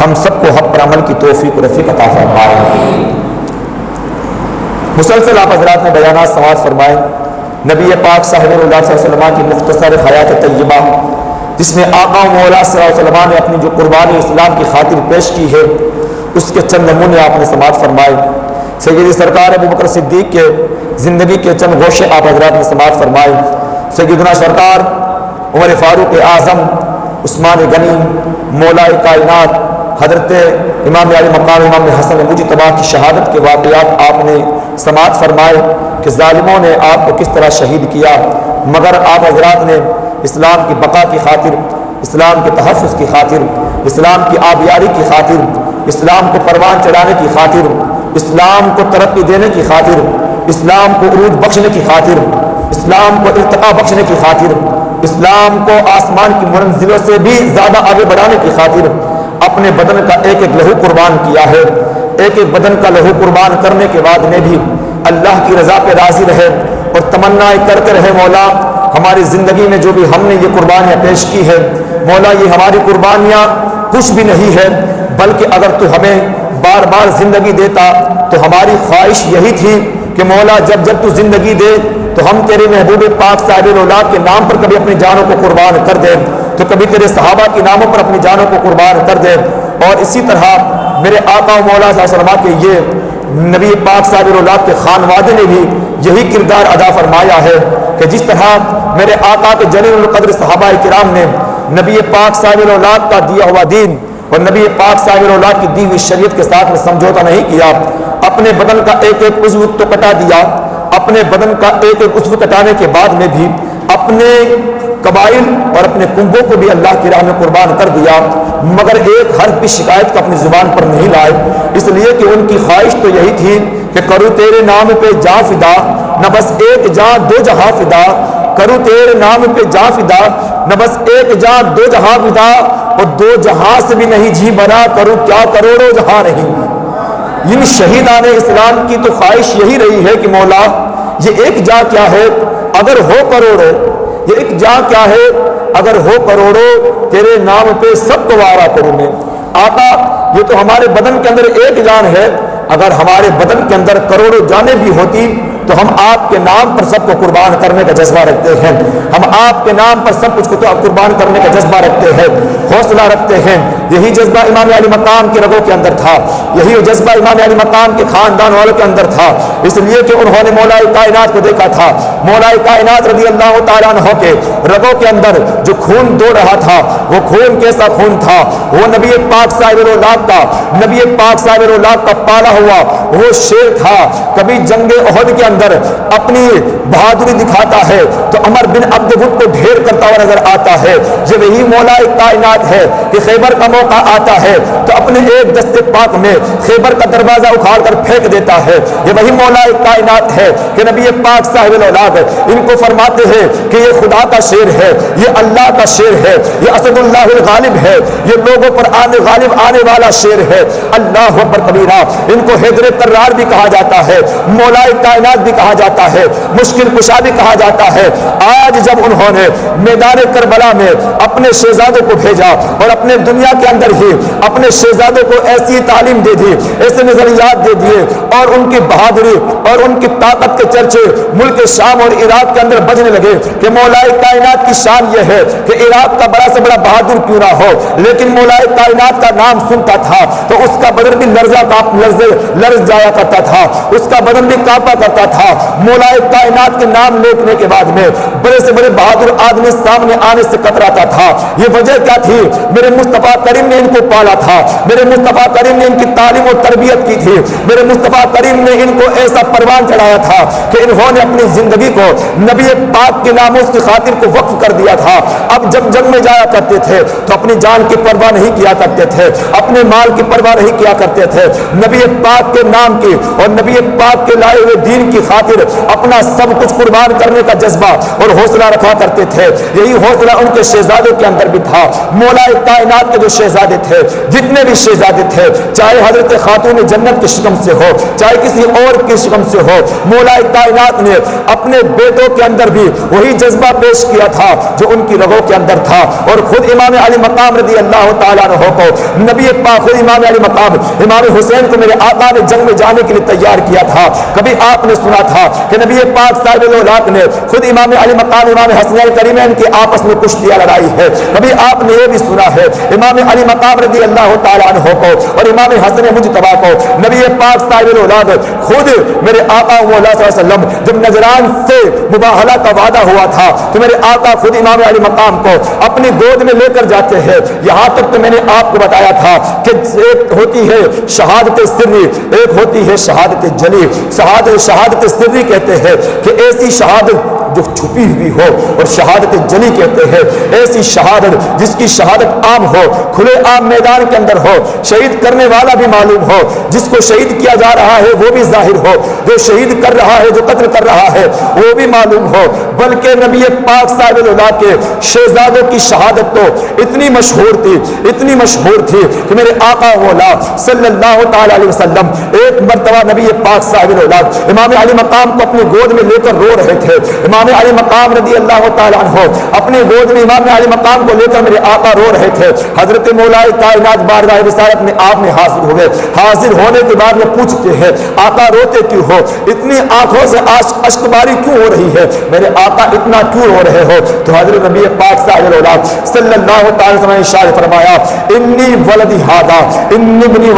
ہم سب کو حق پر عمل کی توفیق و رفیق عطا فرمائے۔ مسلسل آپ حضرات نے بیانات سماعت فرمائے نبی پاک صاحب اللہ صلی اللہ علیہ وسلم کی مختصر حیات طیبہ، جس میں آقا و مولا صلی اللہ علیہ وسلم نے اپنی جو قربانی اسلام کی خاطر پیش کی ہے اس کے چند نمونے آپ نے سماعت فرمائے۔ سیدی سرکار ابوبکر صدیق کے زندگی کے چند گوشے آپ حضرات نے سماعت فرمائے۔ سیدنا سرکار عمر فاروق اعظم، عثمان غنی، مولا کائنات حضرت امام علی مقام امام حسن مجتبی کی شہادت کے واقعات آپ نے سماعت فرمائے کہ ظالموں نے آپ کو کس طرح شہید کیا، مگر آپ حضرات نے اسلام کی بقا کی خاطر، اسلام کے تحفظ کی خاطر، اسلام کی آبیاری کی خاطر، اسلام کو پروان چڑھانے کی خاطر، اسلام کو ترقی دینے کی خاطر، اسلام کو عروج بخشنے کی خاطر، اسلام کو ارتقاء بخشنے کی خاطر، اسلام کو آسمان کی منزلوں سے بھی زیادہ آگے بڑھانے کی خاطر اپنے بدن کا ایک ایک لہو قربان کیا ہے۔ ایک ایک بدن کا لہو قربان کرنے کے بعد میں بھی اللہ کی رضا پہ راضی رہے اور تمنا کرتے رہے، مولا ہماری زندگی میں جو بھی ہم نے یہ قربانیاں پیش کی ہے، مولا یہ ہماری قربانیاں کچھ بھی نہیں ہے، بلکہ اگر تو ہمیں بار بار زندگی دیتا تو ہماری خواہش یہی تھی کہ مولا جب تو زندگی دے تو ہم تیرے محبوب پاک صاحب اولاد کے نام پر کبھی اپنی جانوں کو قربان کر دیں، تو کبھی تیرے صحابہ کے ناموں پر اپنی جانوں کو قربان کر دیں۔ اور اسی طرح میرے آقا و مولا صلی اللہ علیہ وسلم کے یہ نبی پاک صاحب اولاد کے خانوادے نے بھی یہی کردار ادا فرمایا ہے کہ جس طرح میرے آقا کے جلیل القدر صحابہ کرام نے نبی پاک صاحب اولاد کا دیا ہوا دین اور نبی پاک صاحب اولاد کی دی ہوئی شریعت کے ساتھ میں سمجھوتا نہیں کیا، اپنے بدن کا ایک ایک عضو تو کٹا دیا، اپنے بدن کا ایک ایک عضو کٹانے کے بعد میں بھی اپنے قبائل اور اپنے کنبوں کو بھی اللہ کی راہ میں قربان کر دیا، مگر ایک حرف بھی شکایت کا اپنی زبان پر نہیں لائے، اس لیے کہ ان کی خواہش تو یہی تھی کہ کروں تیرے نام پہ جاں فدا، نہ بس ایک جاں دو جہاں فدا، کروں تیرے نام پہ جاں فدا، نہ بس ایک جاں دو جہاں فدا، اور دو جہاں سے بھی نہیں جی بنا، کروں کیا کروڑوں جہاں نہیں۔ ان شہیدان اسلام کی تو خواہش یہی رہی ہے کہ مولا یہ ایک جاں کیا ہے اگر ہو کروڑوں، یہ ایک جاں کیا ہے اگر ہو کروڑوں، تیرے نام پہ سب کو وارا کروں میں۔ آقا یہ تو ہمارے بدن کے اندر ایک جان ہے، اگر ہمارے بدن کے اندر کروڑوں جانیں بھی ہوتی تو ہم آپ کے نام پر سب کو قربان کرنے کا جذبہ رکھتے ہیں، ہم آپ کے نام پر سب کچھ کو تو قربان کرنے کا جذبہ رکھتے ہیں، حوصلہ رکھتے ہیں۔ یہی جذبہ امام علی مقام کے رگوں کے اندر تھا، یہی جذبہ امام علی مقام کے خاندان والوں کے اندر تھا، اس لیے کہ انہوں نے مولا کائنات کو دیکھا تھا، مولا کائنات رضی اللہ تعالیٰ عنہ کے رگوں کے اندر جو خون دوڑ رہا تھا وہ خون کیسا خون تھا، وہ نبی پاک صاحب اولاد کا، نبی پاک صاحب اولاد کا پالا ہوا وہ شیر تھا۔ کبھی جنگ احد کے اندر اپنی بہادری دکھاتا ہے تو عمر بن عبد ود کو ڈھیر کرتا ہوا نظر آتا ہے، یہ وہی مولا کائنات ہے کہ خیبر کا موقع آتا ہے تو اپنے ایک دستے پاک میں خیبر کا دروازہ اکھاڑ کر پھینک دیتا ہے، یہ وہی مولا کائنات ہے کہ نبی پاک صاحب الاولاد ان کو فرماتے ہیں کہ یہ خدا کا شیر ہے، یہ اللہ کا شیر ہے، یہ اسد اللہ الغالب ہے، یہ لوگوں پر غالب آنے والا شیر ہے۔ اللہ اکبر کبیرہ، ان کو حیدر کرار بھی کہا جاتا ہے، مولا کائنات بھی کہا جاتا ہے، مشکل کشا بھی کہا جاتا ہے۔ آج جب انہوں نے میدان کربلا میں اپنے شہزادوں کو بھیجا اور اپنے دنیا کے اندر ہی اپنے شہزادوں کو ایسی تعلیم دے دی، ایسے نظریات دے دیے اور ان کی بہادری اور ان کی طاقت کے چرچے ملک شام اور عراق کے اندر بجنے لگے کہ مولا کائنات کی شان یہ ہے کہ عراق کا بڑا سے بڑا بہادر کیوں نہ ہو لیکن مولا کائنات کا نام سنتا تھا تو اس کا بدن بھی لرز جایا کرتا تھا، اس کا بدن بھی کانپا کرتا تھا۔ مولا کائنات کے نام لینے کے بعد میں بڑے سے بڑے بہادر آدمی سامنے آنے سے کتراتا تھا۔ یہ وجہ کیا تھی؟ میرے مصطفیٰ کریم نے ان کو پالا تھا، میرے مصطفیٰ کریم نے ان کی تعلیم اور تربیت کی تھی، میرے مصطفیٰ کریم نے ان کو ایسا پروان چڑھایا تھا کہ انہوں نے اپنی زندگی کو نبی پاک کے ناموس کی خاطر کو وقف کر دیا تھا۔ اب جب جنگ میں جایا کرتے تھے تو اپنی جان کی پرواہ نہیں کیا کرتے تھے، اپنے مال کی پرواہ نہیں کیا کرتے تھے، نبی پاک کے نام کی اور نبی پاک کے لائے ہوئے دین کی خاطر اپنا سب کچھ قربان کرنے کا جذبہ اور حوصلہ رکھا کرتے تھے. یہی حوصلہ ان کے شہزادوں کے اندر بھی تھا. مولا کائنات کے جو شہزادے تھے, جتنے بھی شہزادے تھے, چاہے حضرت خاتون جنت کے شکم سے ہو, چاہے کسی اور کے شکم سے ہو, مولا کائنات نے اپنے بیٹوں کے اندر بھی وہی جذبہ پیش کیا تھا جو ان کی رگوں کے اندر تھا. اور خود امام علی مقام رضی اللہ تعالیٰ عنہ کو نبی پاک, خود امام علی مقام امام حسین کو میرے آقا نے جنگ میں جانے کے لیے تیار کیا تھا. کبھی آپ نے سنا تھا کہ نبی پاک صاحب الاولاد نے خود امام علی مقام امام حسنین کریمین کے آپس میں کشتیاں لڑائی ہے. کبھی آپ نے یہ بھی سنا ہے امام علی مقام رضی اللہ تعالیٰ عنہ کو اور امام حسن مجتبی کو نبی پاک صاحب الاولاد خود میرے آقا مولا صلی اللہ علیہ وسلم جب نجران سے مباہلہ کا وعدہ ہوا تھا تو میرے آقا خود امام علی مقام کو اپنی گود میں لے کر جاتے ہیں. یہاں تک تو میں نے آپ کو بتایا تھا کہ ایک ہوتی ہے شہادت سری, ایک ہوتی ہے شہادت جلی. شہادت سری کہتے ہیں کہ ایسی شہادت جو چھپی ہوئی ہو, اور شہادت جلی کہتے ہیں ایسی شہادت جس کی شہادت عام ہو, کھلے عام میدان کے اندر ہو, شہید کرنے والا بھی معلوم ہو, جس کو شہید کیا جا رہا ہے وہ بھی ظاہر ہو, جو شہید کر رہا ہے, جو قتل کر رہا ہے وہ بھی معلوم ہو. بلکہ نبی پاک صاحب اللہ کے شہزادوں کی شہادت تو اتنی مشہور تھی, اتنی مشہور تھی کہ میرے آقا مولا صلی اللہ تعالی علیہ وسلم ایک مرتبہ نبی پاک صاحب الاولاد امام علی مقام کو اپنی گود میں لے کر رو رہے تھے. امام علی مقام رضی اللہ تعالیٰ عنہ اپنی گود میں امام علی مقام کو لے کر میرے آقا رو رہے تھے. حضرت مولا کائنات بارگاہ رسالت میں آپ نے حاضر ہوئے. حاضر ہونے کے بعد میں پوچھتے ہیں آقا روتے کیوں ہو, اتنی آنکھوں سے اشک باری کیوں ہو رہی ہے, میرے آقا اتنا کیوں رو رہے ہو؟ تو حضرت نبی پاک صاحب الاولاد صلی اللہ تعالی وسلم نے ارشاد فرمایا انی ولدی ہادا, انی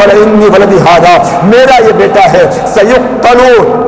ولدی ہادا, میرا یہ بیٹا ہے, سیقتلوا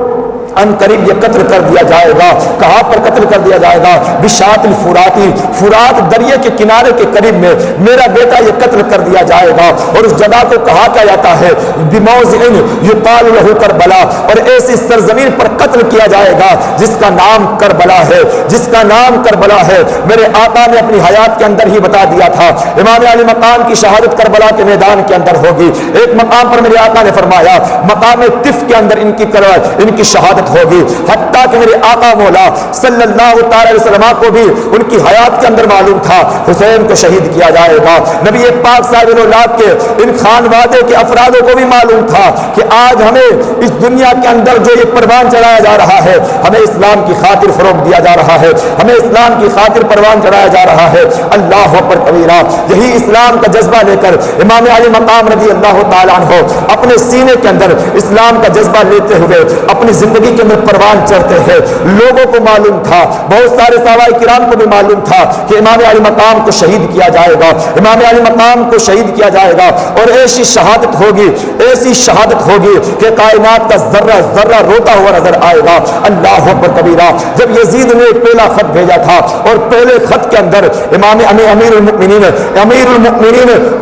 ان قریب یہ قتل کر دیا جائے گا. کہاں پر قتل کر دیا جائے گا؟ بشاط الفراتی, فرات دریا کے کنارے کے قریب میں میرا بیٹا یہ قتل کر دیا جائے گا. اور اس جگہ کو کہا کیا جاتا ہے بموضع یقال له کربلا, اور ایسی سرزمین پر قتل کیا جائے گا جس کا نام کربلا ہے, جس کا نام کربلا ہے. میرے آقا نے اپنی حیات کے اندر ہی بتا دیا تھا امام علی مقام کی شہادت کربلا کے میدان کے اندر ہوگی. ایک مقام پر میرے آقا نے فرمایا مقام طف کے اندر ان کی شہادت ہوگی. حتیٰ کہ میرے آقا مولا صلی اللہ تعالی وسلم کو بھی ان کی حیات کے اندر معلوم تھا حسین کو شہید کیا جائے گا. نبی پاک صاحب الاولاد کے ان خانوادے کے افرادوں کو بھی معلوم تھا کہ آج ہمیں اس دنیا کے اندر جو یہ پروان چڑھایا جا رہا ہے, ہمیں اسلام کی خاطر فروغ دیا جا رہا ہے, ہمیں اسلام کی خاطر پروان چڑھایا جا رہا ہے. اللہ اکبر کبیرہ. یہی اسلام کا جذبہ لے کر امام علی مقام رضی اللہ تعالیٰ عنہ اپنے سینے کے اندر اسلام کا جذبہ لیتے ہوئے اپنی زندگی کے اندر پروان چڑھتے ہیں. لوگوں کو معلوم تھا, بہت سارے صحابہ کرام کو بھی معلوم تھا کہ امام علی مقام کو شہید کیا جائے گا, امام علی مقام کو شہید کیا جائے گا. اور ایسی شہادت ہوگی, ایسی شہادت ہوگی کہ کائنات کا ذرہ ذرہ روتا ہوا نظر آئے گا. اللہ اکبر کبیرہ. جب یزید نے ایک پہلا خط بھیجا تھا اور پہلے خط کے اندر امیر المؤمنین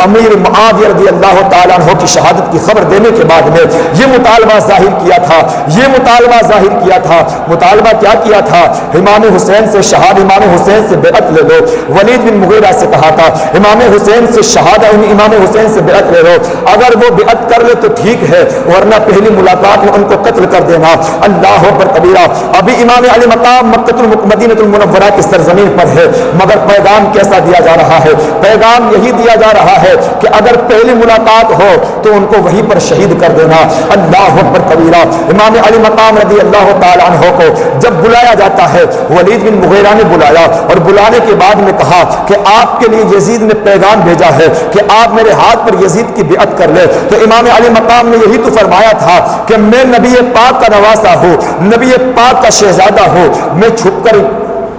امیر معاویہ رضی اللہ تعالیٰ عنہ کی شہادت کی خبر دینے کے بعد میں یہ مطالبہ ظاہر کیا تھا, یہ مطالبہ ظاہر کیا تھا. مطالبہ کیا کیا تھا؟ امام حسین سے شہادت, امام حسین سے بیعت لے لو. ولید بن مغیرہ سے کہا تھا امام حسین سے شہادت, امام حسین سے بیعت لے لو, اگر وہ بیعت کر لے تو ٹھیک ہے, ورنہ پہلی ملاقات میں ان کو قتل کر دینا. اللہ اکبر کبیرہ. ابھی امام علی مقام مدینہ المنورہ کی سرزمین پر ہے, مگر پیغام کیسا دیا جا رہا ہے؟ پیغام یہی دیا جا رہا ہے کہ اگر پہلی ملاقات ہو تو ان کو وہیں پر شہید کر دینا. اللہ اکبر کبیرہ. امام علی مقام رضی اللہ تعالیٰ عنہ کو جب بلایا جاتا ہے, ولید بن مغیرہ نے بلایا اور بلانے کے بعد میں کہا کہ آپ کے لیے یزید نے پیغام بھیجا ہے کہ آپ میرے ہاتھ پر یزید کی بیعت کر لے. تو امام علی مقام نے یہی تو فرمایا تھا کہ میں نبی پاک کا نواسا ہوں, نبی پاک کا شہزادہ ہوں, میں چھپ کر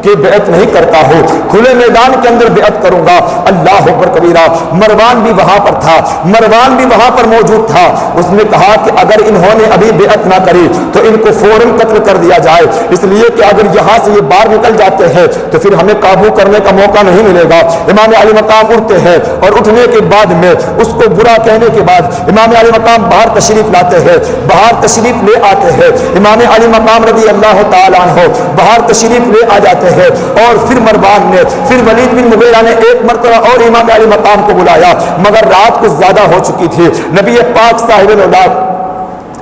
کہ بیعت نہیں کرتا ہوں, کھلے میدان کے اندر بیعت کروں گا. اللہ اکبر کبیرہ. مروان بھی وہاں پر تھا, مروان بھی وہاں پر موجود تھا. اس نے کہا کہ اگر انہوں نے ابھی بیعت نہ کری تو ان کو فوراً قتل کر دیا جائے, اس لیے کہ اگر یہاں سے یہ باہر نکل جاتے ہیں تو پھر ہمیں قابو کرنے کا موقع نہیں ملے گا. امام علی مقام اٹھتے ہیں اور اٹھنے کے بعد میں اس کو برا کہنے کے بعد امام علی مقام باہر تشریف لاتے ہیں, باہر تشریف لے آتے ہیں. امام علی مقام رضی اللہ تعالیٰ عنہ باہر تشریف لے آ جاتے ہے. اور پھر مروان نے, پھر ولید بن مغیرہ نے ایک مرتبہ اور امام علی مقام کو بلایا, مگر رات کچھ زیادہ ہو چکی تھی. نبی پاک صاحب الاولاد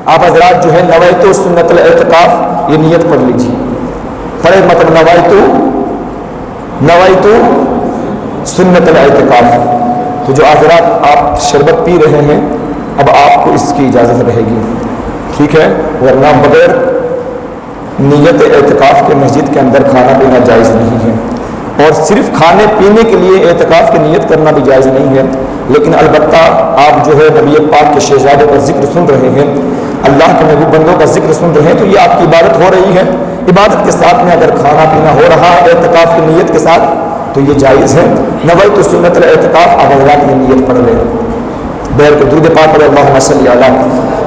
آپ حضرات جو ہے نویت سنت الاعتکاف یہ نیت پڑھ لیجیے، پڑھے مطلب نوائتو سنت الاعتکاف۔ تو جو حضرات آپ شربت پی رہے ہیں اب آپ کو اس کی اجازت رہے گی، ٹھیک ہے، ورنہ بغیر نیت اعتکاف کے مسجد کے اندر کھانا پینا جائز نہیں ہے، اور صرف کھانے پینے کے لیے اعتکاف کی نیت کرنا بھی جائز نہیں ہے۔ لیکن البتہ آپ جو ہے نبی پاک کے شہزادوں کا ذکر سن رہے ہیں، اللہ کے محبوب بندوں کا ذکر سن رہے ہیں، تو یہ آپ کی عبادت ہو رہی ہے، عبادت کے ساتھ میں اگر کھانا پینا ہو رہا ہے اعتکاف کی نیت کے ساتھ تو یہ جائز ہے۔ نویت سنت الاعتکاف آپ حضرات یہ نیت پڑھ لیں، بیر کے درود پاک پڑھے، اللہم صلی علی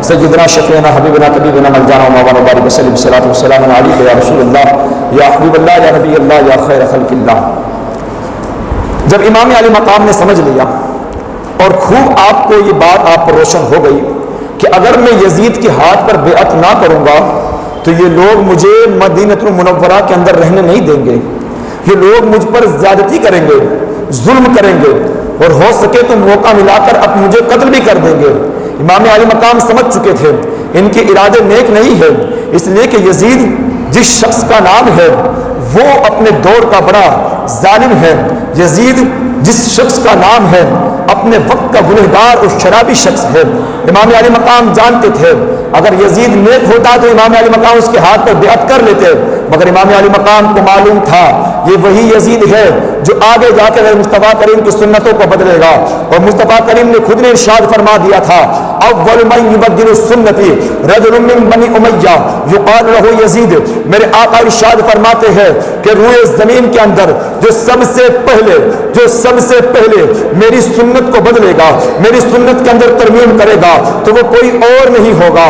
سیدنا شفیعنا حبیبنا طبیبنا ملجانا ومولانا بارک وسلم صلاۃ والسلام علیک یا رسول اللہ یا حبیب اللہ یا نبی اللہ یا خیر خلق اللہ۔ جب امام علی مقام نے سمجھ لیا اور خوب آپ کو یہ بات آپ پر روشن ہو گئی کہ اگر میں یزید کے ہاتھ پر بیعت نہ کروں گا تو یہ لوگ مجھے مدینہ المنورہ کے اندر رہنے نہیں دیں گے، یہ لوگ مجھ پر زیادتی کریں گے، ظلم کریں گے، اور ہو سکے تو موقع ملا کر اب مجھے قتل بھی کر دیں گے۔ امام علی مقام سمجھ چکے تھے ان کے ارادے نیک نہیں ہے، اس لیے کہ یزید جس شخص کا نام ہے وہ اپنے دور کا بڑا ظالم ہے، یزید جس شخص کا نام ہے اپنے وقت کا گنہگار اور شرابی شخص ہے۔ امام علی مقام جانتے تھے اگر یزید نیک ہوتا تو امام علی مقام اس کے ہاتھ پر بیعت کر لیتے، مگر امام علی مقام کو معلوم تھا یہ وہی یزید ہے جو آگے جا کر مصطفیٰ کریم کی سنتوں کو بدلے گا، اور مصطفیٰ کریم نے خود نے ارشاد فرما دیا تھا اول من یبدل سنتی رجل من بنی امیہ یقال له یزید۔ میرے آقا ارشاد فرماتے ہیں کہ روئے زمین کے اندر جو سب سے پہلے میری سنت کو بدلے گا، میری سنت کے اندر ترمیم کرے گا تو وہ کوئی اور نہیں ہوگا،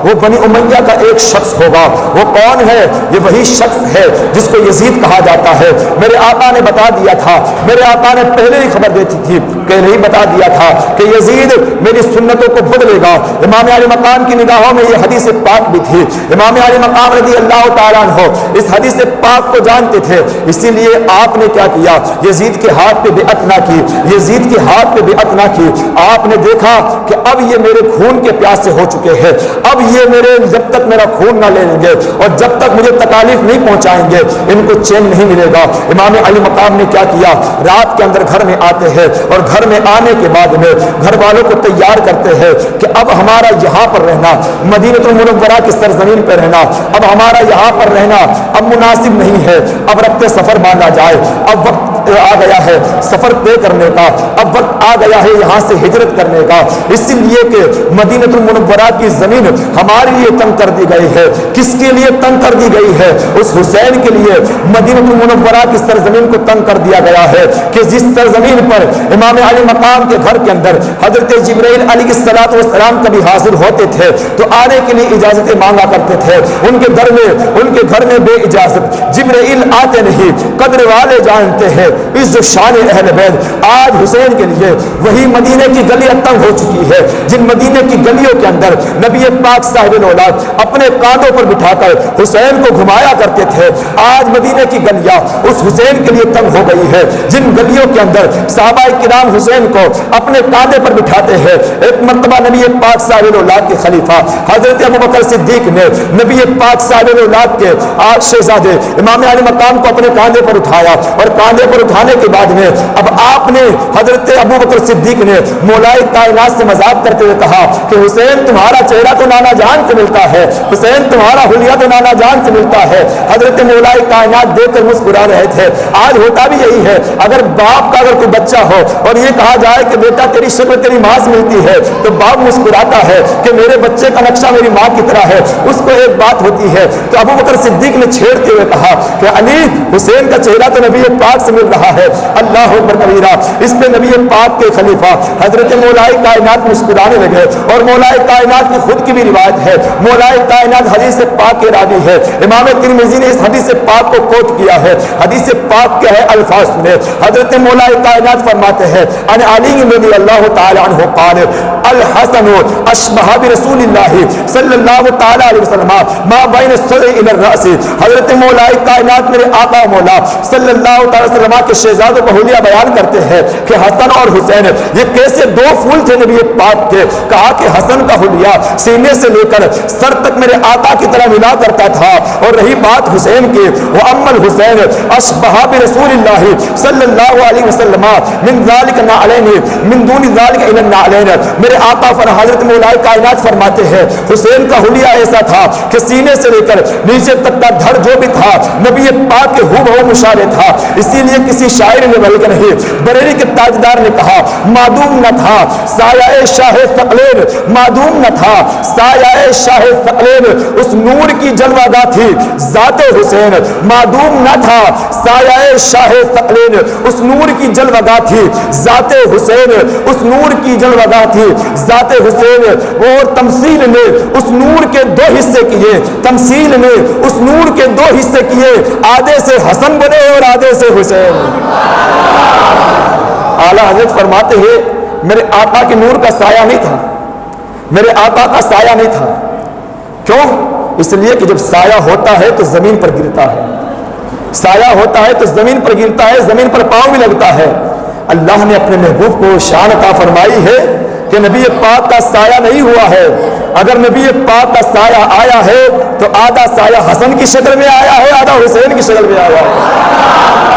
وہ بنی امیہ کا ایک شخص ہوگا۔ وہ کون ہے؟ یہ وہی شخص ہے جس کو یزید کہا جاتا ہے۔ میرے آقا نے بتا دیا تھا، میرے آقا نے پہلے ہی خبر دیتی تھی کہ نہیں بتا دیا تھا کہ یزید میری سنتوں کو بدلے گا۔ امام علی مقام کی نگاہوں میں یہ حدیث پاک بھی تھی، امام علی مقام رضی اللہ تعالیٰ عنہ اس حدیث پاک کو جانتے تھے، اسی لیے آپ نے کیا کیا، یزید کے ہاتھ پہ بیعت نہ کی، آپ نے دیکھا کہ اب یہ میرے خون کے پیاسے ہو چکے ہیں، اب یہ جب تک میرا خون نہ لے لیں گے اور جب تک مجھے تکالیف نہیں پہنچائیں گے ان کو چین نہیں ملے گا۔ امام علی مقام نے کیا کیا، رات کے اندر گھر میں آتے ہیں اور گھر میں آنے کے بعد میں گھر والوں کو تیار کرتے ہیں کہ اب ہمارا یہاں پر رہنا، مدینہ المنورہ کی سرزمین پہ رہنا، اب ہمارا یہاں پر رہنا اب مناسب نہیں ہے، اب رخت سفر مانا جائے، اب وقت آ گیا ہے سفر طے کرنے کا، اب وقت آ گیا ہے یہاں سے ہجرت کرنے کا، اس لیے کہ مدینہ المنورہ کی زمین ہمارے لیے تنگ کر دی گئی ہے۔ کس کے لیے تنگ کر دی گئی ہے؟ اس حسین کے لیے مدینہ المنورہ کی سرزمین کو تنگ کر دیا گیا ہے کہ جس سرزمین پر امام علی مقام کے گھر کے اندر حضرت جبرائیل علیہ السلام کبھی حاضر ہوتے تھے تو آنے کے لیے اجازتیں مانگا کرتے تھے، ان کے گھر میں بے اجازت جبرائیل آتے نہیں، قدر والے جانتے ہیں اس جو شان اہل بیت۔ آج حسین کے لیے وہی مدینے کی گلیاں تنگ ہو چکی ہے جن مدینے کی گلیوں کے اندر نبی پاک صاحب الاولاد اپنے کاندھوں پر بٹھا کر حسین کو گھمایا کرتے تھے، آج مدینے کی گلیاں اس حسین کے لیے تنگ ہو گئی ہے جن گلیوں کے اندر صحابہ کرام حسین کو اپنے کاندھے پر بٹھاتے ہیں۔ ایک مرتبہ نبی پاک صاحب الاولاد کے خلیفہ حضرت ابوبکر صدیق نے نبی پاک صاحب الاولاد کے شہزادے امام علی مقام کو اپنے کاندھے پر اٹھایا، اور کاندھے پر اٹھانے کے بعد میں اب آپ نے حضرت ابوبکر صدیق نے مولائے کائنات سے مذاق کرتے ہوئے کہا کہ حسین تمہارا چہرہ تو نانا جان سے ملتا ہے، حسین تمہارا حلیہ تو نانا جان سے ملتا ہے۔ حضرت مولائے کائنات دیکھ کر مسکرا رہے تھے۔ آج ہوتا بھی یہی ہے، اگر باپ کا اگر کوئی بچہ ہو اور یہ کہا جائے کہ بیٹا تیری شکل تیری ماں سے ملتی ہے تو باپ مسکراتا ہے کہ میرے بچے کا نقشہ میری ماں کی طرح ہے، اس کو ایک بات ہوتی ہے۔ تو ابوبکر صدیق نے چھیڑتے ہوئے کہا کہ علی حسین کا چہرہ تو نبی پاک سے مل رہا ہے، اللہ اکبر کبیرہ۔ اس پہ نبی پاک کے خلیفہ حضرت مولائے کائنات مسکرانے لگے، اور مولائے کائنات کی خود کی بھی روایت ہے، مولائے کائنات حدیث پاک کے راوی ہے، امام ترمذی نے اس حدیث پاک کو کوٹ کیا ہے۔ حدیث پاک کیا ہے؟ الفاظ میں حضرت مولائے کائنات فرماتے ہیں ان علی رضی اللہ تعالی عنہ قال الحسن اشبہ برسول اللہ صلی اللہ تعالی علیہ وسلم ما بین الصدر الى الراس۔ حضرت مولائے کائنات میرے آقا مولا صلی اللہ تعالی وسلم کے شہزادوں کو حلیہ بیان کرتے ہیں کہ حسن اور حسین یہ کیسے دو پھول تھے نبی پاک بات کے کہا کہ حسن کا حلیہ سینے سے لے کر سر تک میرے آقا کی طرح ملا کرتا تھا. اور رہی بات حسین کی, وہ امل حسین اشبہ برسول اللہ صلی اللہ علیہ وسلم من ذالک نعلین من دون ذالک الی النعلین. میرے آقا حضرت مولا کائنات فرماتے ہیں حسین کا حلیہ ایسا تھا کہ سینے سے لے کر نیچے تک کا دھڑ جو بھی تھا نبی پاک کے ہو بہو مشابہ تھا. اسی لیے کسی شاعر نے بلکہ نہیں, بریلی کے تاجدار نے کہا معدوم نہ تھا سایہ شاہ ثقلین, معدوم نہ تھا سایہ شاہ ثقلین, اس نور کی جلوہ گاہ تھی ذات حسین. معدوم نہ تھا سایہ شاہ ثقلین, اس نور کی جلوہ گاہ تھی ذات حسین, اس نور کی جلوہ گاہ تھی ذات حسین. اور تمثیل نے اس نور کے دو حصے کیے, تمثیل نے اس نور کے دو حصے کیے, آدھے سے حسن بنے اور آدھے سے حسین. اعلیٰ حضرت فرماتے ہیں میرے آقا کے نور کا سایہ نہیں تھا, میرے آقا کا سایہ نہیں تھا. کیوں؟ اس لیے کہ جب سایہ ہوتا ہے تو زمین پر گرتا ہے, سایہ ہوتا ہے تو زمین پر گرتا ہے, زمین پر پاؤں بھی لگتا ہے. اللہ نے اپنے محبوب کو شان عطا فرمائی ہے کہ نبی پاک کا سایہ نہیں ہوا ہے. اگر نبی پاک کا سایہ آیا ہے تو آدھا سایہ حسن کی شکل میں آیا ہے, آدھا حسین کی شکل میں آیا ہے.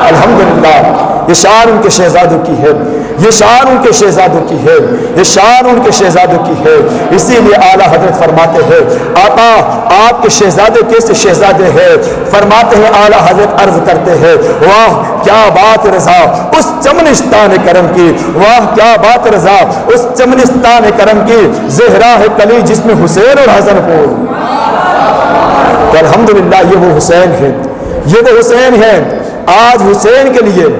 الحمدللہ یہ شان ان کے شہزادوں کی ہے, یہ شان ان کے شہزادوں کی ہے, یہ شان ان کے شہزادوں کی ہے. اسی لیے اعلیٰ حضرت فرماتے ہیں آقا آپ کے شہزادے کیسے شہزادے ہیں. فرماتے ہیں اعلیٰ حضرت عرض کرتے ہیں واہ کیا بات رضا اس چمنستان کرم کی, واہ کیا بات رضا اس چمنستان کرم کی, زہرا ہے کلی جس میں حسین اور حسن پھول. تو الحمدللہ یہ وہ حسین ہے, یہ وہ حسین ہے. آج حسین کے لیے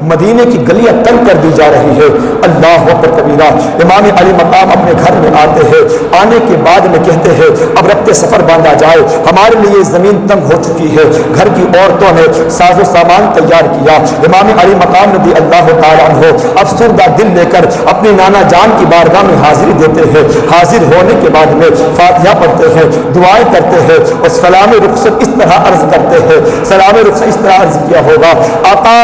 مدینے کی گلیاں تنگ کر دی جا رہی ہے. اللہ اکبر کبیرہ. امام علی مقام اپنے گھر میں آتے ہیں, آنے کے بعد میں کہتے ہیں اب ربط سفر باندھا جائے, ہمارے لیے زمین تنگ ہو چکی ہے. گھر کی عورتوں نے ساز و سامان تیار کیا. امام علی مقام رضی اللہ تعالیٰ عنہ افسردہ دل لے کر اپنے نانا جان کی بارگاہ میں حاضری دیتے ہیں. حاضر ہونے کے بعد میں فاتحہ پڑھتے ہیں, دعائیں کرتے ہیں اور سلام رخصت اس طرح عرض کرتے ہیں. سلام رخصت اس طرح عرض کیا ہوگا آقا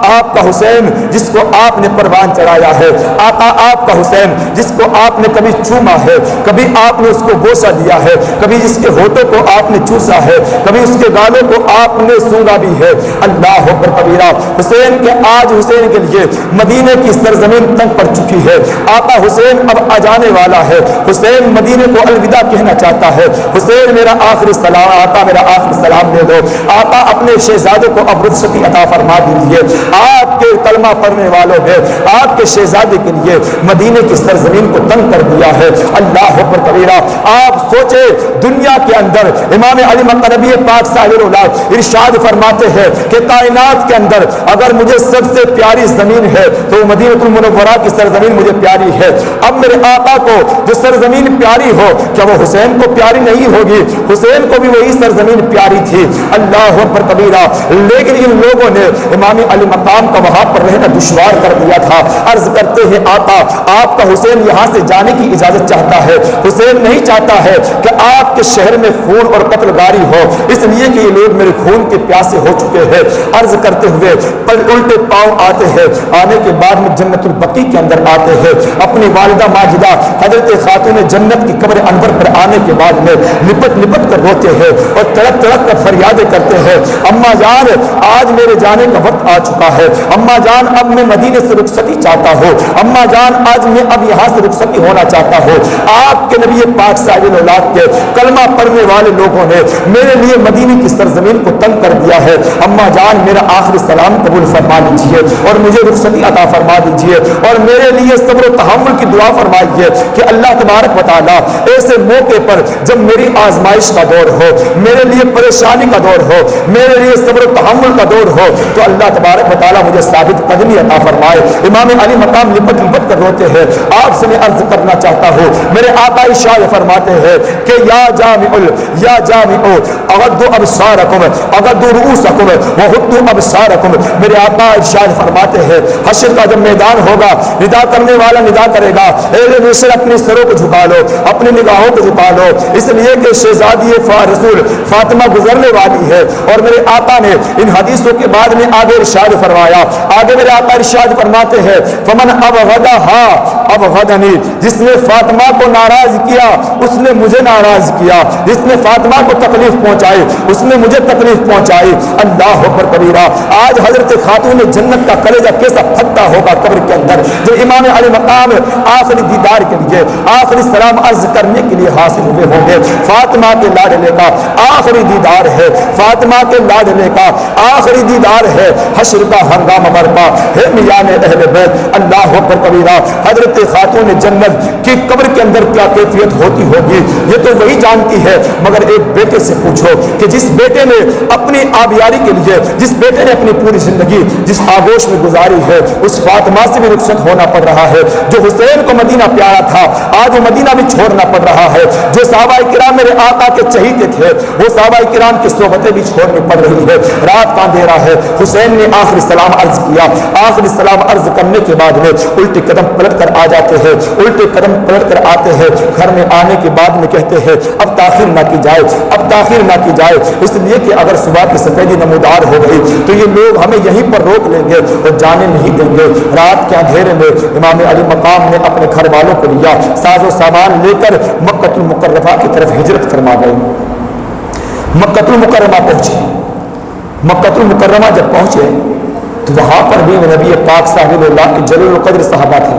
آپ کا حسین جس کو آپ نے پروان چڑھایا ہے, آقا آپ کا حسین جس کو آپ نے کبھی چوما ہے, کبھی آپ نے اس کو بوسہ دیا ہے, کبھی جس کے ہونٹوں کو آپ نے چوسا ہے, کبھی اس کے گالوں کو آپ نے سونگا بھی ہے. اللہ اکبر کبیرہ. حسین کے آج حسین کے لیے مدینے کی سرزمین تنگ پڑ چکی ہے. آقا حسین اب آ جانے والا ہے. حسین مدینے کو الوداع کہنا چاہتا ہے. حسین میرا آخری سلام, آقا میرا آخری سلام دے دو. آقا اپنے شہزادوں کو اب رخصتی عطا فرما دیجیے. آپ کے کلمہ پڑھنے والوں نے آپ کے شہزادے کے لیے مدینے کی سرزمین کو تنگ کر دیا ہے. اللہ اکبر کبیرہ. آپ سوچے دنیا کے اندر امام علی نبی پاک صاحب اولاد ارشاد فرماتے ہیں کہ کائنات کے اندر اگر مجھے سب سے پیاری زمین ہے تو مدینہ المنورہ کی سرزمین مجھے پیاری ہے. اب میرے آقا کو جو سرزمین پیاری ہو کیا وہ حسین کو پیاری نہیں ہوگی؟ حسین کو بھی وہی سرزمین پیاری تھی. اللہ اکبر کبیرہ. لیکن ان لوگوں نے امام علی مقام کا وہاں پر رہنا دشوار کر دیا تھا. عرض کرتے ہیں آقا آپ کا حسین یہاں سے جانے کی اجازت چاہتا ہے. حسین نہیں چاہتا ہے کہ آپ کے شہر میں خون اور قتل گاری ہو, اس لیے کہ یہ لوگ میرے خون کے پیاسے ہو چکے ہیں. عرض کرتے ہوئے پر الٹے پاؤں آتے ہیں. آنے کے بعد میں جنت البقیع کے اندر آتے ہیں. اپنی والدہ ماجدہ حضرت خاتون جنت کی قبر انور پر آنے کے بعد میں لپٹ لپٹ کر روتے ہیں اور تڑپ تڑپ کر فریادیں کرتے ہیں اما جان آج میرے جانے کا وقت آ چکا ہے. اما جان اب میں مدینے سے رخصتی چاہتا ہوں. اما جان آج میں اب یہاں سے رخصتی ہونا چاہتا ہوں. آپ کے نبی پاک صاحب اولاد کے کلمہ پڑھنے والے لوگوں نے میرے لیے مدینے کی سرزمین کو تنگ کر دیا ہے. اما جان میرا آخری سلام قبول فرما لیجیے اور مجھے رخصتی عطا فرما دیجیے اور میرے لیے صبر و تحمل کی دعا فرمائیے کہ اللہ تبارک و تعالیٰ ایسے موقع پر جب میری آزمائش کا دور ہو, میرے لیے پریشانی کا دور ہو, میرے لیے صبر و تحمل کا دور ہو تو اللہ تبارک و تعالیٰ مجھے ثابت قدمی عطا فرمائے. امام علی مقام لپٹ لپٹ کر روتے ہیں. آپ سے میں عرض کرنا چاہتا ہوں میرے آقا ارشاد فرماتے ہیں کہ یا جامع اغضوا ابصارکم اغضوا رؤوسکم وغضوا ابصارکم. میرے آقا ارشاد فرماتے ہیں حشر کا جب میدان ہوگا ندا کرنے والا ندا کرے گا اے نصر اپنے سروں کو جھکا لو, اپنی نگاہوں کو جھکا لو, اس لیے کہ شہزادی رسول فاطمہ گزرنے والی ہے. اور میرے آقا نے ان حدیثوں کے بعد میں آگے ارشاد فرمایا۔ آگے میرے آقا ارشاد فرماتے ہیں فمن ابغضھا ابغضنی، جس نے فاطمہ کو ناراض کیا اس نے مجھے ناراض کیا، جس نے فاطمہ کو تکلیف پہنچائی اس نے مجھے تکلیف پہنچائی۔ اللہ اکبر کبیرہ۔ آج حضرت خاتون جنت کا کلیجہ کیسا پھٹتا ہوگا قبر کے اندر، جو امام علی مقام آخری دیدار کے لیے آخری سلام عرض کرنے کے لیے حاصل ہوئے ہوں گے۔ فاطمہ کے لاڈلے کا آخری دیدار ہے، فاطمہ کے لاڈلے کا آخری دیدار ہے، حشر کا ہنگامہ برپا ہے میان اہل بیت۔ اللہ اکبر کبیرہ۔ حضرت خاتون جنت کی قبر کے اندر کیا کیفیت ہوتی ہوگی یہ تو وہی جانتی ہے، مگر ایک بیٹے سے پوچھو کہ جس بیٹے نے اپنی آبیاری کے لیے، جس بیٹے نے اپنی پوری زندگی جس آغوش میں گزاری ہے، اس فاطمہ سے بھی رخصت ہونا پڑ رہا ہے۔ جو حسین کو مدینہ پیارا تھا آج وہ مدینہ بھی چھوڑنا پڑ رہا ہے۔ جو صحابہ کرام میرے آقا کے چہیتے تھے وہ صحابہ کرام کی صحبتیں بھی چھوڑنی پڑ رہی ہے۔ رات کا اندھیرا ہے، حسین نے آخری سلام عرض کیا، آخری سلام عرض کرنے کے بعد میں الٹے قدم پلٹ کر آ جاتے ہیں، الٹے قدم پلٹ کر آتے ہیں، گھر میں آنے کے بعد میں کہتے ہیں اب تاخیر نہ کی جائے، اب تاخیر نہ کی جائے، اس لیے کہ اگر صبح کی سفیدی نمودار ہو گئی تو یہ لوگ ہمیں یہیں پر روک لیں گے اور جانے نہیں دیں گے۔ رات کے اندھیرے میں امام علی مقام نے اپنے گھر والوں کو لیا، ساز و سامان لے کر مکہ المکرمہ کی طرف ہجرت فرما گئے۔ مکہ المکرمہ پہنچے، مکہ المکرمہ جب پہنچے تو وہاں پر بھی نبی پاک صاحب اللہ کے جلیل القدر صحابہ تھے،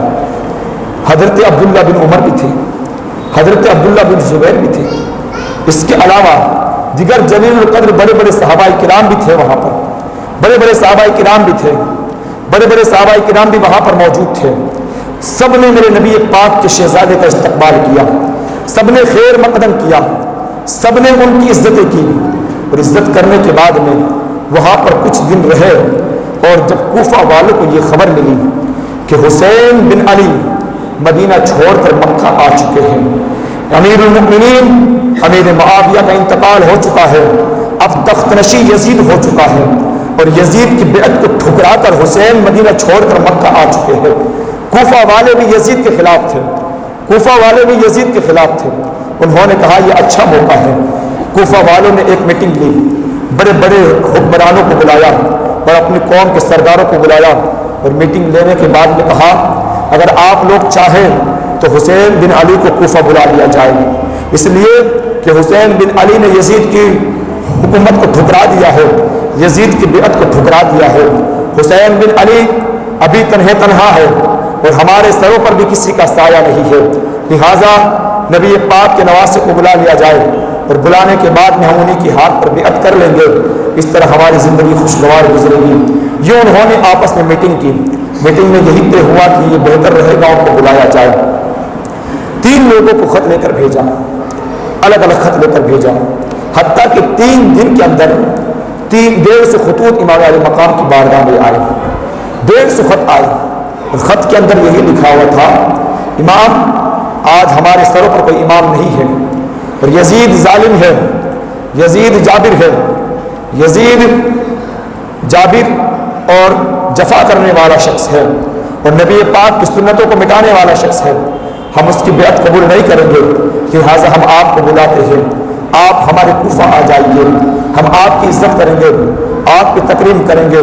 حضرت عبداللہ بن عمر بھی تھے، حضرت عبداللہ بن زبیر بھی تھے، اس کے علاوہ دیگر جلیل القدر بڑے بڑے صحابہ کرام بھی تھے، وہاں پر بڑے بڑے صحابہ کرام بھی تھے، بڑے بڑے صحابہ کرام بھی وہاں پر موجود تھے۔ سب نے میرے نبی پاک کے شہزادے کا استقبال کیا، سب نے خیر مقدم کیا، سب نے ان کی عزتیں کی، اور عزت کرنے کے بعد میں وہاں پر کچھ دن رہے، اور جب کوفہ والوں کو یہ خبر ملی کہ حسین بن علی مدینہ چھوڑ کر مکہ آ چکے ہیں، امیر المؤمنین امیر معاویہ کا انتقال ہو چکا ہے، اب تخت نشی یزید ہو چکا ہے، اور یزید کی بیعت کو ٹھکرا کر حسین مدینہ چھوڑ کر مکہ آ چکے ہیں۔ کوفہ والے بھی یزید کے خلاف تھے، کوفہ والے بھی یزید کے خلاف تھے۔ انہوں نے کہا یہ اچھا موقع ہے۔ کوفہ والوں نے ایک میٹنگ لی، بڑے بڑے حکمرانوں کو بلایا اور اپنی قوم کے سرداروں کو بلایا، اور میٹنگ لینے کے بعد میں کہا اگر آپ لوگ چاہیں تو حسین بن علی کو کوفہ بلا لیا جائے، اس لیے کہ حسین بن علی نے یزید کی حکومت کو ٹھکرا دیا ہے، یزید کی بیعت کو ٹھکرا دیا ہے۔ حسین بن علی ابھی تنہا ہے اور ہمارے سروں پر بھی کسی کا سایہ نہیں ہے، لہٰذا نبی پاک کے نواسے کو بلا لیا جائے، اور بلانے کے بعد میں ہم انہیں کی ہاتھ پر بیعت کر لیں گے، اس طرح ہماری زندگی خوشگوار گزرے گی۔ یہ انہوں نے آپس میں میٹنگ کی، میٹنگ میں یہی طے ہوا کہ یہ بہتر رہے گا ان کو بلایا جائے۔ 3 لوگوں کو خط لے کر بھیجا، الگ الگ خط لے کر بھیجا، حتیٰ کہ 3 دن کے اندر 150 خطوط امام علی مقام کی بارگاہ میں آئے، 150 خط آئے، اور خط کے اندر یہی لکھا ہوا تھا امام آج ہمارے سروں پر کوئی امام نہیں ہے، اور یزید ظالم ہے، یزید جابر ہے، یزید جابر اور جفا کرنے والا شخص ہے، اور نبی پاک کی سنتوں کو مٹانے والا شخص ہے، ہم اس کی بیعت قبول نہیں کریں گے، لہٰذا ہم آپ کو بلاتے ہیں، آپ ہمارے کوفہ آ جائیے، ہم آپ کی عزت کریں گے، آپ کی تکریم کریں گے،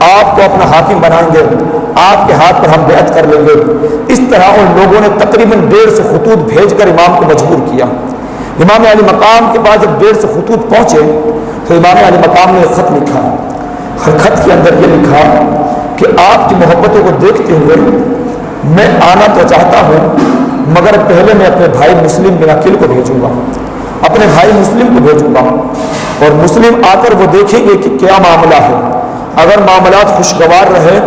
آپ کو اپنا حاکم بنائیں گے، آپ کے ہاتھ پر ہم بیعت کر لیں گے۔ اس طرح ان لوگوں نے تقریباً 150 خطوط بھیج کر امام کو مجبور کیا۔ امام علی مقام کے بعد جب 150 خطوط پہنچے تو امام علی مقام نے ایک خط لکھا، ہر خط کے اندر یہ لکھا کہ آپ کی محبتوں کو دیکھتے ہوئے میں آنا تو چاہتا ہوں، مگر پہلے میں اپنے بھائی مسلم بن عقیل کو بھیجوں گا، اپنے بھائی مسلم کو بھیجوں گا، اور مسلم آ کر وہ دیکھیں گے کہ کیا معاملہ ہے، اگر معاملات خوشگوار رہے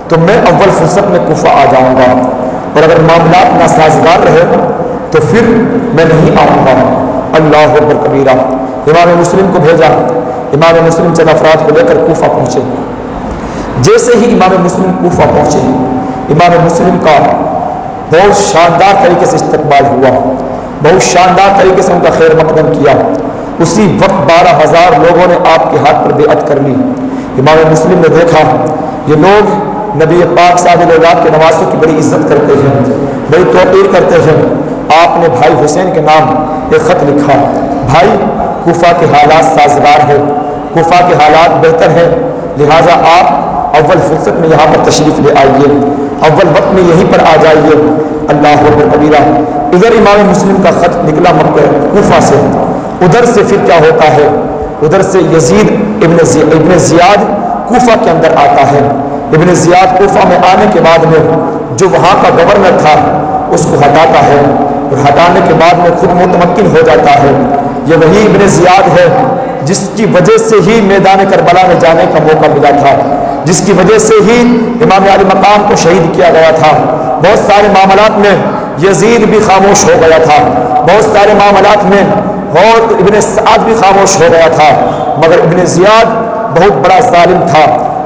تو میں اول فرصت میں کوفہ آ جاؤں گا، اور اگر معاملات ناسازگار رہے تو پھر میں نہیں آؤں گا۔ اللہ اکبر کبیرہ۔ امام مسلم کو بھیجا، امام مسلم چند افراد کو لے کر کوفہ پہنچے۔ جیسے ہی امام مسلم کوفہ پہنچے، امام مسلم کا بہت شاندار طریقے سے استقبال ہوا، بہت شاندار طریقے سے ان کا خیر مقدم کیا۔ اسی وقت 12,000 لوگوں نے آپ کے ہاتھ پر بیعت کر لی۔ امام مسلم نے دیکھا یہ لوگ نبی پاک صاحب الولاد کے نواسوں کی بڑی عزت کرتے ہیں، بڑی توقیر کرتے ہیں۔ آپ نے بھائی حسین کے نام ایک خط لکھا، بھائی کوفہ کے حالات سازگار ہیں، کوفہ کے حالات بہتر ہیں، لہٰذا آپ اول فرصت میں یہاں پر تشریف لے آئیے، اول وقت میں یہیں پر آ جائیے۔ اللہ اکبر کبیرہ۔ ادھر امام مسلم کا خط نکلا مکہ کوفہ سے، ادھر سے پھر کیا ہوتا ہے، ادھر سے یزید ابن زیاد کوفہ کے اندر آتا ہے۔ ابن زیاد کوفہ میں آنے کے بعد میں جو وہاں کا گورنر تھا اس کو ہٹاتا ہے، اور ہٹانے کے بعد میں خود متمکن ہو جاتا ہے۔ یہ وہی ابن زیاد ہے جس کی وجہ سے ہی میدان کربلا میں جانے کا موقع ملا تھا، جس کی وجہ سے ہی امام علی مقام کو شہید کیا گیا تھا۔ بہت سارے معاملات میں یزید بھی خاموش ہو گیا تھا، بہت سارے معاملات میں اور ابن سعد بھی خاموش ہو گیا تھا، مگر ابن زیاد بہت بڑا ظالم تھا۔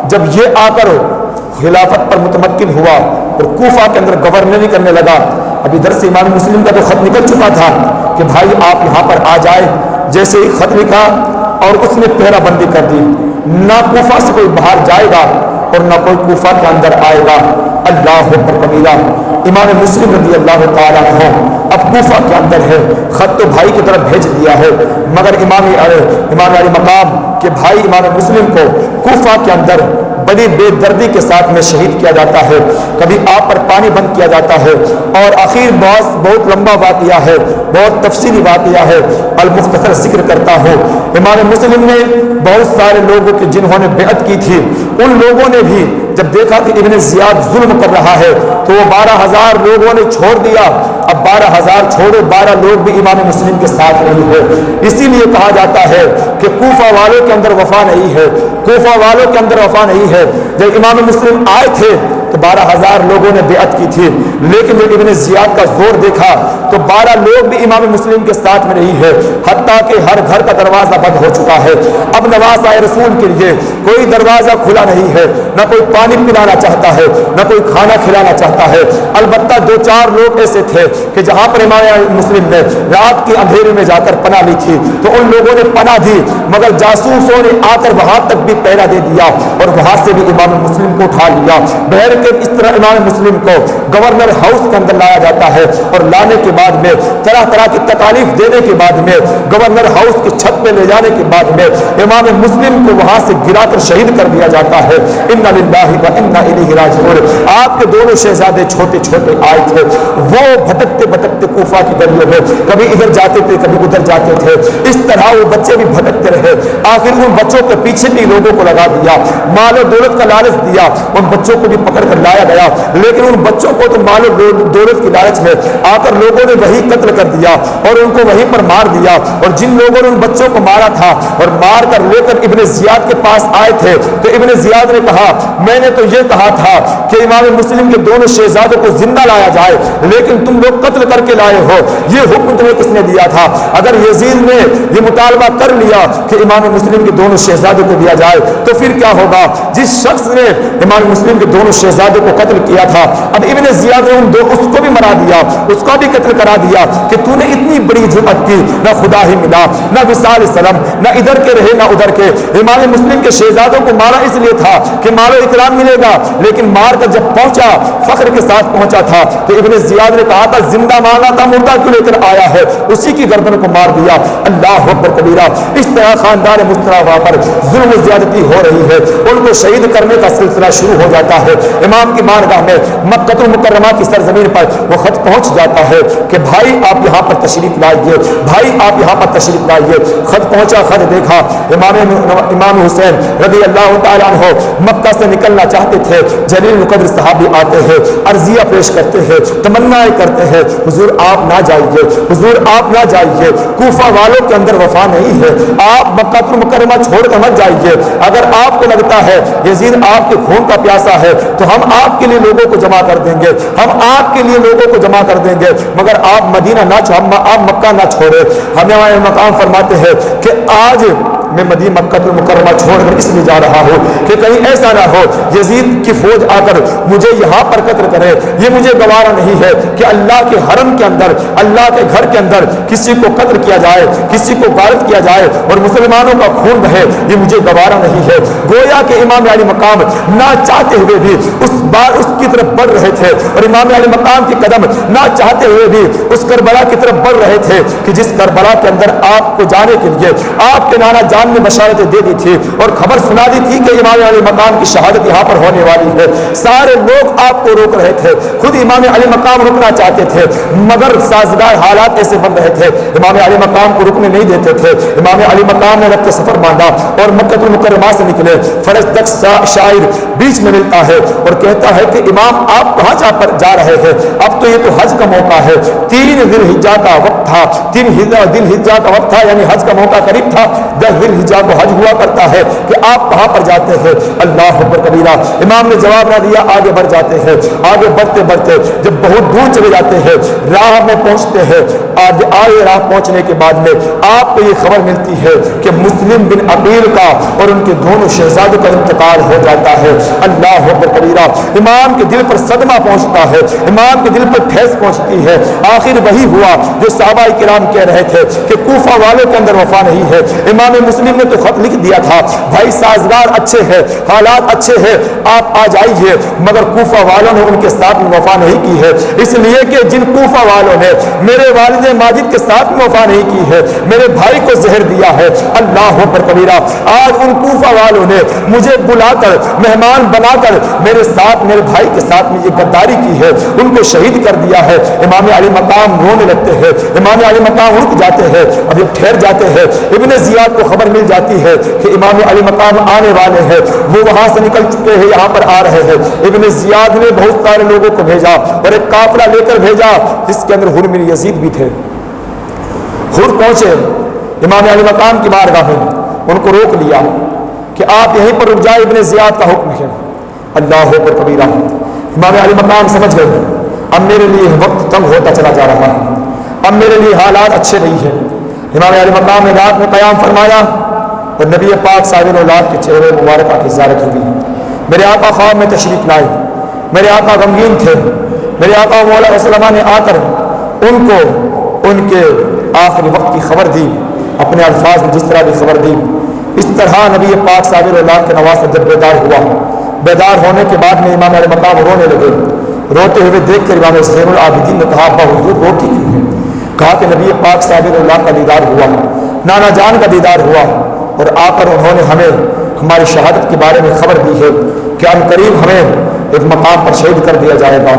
جب یہ آ کر خلافت پر متمکن ہوا اور کوفہ کے اندر گورنری کرنے لگا، ابھی ادھر سے امام مسلم کا تو خط نکل چکا تھا کہ بھائی آپ یہاں پر آ جائے۔ جیسے ہی خط لکھا اور اس نے پہرہ بندی کر دی، نہ کوفہ سے کوئی باہر جائے گا اور نہ کوئی کوفہ کے اندر آئے گا۔ اللہ اکبر کبیرہ۔ امام مسلم رضی اللہ تعالیٰ عنہ اب کوفہ کے اندر ہے، خط تو بھائی کی طرف بھیج دیا ہے، مگر امام علی مقام کے بھائی امام مسلم کو کوفہ کے اندر بڑی بے دردی کے ساتھ میں شہید کیا جاتا ہے، کبھی آپ پر پانی بند کیا جاتا ہے، اور آخر بہت لمبا واقعہ ہے، بہت تفصیلی واقعہ ہے، المختصر ذکر کرتا ہوں۔ امام مسلم نے بہت سارے لوگوں کی جنہوں نے بیعت کی تھی، ان لوگوں نے بھی جب دیکھا کہ ابن زیاد ظلم کر رہا ہے تو وہ 12,000 لوگوں نے چھوڑ دیا۔ اب 12,000 چھوڑو، 12 لوگ بھی امام مسلم کے ساتھ نہیں ہے۔ اسی لیے کہا جاتا ہے کہ کوفہ والوں کے اندر وفا نہیں ہے، کوفہ والوں کے اندر وفا نہیں ہے۔ جب امام مسلم آئے تھے تو 12,000 لوگوں نے بیعت کی تھی، لیکن جب ابن زیاد کا زور دیکھا تو 12 لوگ بھی امام مسلم کے ساتھ میں نہیں ہے، حتیٰ کہ ہر گھر کا دروازہ بند ہو چکا ہے۔ اب نواسۂ رسول کے لیے کوئی دروازہ کھلا نہیں ہے، نہ کوئی پانی پلانا چاہتا ہے، نہ کوئی کھانا کھلانا چاہتا ہے۔ البتہ 2-4 لوگ ایسے تھے کہ جہاں پر امام مسلم نے رات کے اندھیرے میں جا کر پناہ لی تھی تو ان لوگوں نے پناہ دی، مگر جاسوسوں نے آ کر وہاں تک بھی پہرا دے دیا اور وہاں سے بھی امام مسلم کو اٹھا لیا۔ بہر کے اس طرح امام مسلم کو گورنر ہاؤس کے اندر لایا جاتا ہے، اور لانے کے بعد میں طرح طرح کی تکالیف دینے کے بعد میں گورنر ہاؤس کی چھت پہ لے جانے کے بعد میں امام مسلم کو وہاں سے گرا کر شہید کر دیا جاتا ہے۔ انا للہ و انا الیہ راجعون۔ آپ کے دونوں شہزادے چھوٹے چھوٹے آئے تھے، وہ بھٹکتے بھٹکتے کوفہ کی گلیوں میں کبھی ادھر جاتے تھے کبھی ادھر جاتے تھے، اس طرح وہ بچے بھی بھٹکتے رہے۔ آخر ان بچوں کے پیچھے بھی لوگوں کو لگا دیا، مال و دولت کا لالچ دیا، ان بچوں کو بھی پکڑ کر لایا گیا، لیکن ان بچوں کو تو مال و دولت کی لالچ میں آ کر لوگوں نے وہی قتل کر دیا اور ان کو وہیں پر مار دیا۔ اور جن لوگوں نے ان بچوں کو مارا تھا اور مار کر لے کر ابن زیاد کے پاس آئے تھے تو ابن زیاد نے کہا میں نے تو یہ کہا تھا کہ امام مسلم کے دونوں شہزادوں کو زندہ لایا جائے، لیکن تم لوگ قتل کر کے لائے ہو، یہ حکم تمہیں کس نے دیا تھا؟ اگر یزید نے یہ مطالبہ کر لیا کہ امام مسلم کے دونوں شہزادوں کو دیا جائے تو پھر کیا ہوگا؟ جس شخص نے امام مسلم کے دونوں شہزادوں کو قتل کیا تھا، اب ابن زیاد نے اس کو بھی مرا دیا، اس کو بھی قتل کرا دیا کہ تو نے اتنی بڑی جرأت کی، نہ خدا ہی ملا، نہ وصال سلم، نہ ادھر کے رہے نہ ادھر کے۔ امام مسلم کے شہزادوں کو مارا اس لیے تھا کہ مال و اکرام ملے گا، لیکن مار کر جب پہنچا فخر کے ساتھ پہنچا تھا تو ابن زیاد نے کہا تھا زندہ مارنا تھا، مردہ کیوں لے کر آیا ہے؟ اسی کی گردن کو مار دیا۔ اللہ اکبر کبیرہ۔ اس طرح خاندان مصطفیٰ پر ظلم و زیادتی ہو رہی ہے، ان کو شہید کرنے کا سلسلہ شروع ہو جاتا ہے۔ امام کی بارگاہ میں مکہ المکرمہ کی سرزمین پر وہ خط پہنچ جاتا ہے کہ بھائی آپ یہاں پر تشریف لائیے، بھائی آپ یہاں پر تشریف لائیے۔ خط پہنچا، خط دیکھا، امام حسین رضی اللہ تعالیٰ عنہ مکہ سے نکلنا چاہتے تھے، جلیل القدر صحابی آتے ہیں، عرضیہ پیش کرتے ہیں، تمنائیں کرتے ہیں، حضور آپ نہ جائیے، حضور آپ نہ جائیے، کوفہ والوں کے اندر وفا نہیں ہے، آپ مکہ المکرمہ چھوڑ کر مت جائیے۔ اگر آپ کو لگتا ہے یزید آپ کے خون کا پیاسا ہے تو ہم آپ کے لیے لوگوں کو جمع کر دیں گے، ہم آپ کے لیے لوگوں کو جمع کر دیں گے، مگر آپ مدینہ نہ آپ مکہ نہ چھوڑے۔ ہمیں ہمارے مقام فرماتے ہیں کہ آج میں مدینہ مکہ المکرمہ چھوڑ کر اس لیے جا رہا ہوں کہ کہیں ایسا نہ ہو یزید کی فوج آ کر مجھے یہاں پر قتل کرے۔ یہ مجھے گوارا نہیں ہے کہ اللہ کے حرم کے اندر، اللہ کے گھر کے اندر کسی کو قتل کیا جائے، کسی کو غارت کیا جائے اور مسلمانوں کا خون بہے، یہ مجھے گوارا نہیں ہے۔ گویا کہ امام علی مقام نہ چاہتے ہوئے بھی اس کی طرف بڑھ رہے تھے، اور امام علی مقام کے قدم نہ چاہتے ہوئے بھی اس کربلا کی طرف بڑھ رہے تھے کہ جس کربلا کے اندر آپ کو جانے کے لیے، آپ کے نانا جان قرآن نے بشارتیں دے دی تھی اور خبر سنا دی تھی کہ امام علی مقام کی شہادت یہاں پر ہونے والی ہے، سارے لوگ آپ کو روک رہے تھے، خود امام علی مقام رکنا چاہتے تھے مگر سازگار حالات ایسے بن رہے تھے، امام علی مقام کو رکنے نہیں دیتے تھے۔ امام علی مقام نے رخت سفر باندھا اور مکہ المکرمہ سے نکلے، فرج تک شاعر بیچ میں ملتا ہے اور کہتا ہے کہ امام آپ کہاں جا رہے ہیں؟ اب تو یہ تو حج کا موقع ہے، 3 ذی الحجہ کا وقت تھا، 3 ذی الحجہ کا وقت تھا، یعنی حج کا موقع قریب تھا، 10 ذی الحجہ کو حج ہوا کرتا ہے کہ آپ کہاں پر جاتے ہیں؟ اللہ اکبر کبیرہ۔ امام نے جواب نہ دیا، آگے بڑھ جاتے ہیں، آگے بڑھتے بڑھتے جب بہت دور چلے جاتے ہیں، راہ میں پہنچتے ہیں، آگے راہ پہنچنے کے بعد میں آپ کو یہ خبر ملتی ہے کہ مسلم بن عقیل کا اور ان کے دونوں شہزادوں کا انتقال ہو جاتا ہے۔ اللہ اکبر کبیرہ۔ امام کے دل پر صدمہ پہنچتا ہے، امام کے دل پر ٹھیس پہنچتی ہے۔ آخر وہی ہوا جو صحابہ کرام کہہ رہے تھے کہ کوفہ والوں کے اندر وفا نہیں ہے۔ امام مسلم نے تو خط لکھ دیا تھا، بھائی سازگار اچھے ہیں، حالات اچھے ہیں، آپ آ جائیے، مگر کوفہ والوں نے ان کے ساتھ وفا نہیں کی ہے، اس لیے کہ جن کوفہ والوں نے میرے والد ماجد کے ساتھ وفا نہیں کی ہے، میرے بھائی کو زہر دیا ہے۔ اللہ اکبر کبیرہ۔ آج ان کوفہ والوں نے مجھے بلا کر مہمان بنا کر میرے ساتھ میرے بھائی کے ساتھ میں یہ غداری کی ہے، ان کو شہید کر دیا ہے۔ امام علی مقام رونے لگتے ہیں، امام علی مقام رک جاتے ہیں، اب یہ ٹھہر جاتے ہیں۔ ابن زیاد کو خبر مل جاتی ہے کہ امام علی مقام آنے والے ہیں، وہ وہاں سے نکل چکے ہیں، یہاں پر آ رہے ہیں۔ ابن زیاد نے بہت سارے لوگوں کو بھیجا اور ایک قافلہ لے کر بھیجا جس کے اندر حر بن یزید بھی تھے۔ حر پہنچے امام علی مقام کی بارگاہ میں، ان کو روک لیا کہ آپ یہیں پر رک جائے، ابن زیاد کا حکم ہے۔ اللہ اکبر کبیرہ۔ امام علی مقام سمجھ گئے اب میرے لیے وقت تنگ ہوتا چلا جا رہا ہے، اب میرے لیے حالات اچھے نہیں ہیں۔ امام علی مقام نے رات میں قیام فرمایا اور نبی پاک صاحب اولاد کے چہرے مبارکہ کی زیارت ہوئی۔ میرے آقا خواب میں تشریف لائے، میرے آقا غمگین تھے، میرے آقا مولا علیہ السلام نے آ کر ان کو ان کے آخری وقت کی خبر دی، اپنے الفاظ میں جس طرح بھی خبر دی۔ اس طرح نبی پاک صاحب اولاد کے نواز سے جب بیدار ہوا، بیدار ہونے کے بعد میں امام علی مقام رونے لگے۔ روتے ہوئے دیکھ کر امام زین العابدین نے کہا ابا حضور روتی کیوں ہے؟ کہا کہ نبی پاک صاحب اللہ کا دیدار ہوا، نانا جان کا دیدار ہوا اور آ کر انہوں نے ہمیں ہماری شہادت کے بارے میں خبر دی ہے کہ ان قریب ہمیں ایک مقام پر شہید کر دیا جائے گا۔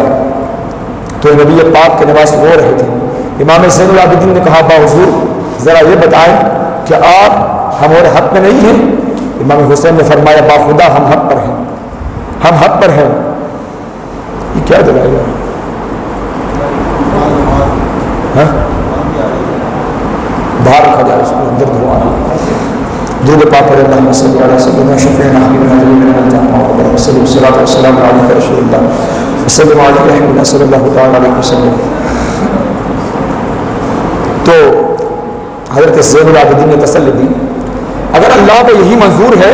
تو نبی پاک کے نواز رو رہے تھے۔ امام زین العابدین نے کہا ابا حضور ذرا یہ بتائیں کہ آپ ہمارے حق میں نہیں ہیں؟ امام حسین نے فرمایا با خدا ہم حق پر ہیں، ہم حق پر ہیں۔ یہ کیا دلائل ہے؟ باہر رکھا جائے اس کو، اندر دعا درود پاک پر اللہم صلی علی سیدنا شفیعنا حبیبنا نبینا محمد صلی اللہ علیہ وسلم علیہ رسول اللہ صلی اللہ علیہ صلی اللہ تعالی علیہ وسلم۔ تو حضرت زین العابدین نے تسلی دی اگر اللہ کو یہی منظور ہے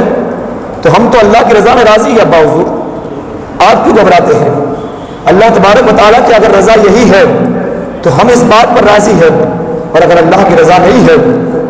تو ہم تو اللہ کی رضا میں راضی ہیں ابا حضور، آپ کیوں گھبراتے ہیں؟ اللہ تبارک و تعالیٰ کی اگر رضا یہی ہے تو ہم اس بات پر راضی ہیں، اور اگر اللہ کی رضا نہیں ہے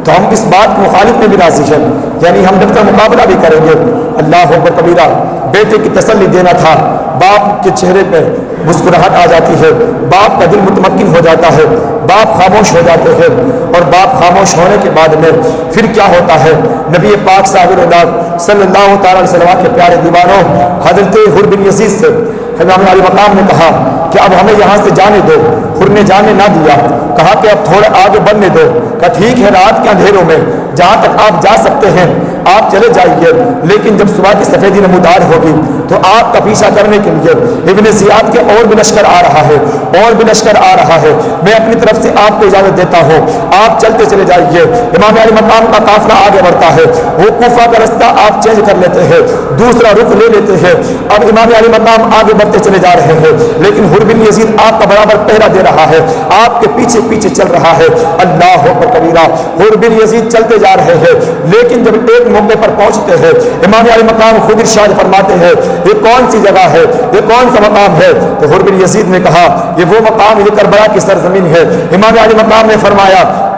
تو ہم اس بات مخالف میں بھی راضی ہیں، یعنی ہم ڈٹ کر مقابلہ بھی کریں گے۔ اللہ اکبر کبیرہ۔ بیٹے کی تسلی دینا تھا، باپ کے چہرے پہ مسکراہٹ آ جاتی ہے، باپ کا دل مطمئن ہو جاتا ہے، باپ خاموش ہو جاتے ہیں، اور باپ خاموش ہونے کے بعد میں پھر کیا ہوتا ہے؟ نبی پاک صاحب اللہ صلی اللہ تعالی علیہ وسلم کے پیارے دیوانوں حضرت حر بن یزید سے امام علی مقام نے کہا کہ اب ہمیں یہاں سے جانے دو۔ حر نے جانے نہ دیا، کہا کہ اب تھوڑا آگے بڑھنے دو۔ کہا ٹھیک ہے، رات کے اندھیروں میں جہاں تک آپ جا سکتے ہیں آپ چلے جائیے، لیکن جب صبح کی سفیدی نمودار ہوگی تو آپ کا پیچھا کرنے کے لیے ابن زیاد کے اور بھی لشکر آ رہا ہے، اور بھی لشکر آ رہا ہے، میں اپنی طرف سے آپ کو اجازت دیتا ہوں، آپ چلتے چلے جائیے۔ امام علی مقام کا قافلہ آگے بڑھتا ہے، وہ کوفہ کا رستہ آپ چینج کر لیتے ہیں، دوسرا رخ لے لیتے ہیں۔ اب امام علی مقام آگے بڑھتے چلے جا رہے ہیں، لیکن حر بن یزید آپ کا برابر پہرا دے رہا ہے، آپ کے پیچھے پیچھے چل رہا ہے۔ اللہ اکبر کبیرہ۔ حر بن یزید چلتے جا رہے ہیں، لیکن جب ایک موقع پر پہنچتے ہیں امام علی مقام خود ارشاد فرماتے ہیں یہ کون سی جگہ ہے، یہ کون سا مقام ہے؟ تو حر بن یزید نے کہا یہ وہ مقام، یہ کربلا کی سرزمین ہے۔ امام علی مقام نے فرمایا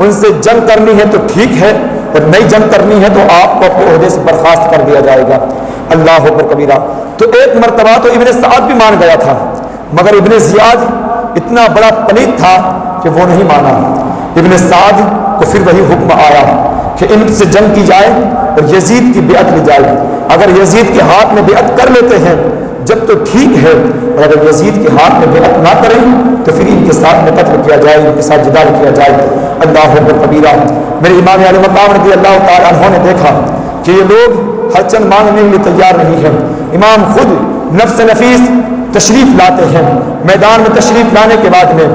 ان سے جنگ کرنی ہے تو ٹھیک ہے، اور نہیں جنگ کرنی ہے تو آپ کو اپنے عہدے سے برخاست کر دیا جائے گا۔ اللہ اکبر کبیرہ۔ تو ایک مرتبہ تو ابن سعد بھی مان گیا تھا، مگر ابن زیاد اتنا بڑا پلیت تھا کہ وہ نہیں مانا۔ ابن سعد کو پھر وہی حکم آیا کہ ان سے جنگ کی جائے اور یزید کی بیعت لی جائے۔ اگر یزید کے ہاتھ میں بیعت کر لیتے ہیں جب تو ٹھیک ہے، اور اگر یزید کے ہاتھ میں بیعت نہ کریں تو پھر ان کے ساتھ میں قتل کیا جائے، ان کے ساتھ جدال کیا جائے۔ اللہ اکبر کبیرہ۔ میرے امام علی مقام رضی اللہ تعالی عنہ نے دیکھا کہ یہ لوگ ہر چند مانگنے کے لیے تیار نہیں ہیں۔ امام خود نفس نفیس تشریف لاتے ہیں۔ میدان میں تشریف لانے کے بعد میں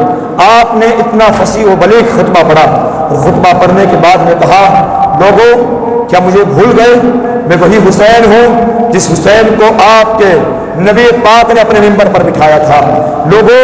آپ نے اتنا فصیح و بلیغ خطبہ پڑھا، اور خطبہ پڑھنے کے بعد میں کہا، لوگوں کیا مجھے بھول گئے؟ میں وہی حسین ہوں جس حسین کو آپ کے نبی پاک نے اپنے ممبر پر بٹھایا تھا۔ لوگوں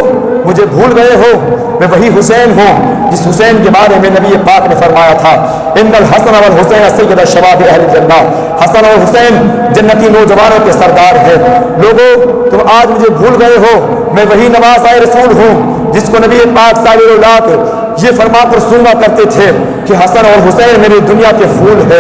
مجھے بھول گئے ہو، میں وہی حسین ہوں جس حسین کے بارے میں نبی پاک نے فرمایا تھا، ان الحسن والحسین سید شباب اہل جنہ، حسن اور حسین جنتی نوجوانوں کے سردار ہیں۔ لوگوں تم آج مجھے بھول گئے ہو، میں وہی نواسۂ رسول ہوں جس کو نبی پاک صلی اللہ علیہ وسلم یہ فرما کر سننا کرتے تھے کہ حسن اور حسین میری دنیا کے پھول ہے۔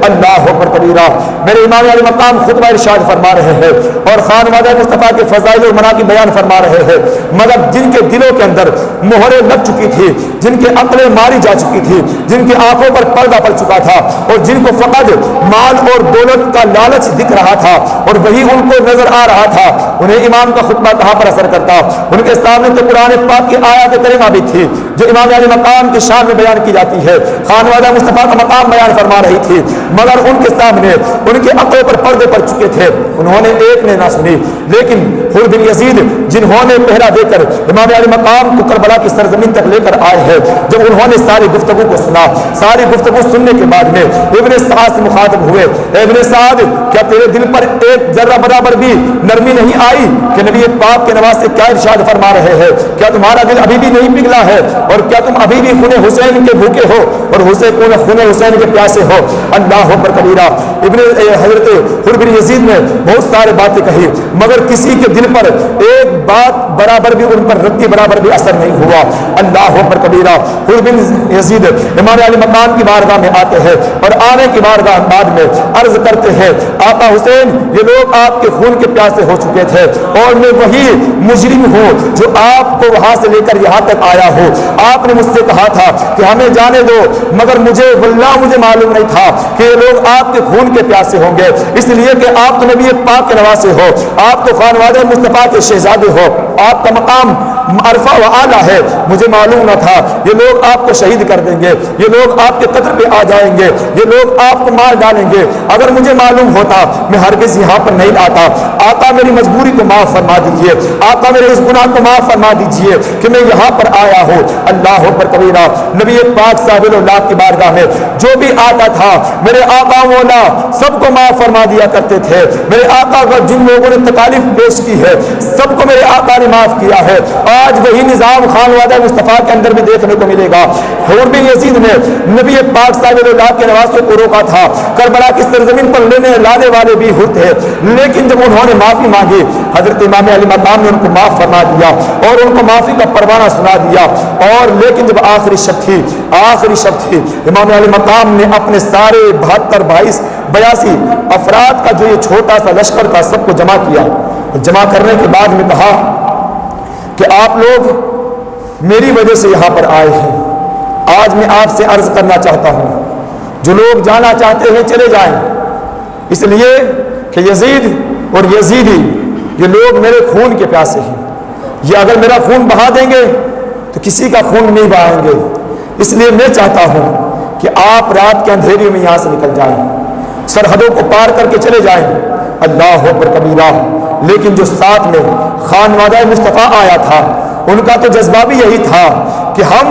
اللہ اکبر کبیرہ۔ میرے امام علی مقام خطبہ ارشاد فرما رہے ہیں اور خانوادہ مصطفیٰ کے فضائل اور مناقب بیان فرما رہے ہیں، مگر جن کے دلوں کے اندر مہریں لگ چکی تھی، جن کے عقلیں ماری جا چکی تھی، جن کی آنکھوں پر پردہ پڑ چکا تھا، اور جن کو فقط مال اور دولت کا لالچ دکھ رہا تھا اور وہی ان کو نظر آ رہا تھا، انہیں امام کا خطبہ کہاں پر اثر کرتا؟ ان کے سامنے تو قرآن پاک کی آیات کریمہ بھی تھی جو امام علی مقام کی شان میں بیان کی جاتی ہے، خانوادہ مصطفیٰ کا مقام بیان فرما رہی تھی، مگر ان کے سامنے ان کے عقلوں پر پردے پڑ چکے تھے، انہوں نے ایک نے نہ سنی۔ لیکن حر بن یزید جنہوں نے پہلا دے کر امام علی مقام کو کربلا کی سرزمین تک لے کر آئے ہیں، جب انہوں نے ساری گفتگو کو سنا، ساری گفتگو سننے کے بعد میں ابن سعد سے مخاطب ہوئے، ابن سعد کیا تیرے دل پر ایک ذرہ برابر بھی نرمی نہیں آئی کہ نبی پاک کے نواز سے کیا ارشاد فرما رہے ہیں؟ کیا تمہارا دل ابھی بھی نہیں پگھلا ہے؟ اور کیا تم ابھی بھی خون حسین کے بھوکے ہو اور خون حسین کے پیاسے ہو؟ اللہ اکبر کبیرہ۔ حضرت حر بن یزید نے بہت سارے باتیں کہی، مگر کسی کے دل پر ایک بات برابر بھی ان پر رتی برابر بھی اثر نہیں ہوا۔ اللہ اکبر کبیرہ۔ حر بن یزید امام علی مقام کی بارگاہ میں آتے ہیں اور آنے کی بارگاہ بعد میں عرض کرتے ہیں، آقا حسین یہ لوگ آپ کے خون کے پیاسے ہو چکے تھے اور میں وہی مجرم ہوں جو آپ کو وہاں سے لے کر یہاں تک آیا ہوں۔ آپ نے مجھ سے کہا تھا کہ ہمیں جانے دو، مگر مجھے معلوم نہیں تھا کہ یہ لوگ آپ کے خون کے پیاسے ہوں گے، اس لیے کہ آپ تو نبی پاک کے نواسے ہو، آپ تو خانوادہ مصطفیٰ کے شہزادے ہو، آپ کا مقام عرفہ و اعلیٰ ہے، مجھے معلوم نہ تھا یہ لوگ آپ کو شہید کر دیں گے، یہ لوگ آپ کے قتل پہ آ جائیں گے، یہ لوگ آپ کو مار ڈالیں گے۔ اگر مجھے معلوم ہوتا میں ہرگز یہاں پر نہیں آتا۔ آقا میری مجبوری کو معاف فرما دیجئے، آقا میرے اس گناہ کو معاف فرما دیجئے کہ میں یہاں پر آیا ہوں۔ اللہ اکبر کبیرہ۔ نبی پاک صاحب اللہ کی بارگاہ میں جو بھی آتا تھا میرے آقا مولا سب کو معاف فرما دیا کرتے تھے۔ میرے آقا کا جن لوگوں نے تکالیف پیش کی ہے سب کو میرے آقا نے معاف کیا ہے۔ آج وہی نظام خانوادہ مصطفیٰ کے اندر بھی دیکھنے کو ملے گا۔ حر بن یزید نے نبی پاک صاحب اللہ کے نواسوں کو روکا تھا، کربلا کی سرزمین پر لینے لانے والے بھی ہوتے ہیں، لیکن جب انہوں نے معافی مانگی حضرت امام علی مقام نے ان کو معاف فرما دیا اور ان کو معافی کا پروانہ سنا دیا۔ اور لیکن جب آخری شب تھی امام علی مقام نے اپنے سارے 72 82 افراد کا جو یہ چھوٹا سا لشکر تھا سب کو جمع کیا، جمع کرنے کے بعد میں کہا کہ آپ لوگ میری وجہ سے یہاں پر آئے ہیں، آج میں آپ سے عرض کرنا چاہتا ہوں جو لوگ جانا چاہتے ہیں چلے جائیں، اس لیے کہ یزید اور یزیدی یہ لوگ میرے خون کے پیاسے ہیں، یہ اگر میرا خون بہا دیں گے تو کسی کا خون نہیں بہائیں گے، اس لیے میں چاہتا ہوں کہ آپ رات کے اندھیرے میں یہاں سے نکل جائیں، سرحدوں کو پار کر کے چلے جائیں۔ اللہ اکبر کبیرہ۔ لیکن جو ساتھ میں خانوادہ مصطفیٰ آیا تھا ان کا تو جذبہ بھی یہی تھا کہ ہم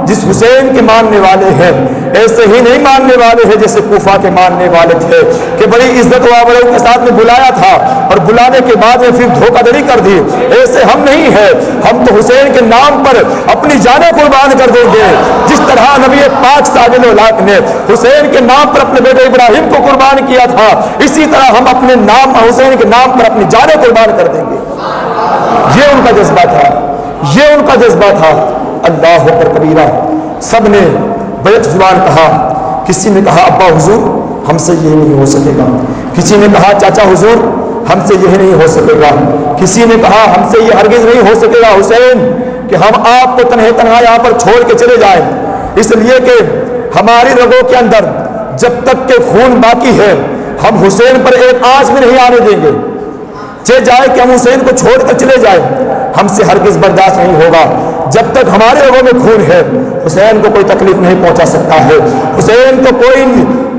جس حسین کے ماننے والے ہیں ایسے ہی نہیں ماننے والے ہیں جیسے کوفہ کے ماننے والے تھے کہ بڑی عزت و آبرو کے ساتھ میں بلایا تھا اور بلانے کے بعد میں پھر دھوکہ دھڑی کر دی، ایسے ہم نہیں ہیں، ہم تو حسین کے نام پر اپنی جانیں قربان کر دیں گے، جس طرح نبی پاک صاحب اللاق نے حسین کے نام پر اپنے بیٹے ابراہیم کو قربان کیا تھا، اسی طرح ہم اپنے نام حسین کے نام پر اپنی جانیں قربان کر دیں گے۔ یہ ان کا جذبہ تھا، یہ ان کا جذبہ تھا۔ اللہ اکبر کبیرہ۔ سب نے بیک زبان کہا. کسی نے کہا ابا حضور ہم سے یہ نہیں ہو سکے گا. کسی نے کہا چاچا حضور ہم سے یہ نہیں ہو سکے گا. کسی نے کہا ہم سے یہ ہرگز نہیں ہو سکے گا حسین کہ ہم آپ کو تنہا تنہا یہاں پر چھوڑ کے چلے جائیں، اس لیے کہ ہماری رگوں کے اندر جب تک کہ خون باقی ہے ہم حسین پر ایک آنچ بھی نہیں آنے دیں گے. چلے جائے کہ ہم حسین کو چھوڑ کر چلے جائیں، ہم سے ہرگز برداشت نہیں ہوگا. جب تک ہمارے رگوں میں خون ہے حسین کو کوئی تکلیف نہیں پہنچا سکتا ہے، حسین کو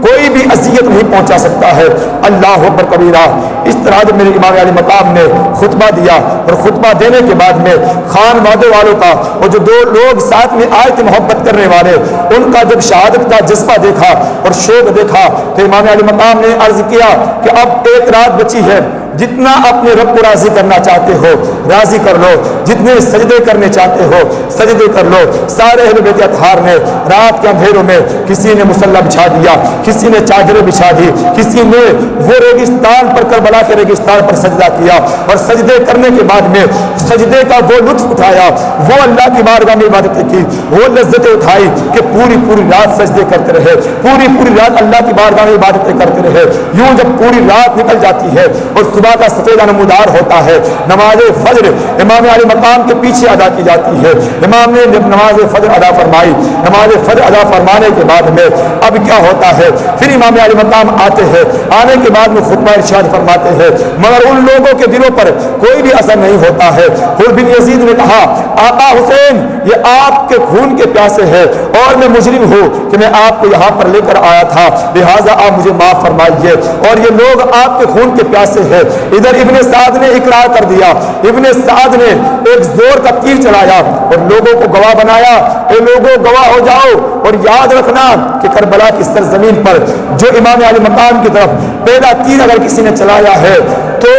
کوئی بھی اذیت نہیں پہنچا سکتا ہے. اللہ اکبر کبیرہ. اس طرح جب میرے امام علی مقام نے خطبہ دیا اور خطبہ دینے کے بعد میں خان وادے والوں کا اور جو 2 لوگ ساتھ میں آئے تھے محبت کرنے والے، ان کا جب شہادت کا جذبہ دیکھا اور شوق دیکھا تو امام علی مقام نے عرض کیا کہ اب ایک رات بچی ہے، جتنا اپنے رب کو راضی کرنا چاہتے ہو راضی کر لو، جتنے سجدے کرنے چاہتے ہو سجدے کر لو. سارے اہل بیت اطہار نے رات کے اندھیروں میں کسی نے مصلی بچھا دیا، کسی نے چادریں بچھا دی، کسی نے وہ ریگستان پر کربلا کے ریگستان پر سجدہ کیا اور سجدے کرنے کے بعد میں سجدے کا وہ لطف اٹھایا، وہ اللہ کی بارگاہ میں عبادتیں کی، وہ لذتیں اٹھائی کہ پوری رات سجدے کرتے رہے، پوری رات اللہ کی بارگاہ میں عبادتیں کرتے رہے. یوں جب پوری رات نکل جاتی ہے اور صبح کا سفیدہ نمودار ہوتا ہے، نماز فجر امام علی مقام کے پیچھے ادا کی جاتی ہے. امام نے جب نماز فجر ادا فرمائی، نماز فجر ادا فرمانے کے بعد میں اب کیا ہوتا ہے، پھر امام علی مقام آتے ہیں، آنے کے بعد میں خطبہ ارشاد فرماتے ہیں، مگر ان لوگوں کے دلوں پر کوئی بھی اثر نہیں ہوتا ہے. حر بن یزید نے کہا آقا حسین یہ آپ کے خون کے پیاسے ہیں اور میں مجرم ہوں کہ میں آپ کو یہاں پر لے کر آیا تھا، لہٰذا آپ مجھے معاف فرمائیے، اور یہ لوگ آپ کے خون کے پیاسے ہیں. ادھر ابن سعد نے اقرار کر دیا، ابن سعد نے ایک زور کا تیر چلایا اور لوگوں کو گواہ بنایا، اے لوگوں گواہ ہو جاؤ اور یاد رکھنا کہ کربلا کی سرزمین پر جو امام علی مقام کی طرف پہلا تیر اگر کسی نے چلایا ہے تو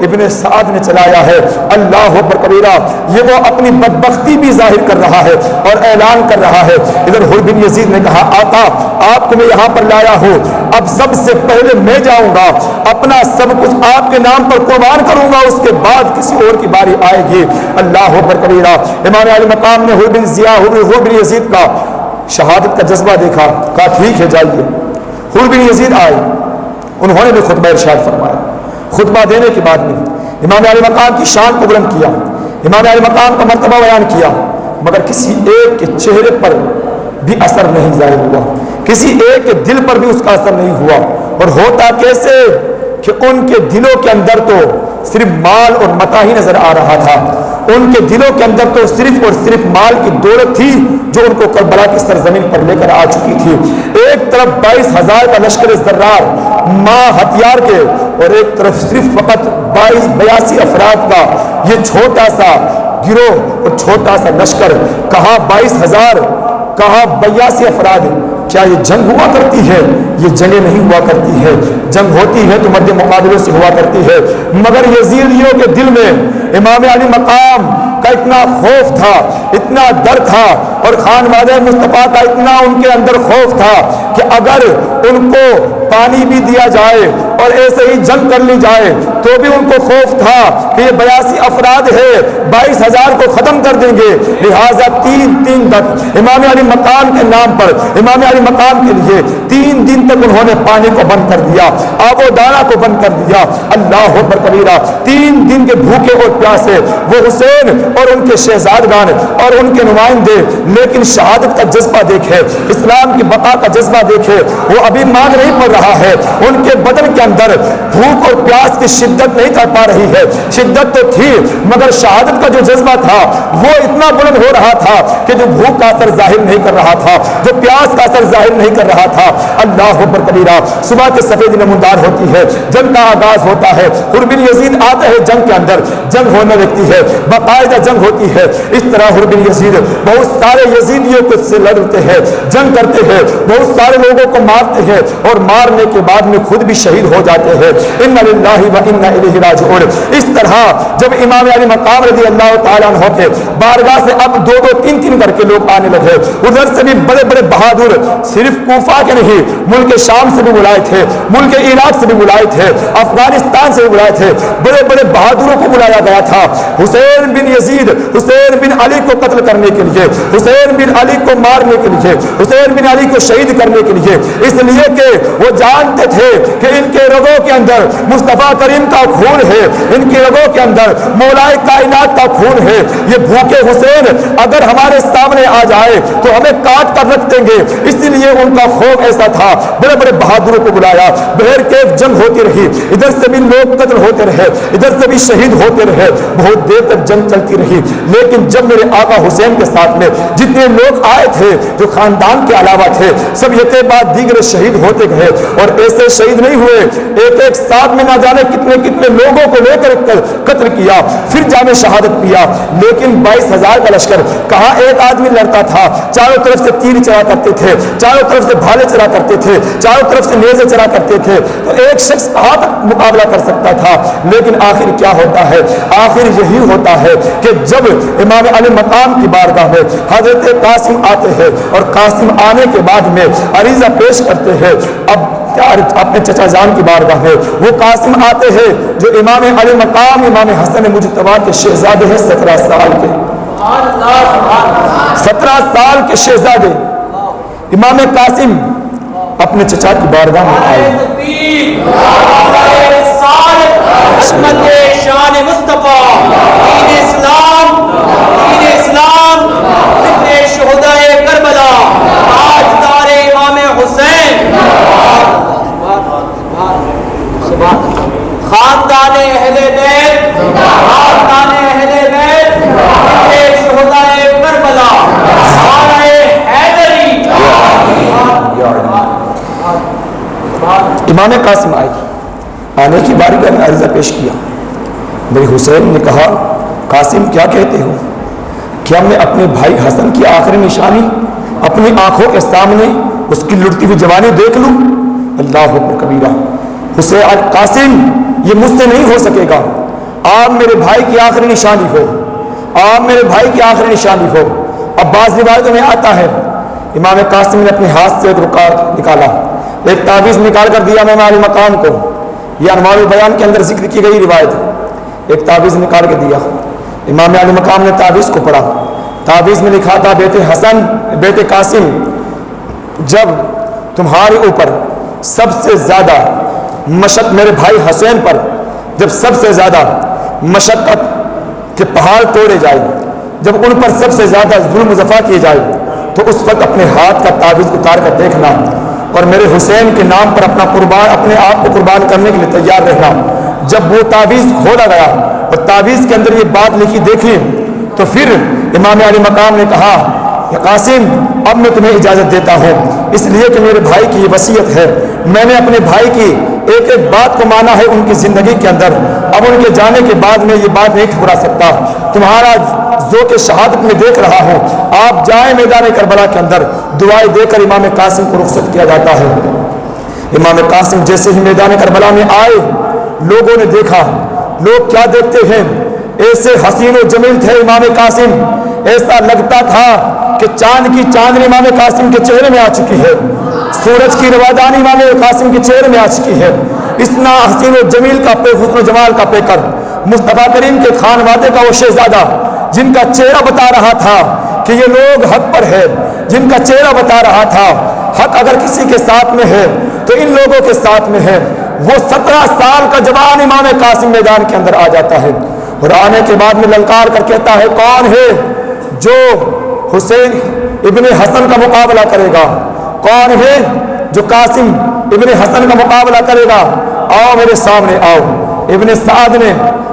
ابن سعد نے چلایا ہے. اللہ اکبر کبیرہ. یہ وہ اپنی بدبختی بھی ظاہر کر رہا ہے اور اعلان کر رہا ہے. ادھر حر بن یزید نے کہا آقا آپ کو میں یہاں پر لایا ہوں، اب سب سے پہلے میں جاؤں گا، اپنا سب کچھ آپ کے نام پر قربان کروں گا، اس کے بعد کسی اور کی باری آئے گی. اللہ اکبر کبیرہ. امام علی مقام نے حر بن یزید کا شہادت کا جذبہ دیکھا، کہا ٹھیک ہے جائیے. حر بن یزید آئے، انہوں نے بھی خطبہ ارشاد فرمایا. خطبہ دینے کے بعد میں امام علی مقام کی شان کو بلند کیا، امام علی مقام کا مرتبہ بیان کیا، مگر کسی ایک کے چہرے پر بھی اثر نہیں ظاہر ہوا، کسی ایک کے دل پر بھی اس کا اثر نہیں ہوا. اور ہوتا کیسے کہ ان کے دلوں کے اندر تو صرف مال اور متاع ہی نظر آ رہا تھا، ان کے دلوں کے اندر تو صرف اور صرف مال کی دولت تھی جو ان کو کربلا کی سرزمین پر لے کر آ چکی تھی. ایک طرف 22,000 کا لشکر زرار ماں ہتھیار کے اور ایک طرف صرف فقط 82 افراد کا یہ چھوٹا سا گروہ اور چھوٹا سا لشکر. کہاں 22,000 کہاں 82 افراد. کیا یہ جنگ ہوا کرتی ہے؟ یہ جنگیں نہیں ہوا کرتی ہے. جنگ ہوتی ہے تو مرد مقابلوں سے ہوا کرتی ہے. مگر یزیدیوں کے دل میں امام علی مقام کا اتنا خوف تھا، اتنا ڈر تھا، اور خانوادہ مصطفیٰ کا اتنا ان کے اندر خوف تھا کہ اگر ان کو پانی بھی دیا جائے اور ایسے ہی جنگ کر لی جائے تو بھی ان کو خوف تھا کہ یہ 82 افراد ہے 22,000 کو ختم کر دیں گے. لہٰذا 3 دن تک امام علی مقام کے نام پر امام علی مقام کے لیے 3 دن تک انہوں نے پانی کو بند کر دیا، آب و دانہ کو بند کر دیا. اللہ اکبر کبیرہ. 3 دن کے بھوکے اور پیاسے وہ حسین اور ان کے شہزادگان اور ان کے نمائندے، لیکن شہادت کا جذبہ دیکھے، اسلام کی بقا کا جذبہ دیکھے. وہ ابھی مانگ نہیں پڑ رہا ہے، ان کے بدن کے اندر بھوک اور پیاس کی شدت نہیں کر پا رہی ہے. شدت تو تھی مگر شہادت کا جو جذبہ تھا وہ اتنا بلند ہو رہا تھا کہ جو بھوک کا اثر ظاہر نہیں کر رہا تھا، جو پیاس کا اثر ظاہر نہیں کر رہا تھا. اللہ اکبر کبیرہ. صبح کے سفید نمودار ہوتی ہے، جنگ کا آغاز ہوتا ہے. حر بن یزید آتے ہیں جنگ کے اندر، جنگ ہونے لگتی ہے، باقاعدہ جنگ ہوتی ہے. اس طرح حر بن یزید بہت سارے یزیدیوں کو سے لڑتے ہیں، جنگ کرتے ہیں، بہت سارے سارے لوگوں کو مارتے ہیں اور مارنے کے بعد میں خود بھی شہید ہو جاتے ہیں۔ انا للہ و انا الیہ راجعون۔ اس طرح جب امام علی مقام رضی اللہ تعالیٰ عنہ کے بارگاہ سے اب دو دو تین تین کر کے لوگ آنے لگے، ادھر سے بھی بڑے بڑے بہادر صرف کوفہ کے نہیں ملک شام سے بھی بلائے تھے، ملک عراق سے بھی بلائے تھے، افغانستان سے بھی بلائے تھے، بڑے بڑے بہادروں کو بلایا گیا تھا حسین بن یزید، حسین بن علی کو قتل کرنے کے لیے، حسین بن علی کو مارنے کے لیے، حسین بن علی کو شہید کرنے کے لیے، اس لیے کہ وہ جانتے تھے کہ ان کے رگوں کے اندر مصطفیٰ کریم کا خون ہے، ان کی رگوں کے اندر مولائے کائنات کا خون ہے۔ یہ بھوکے حسین اگر ہمارے سامنے آ جائے تو ہمیں کاٹ کر رکھ دیں گے، اس لیے ان کا خوف ایسا تھا۔ بڑے بڑے بہادروں کو بلایا، بہر کیف جنگ ہوتی رہی، ادھر سے بھی لوگ قتل ہوتے رہے، ادھر سے بھی شہید ہوتے رہے، بہت دیر تک جنگ چلتی رہی۔ لیکن جب میرے آقا حسین کے ساتھ میں جتنے لوگ آئے تھے جو خاندان کے علاوہ تھے، سب یکے بعد دیگر شہید ہوتے گئے، اور ایسے شہید نہیں ہوئے، ایک ایک ساتھ میں نہ جانے کتنے کتنے لوگوں کو لے کر قتل کیا، پھر جامِ شہادت پیا۔ لیکن 22,000 کا لشکر کہاں ایک آدمی لڑتا تھا، چاروں طرف سے تیر چلا کرتے تھے، چاروں طرف سے بھالے چلا کرتے تھے، چاروں طرف سے نیزے چلا کرتے تھے، تو ایک شخص کہاں تک مقابلہ کر سکتا تھا؟ لیکن آخر کیا ہوتا ہے؟ آخر یہی ہوتا ہے کہ جب امام علی مقام کی بارگاہ میں حضرت قاسم آتے ہیں اور قاسم آنے کے بعد میں عریضہ پیش کرتے ہیں، اب اپنے چچا جان کی بارگاہ میں وہ قاسم آتے ہیں جو امام علی مقام امام حسن مجتبی کے شہزادے ہیں، 17 سال کے، 17 سال کے شہزادے امام قاسم اپنے چچا کی بارگاہ میں آئے۔ شان مصطفیٰ دین اسلام شہدائے کربلا تاجدار امام حسین خاندان اہل بیت شہدائے کربلا سارے حیدری۔ امام قاسم آئے، آنے کی باری کا عرضہ پیش کیا۔ میرے حسین نے کہا قاسم کیا کہتے ہو؟ کیا میں اپنے بھائی حسن کی آخری نشانی اپنی آنکھوں کے سامنے اس کی لڑتی ہوئی جوانی دیکھ لوں؟ اللہ اکبر کبیرہ۔ حسین قاسم یہ مجھ سے نہیں ہو سکے گا، آپ میرے بھائی کی آخری نشانی ہو، آپ میرے بھائی کی آخری نشانی ہو۔ اب بعض روایتوں میں آتا ہے امام قاسم نے اپنے ہاتھ سے ایک رکاوٹ نکالا، ایک تعویذ نکال کر دیا امام علی مقام کو، یہ انوار البیان کے اندر ذکر کی گئی روایت، ایک تعویذ نکال کے دیا۔ امام علی مقام نے تعویذ کو پڑھا، تعویذ میں لکھا تھا بیٹے حسن بیٹے قاسم، جب تمہارے اوپر سب سے زیادہ مشقت میرے بھائی حسین پر جب سب سے زیادہ مشقت کے پہاڑ توڑے جائے، جب ان پر سب سے زیادہ ظلم و جفا کیے جائے، تو اس وقت اپنے ہاتھ کا تعویذ اتار کر دیکھنا اور میرے حسین کے نام پر اپنے آپ کو قربان کرنے کے لیے تیار رہنا۔ جب وہ تعویذ کھولا گیا اور تعویذ کے اندر یہ بات لکھی دیکھی تو پھر امام علی مقام نے کہا کہ قاسم اب میں تمہیں اجازت دیتا ہوں، اس لیے کہ میرے بھائی کی یہ وصیت ہے، میں نے اپنے بھائی کی ایک ایک بات کو مانا ہے ان کی زندگی کے اندر، اب ان کے جانے کے بعد میں یہ بات نہیں ٹھکرا سکتا، تمہارا ذوق شہادت میں دیکھ رہا ہوں، آپ جائیں میدان کربلا کے اندر۔ دعائیں دے کر امام قاسم کو رخصت کیا جاتا ہے۔ امام قاسم جیسے ہی میدان کربلا میں آئے، لوگوں نے دیکھا، لوگ کیا دیکھتے ہیں، ایسے حسین و جمیل تھے امام قاسم، ایسا لگتا تھا کہ چاند کی چاندنی امام قاسم کے چہرے میں آ چکی ہے، سورج کی روادانی امام قاسم کے چہرے میں آ چکی ہے۔ اتنا حسین و جمیل کا حسن و جمال کا پیکر، مصطفیٰ کریم کے خانوادے کا وہ شہزادہ جن کا چہرہ بتا رہا تھا کہ یہ لوگ حق پر ہے، جن کا چہرہ بتا رہا تھا حق اگر کسی کے ساتھ میں ہے تو ان لوگوں کے ساتھ میں ہے، وہ 17 سال کا جوان امام قاسم میدان کے اندر آ جاتا ہے اور آنے کے بعد میں للکار کر کہتا ہے کون ہے جو حسین ابن حسن کا مقابلہ کرے گا، کون ہے جو قاسم ابن حسن کا مقابلہ کرے گا، آؤ میرے سامنے آؤ۔ ابن سعد نے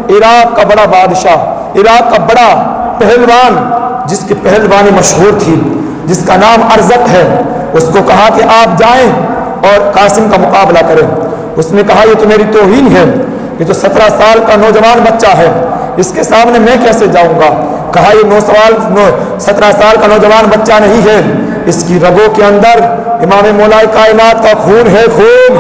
عراق کا بڑا بادشاہ، عراق کا بڑا پہلوان جس کی پہلوانی مشہور تھی، جس کا نام ارزق ہے، اس کو کہا کہ آپ جائیں اور قاسم کا مقابلہ کریں۔ اس نے کہا یہ تو میری توہین ہے، یہ تو 17 سال کا نوجوان بچہ ہے، اس کے سامنے میں کیسے جاؤں گا؟ کہا یہ 17 سال کا نوجوان بچہ نہیں ہے، اس کی رگوں کے اندر امام مولا کائنات کا خون ہے، خون،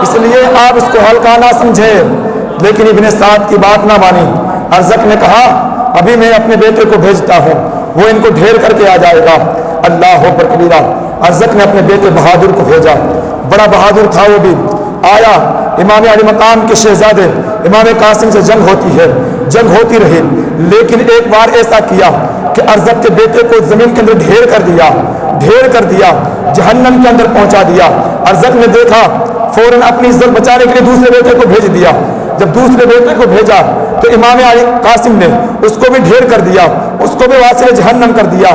اس لیے آپ اس کو ہلکا نہ سمجھیں۔ لیکن ابن سعد کی بات نہ مانی۔ ارزق نے کہا ابھی میں اپنے بیٹے کو بھیجتا ہوں، وہ ان کو ڈھیر کر کے آ جائے گا۔ اللہ اکبر کبیرہ۔ ارزق نے اپنے بیٹے بہادر کو بھیجا، بڑا بہادر تھا وہ بھی، آیا۔ امام علی مقام کے شہزادے امام قاسم سے جنگ ہوتی ہے، جنگ ہوتی رہی، لیکن ایک بار ایسا کیا کہ ارزق کے بیٹے کو زمین کے اندر ڈھیر کر دیا، ڈھیر کر دیا، جہنم کے اندر پہنچا دیا۔ ارزق نے دیکھا، فوراً اپنی عزت بچانے کے لیے دوسرے بیٹے کو بھیج دیا۔ جب دوسرے بیٹے کو بھیجا تو امام علی قاسم نے اس کو بھی ڈھیر کر دیا، اس کو بھی واصل جہنم کر دیا۔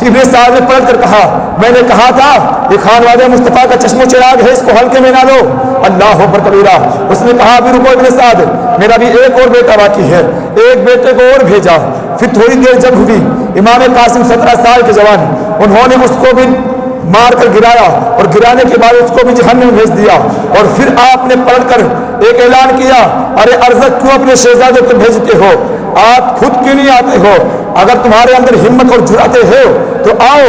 ابن سعد نے پلٹ کر کہا میں نے کہا تھا یہ خانوادہ مصطفیٰ کا چشم و چراغ ہے، اس کو ہلکے میں نہ لو۔ اللہ اکبر کبیرہ۔ اس نے کہا ابھی رکو ابن سعد، میرا بھی ایک اور بیٹا باقی ہے۔ ایک بیٹے کو اور بھیجا۔ پھر تھوڑی دیر جنگ ہوئی، امام قاسم 17 سال کے جوان، انہوں نے اس کو بھی مار کر گرایا اور گرانے کے بعد اس کو بھی جہنم میں بھیج دیا۔ اور پھر آپ نے پلٹ کر ایک اعلان کیا، ارے ارزق کیوں اپنے شہزادے کو بھیجتے ہو؟ آپ خود کیوں نہیں آتے ہو؟ اگر تمہارے اندر ہمت اور جرأت ہے تو آؤ،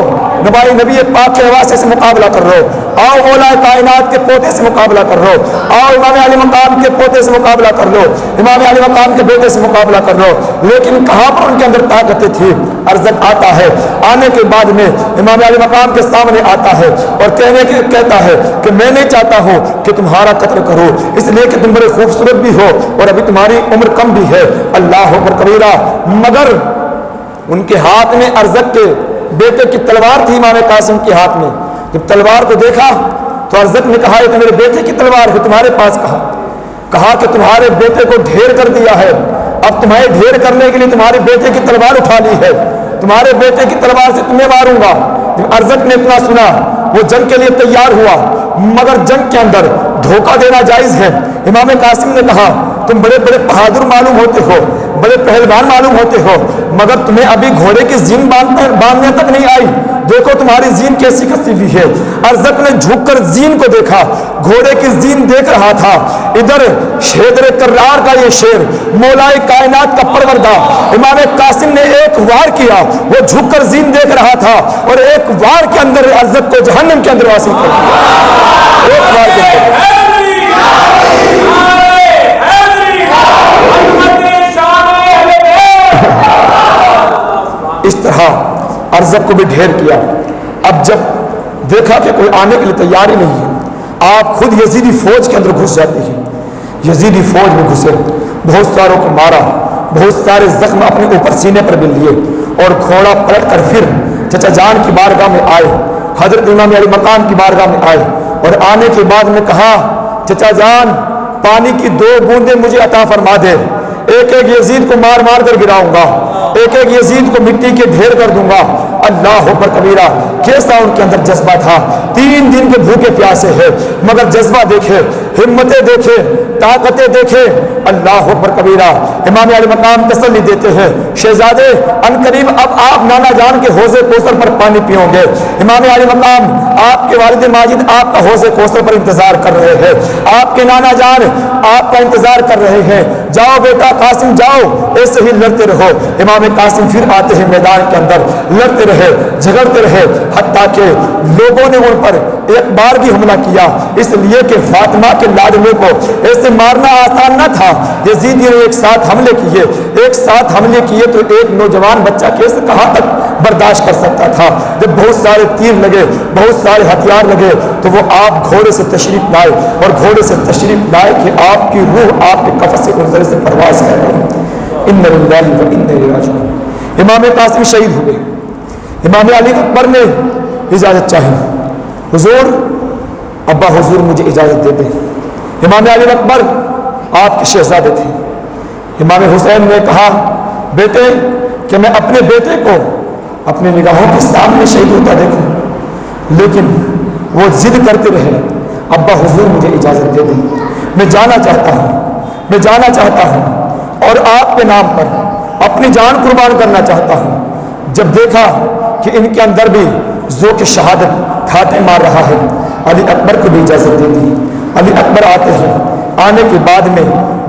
نبی پاک کے حواسے سے مقابلہ کر رہو، آؤ مولا کائنات کے پوتے سے مقابلہ کر رہو، آؤ امام علی مقام کے پوتے سے مقابلہ کر لو، امام علی مقام کے بیٹے سے مقابلہ کر لو۔ لیکن کہاں پر ان کے اندر طاقتیں تھی؟ ارزق آتا ہے، آنے کے بعد میں امام علی مقام کے سامنے آتا ہے اور کہتا ہے کہ میں نہیں چاہتا ہوں کہ تمہارا قتل کرو، اس لیے کہ تم بڑے خوبصورت بھی ہو اور ابھی تمہاری عمر کم بھی ہے۔ اللہ اکبر کبیرہ۔ مگر ان کے ہاتھ میں ارزق کے بیٹے کی تلوار تھی، امام قاسم کے ہاتھ میں۔ جب تلوار کو دیکھا تو ارزق نے کہا یہ تو میرے بیٹے کی تلوار ہے، تمہارے پاس کہا کہ تمہارے بیٹے کو ڈھیر کر دیا ہے، اب تمہیں ڈھیر کرنے کے لیے تمہارے بیٹے کی تلوار اٹھا لی ہے، تمہارے بیٹے کی تلوار سے تمہیں ماروں گا۔ جب ارزق نے اتنا سنا وہ جنگ کے لیے تیار ہوا، مگر جنگ کے اندر دھوکہ دینا جائز ہے۔ امام قاسم نے کہا تم بڑے بڑے بہادر معلوم ہوتے ہو، بڑے پہلوان معلوم ہوتے ہو، مگر تمہیں ابھی گھوڑے کی زین باندھنے تک نہیں آئی، دیکھو تمہاری زین کیسی کسی ہوئی ہے۔ ارزق نے جھک کر زین کو دیکھا، گھوڑے کی زین دیکھ رہا تھا۔ ادھر حیدر کرار کا یہ شیر، مولا کائنات کا پروردہ امام قاسم نے ایک وار کیا، وہ جھک کر زین دیکھ رہا تھا اور ایک وار کے اندر ارزق کو جہنم کے اندر واصل کر دیا، ایک وار کے اندر۔ اس طرح ارزق کو بھی ڈھیر کیا۔ اب جب دیکھا کہ کوئی آنے کے لیے تیار ہی نہیں ہے، آپ خود یزیدی فوج کے اندر گھس جاتے ہیں۔ یزیدی فوج میں گھسے، بہت ساروں کو مارا، بہت سارے زخم اپنے اوپر سینے پر بھی لیے اور گھوڑا پلٹ کر پھر چچا جان کی بارگاہ میں آئے، حضرت امام علی مقام کی بارگاہ میں آئے اور آنے کے بعد میں کہا چچا جان پانی کی 2 بوندیں مجھے عطا فرما دے، ایک ایک یزید کو مار مار کر گراؤں گا، ایک ایک یزید کو مٹی کے ڈھیر کر دوں گا۔ اللہ اکبر کبیرہ۔ کیسا ان کے اندر جذبہ تھا، 3 دن کے بھوکے پیاسے ہیں مگر جذبہ دیکھے، ہمتیں دیکھے، طاقتیں دیکھے۔ اللہ اکبر کبیرہ۔ امام علی مقام تسلی دیتے ہیں شہزادے عنقریب اب آپ نانا جان کے حوض کوثر پر پانی پیوں گے۔ امام علی مقام آپ کے والد ماجد آپ کا حوض کوثر پر انتظار کر رہے ہیں، آپ کے نانا جان آپ کا انتظار کر رہے ہیں، جاؤ بیٹا قاسم جاؤ، ایسے ہی لڑتے رہو۔ امام قاسم پھر آتے ہیں میدان کے اندر، لڑتے رہے، جھگڑتے رہے، حتیٰ کہ لوگوں نے ان پر ایک بار بھی حملہ کیا، اس لیے کہ فاطمہ کے لاڈلے کو ایسے مارنا آسان نہ تھا۔ یزیدی نے ایک ساتھ حملے کیے تو ایک نوجوان بچہ کیسے کہاں تک برداشت کر سکتا تھا؟ جب بہت سارے تیر لگے، بہت سارے ہتھیار لگے تو وہ آپ گھوڑے سے تشریف لائے اور گھوڑے سے تشریف لائے کہ آپ کی روح آپ کے کفن سے گزرے سے پرواز کر رہی۔ ان للہ و انا الیہ راجعون۔ امام قاسم شہید ہوئے۔ امام علی اکبر نے اجازت چاہی، حضور ابا حضور مجھے اجازت دے دیں۔ امام علی اکبر آپ کے شہزادے تھے۔ امام حسین نے کہا بیٹے کہ میں اپنے بیٹے کو اپنے نگاہوں کے سامنے شہید ہوتا دیکھوں، لیکن وہ ضد کرتے رہے ابا حضور مجھے اجازت دے دیں، میں جانا چاہتا ہوں اور آپ کے نام پر اپنی جان قربان کرنا چاہتا ہوں۔ جب دیکھا کہ ان کے اندر بھی ذوق شہادت کھاتے مار رہا ہے، علی اکبر کو بھی اجازت دے دی۔ علی اکبر آتے ہیں، آنے کے بعد میں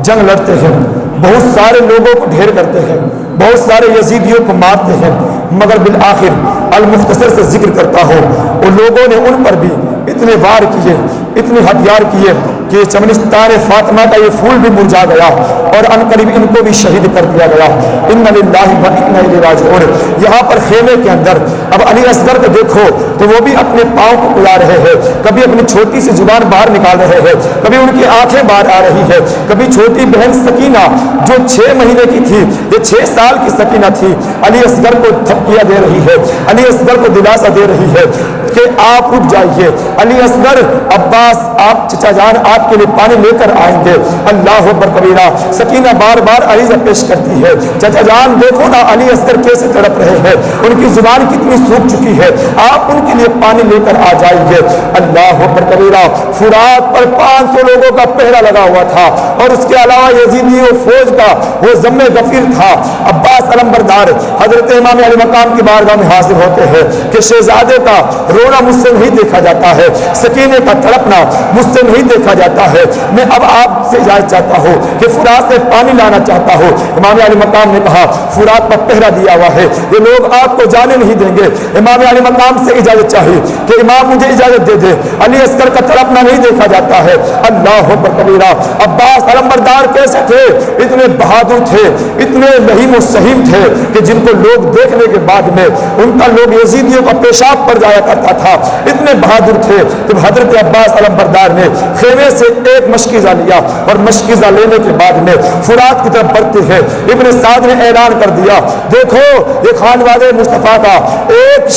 جنگ لڑتے ہیں، بہت سارے لوگوں کو ڈھیر کرتے ہیں، بہت سارے یزیدیوں کو مارتے ہیں، مگر بالآخر المختصر سے ذکر کرتا ہوں، ان لوگوں نے ان پر بھی اتنے وار کیے، اتنے ہتھیار کیے کہ چمنستان فاطمہ کا یہ پھول بھی مرجھا گیا اور انقریب ان کو بھی شہید کر دیا گیا۔ انا للہ و انا الیہ راجعون۔ یہاں پر خیمے کے اندر اب علی اصغر کو دیکھو تو وہ بھی اپنے پاؤں کو کھلا رہے ہیں، کبھی اپنی چھوٹی سی زبان باہر نکال رہے ہیں، کبھی ان کی آنکھیں باہر آ رہی ہے، کبھی چھوٹی بہن سکینہ جو 6 مہینے کی تھی، یہ 6 سال کی سکینہ تھی، علی اصغر کو تھپکیاں دے رہی ہے، علی اصغر کو دلاسا دے رہی ہے کہ آپ اٹھ جائیے، علی اصغر، عباس، آپ چچا جان آپ کے لیے پانی لے کر آئیں گے۔ اللہ اکبر کبیرہ۔ سکینہ بار بار عریضہ پیش کرتی ہے، چچا جان دیکھو نا علی اصغر کیسے تڑپ رہے ہیں، ان کی زبان کتنی سوکھ چکی ہے، آپ ان کے لیے پانی لے کر آ جائیں گے۔ اللہ اکبر کبیرہ۔ فرات پر 500 لوگوں کا پہرا لگا ہوا تھا اور اس کے علاوہ یزیدی فوج کا وہ ضم غفیر تھا۔ عباس علمبردار حضرت امام علی مقام کی بارگاہ میں حاضر ہوتے ہیں کہ شہزادے کا رونا مجھ سے نہیں دیکھا جاتا ہے، سکینے کا تڑپنا مجھ سے نہیں دیکھا جاتا ہے، میں اب آپ سے اجازت چاہتا ہوں کہ فرات سے پانی لانا چاہتا ہوں۔ امام علی مقام نے کہا فرات پر پہرا دیا ہوا ہے، یہ لوگ آپ کو جانے نہیں دیں گے۔ امام علی مقام سے اجازت چاہیے کہ امام مجھے اجازت دے دے، علی اصغر کا تڑپنا نہیں دیکھا جاتا ہے۔ اللہ اکبر کبیرہ۔ عباس علمبردار کیسے تھے؟ اتنے بہادر تھے، اتنے لہیم و سہیم تھے کہ جن کو لوگ دیکھنے کے بعد میں ان کا لوگ یزیدیوں کا پیشاب پڑ جایا کرتا تھا، اتنے بہادر تھے۔ جب حضرت عباس علمبردار نے خیمے سے ایک مشکیزہ لیا اور مشکیزہ لینے کے بعد میں فرات کی طرف بڑھتے ہیں، ابن سعد نے اعلان کر دیا دیکھو یہ خانوادہ مصطفیٰ کا ایک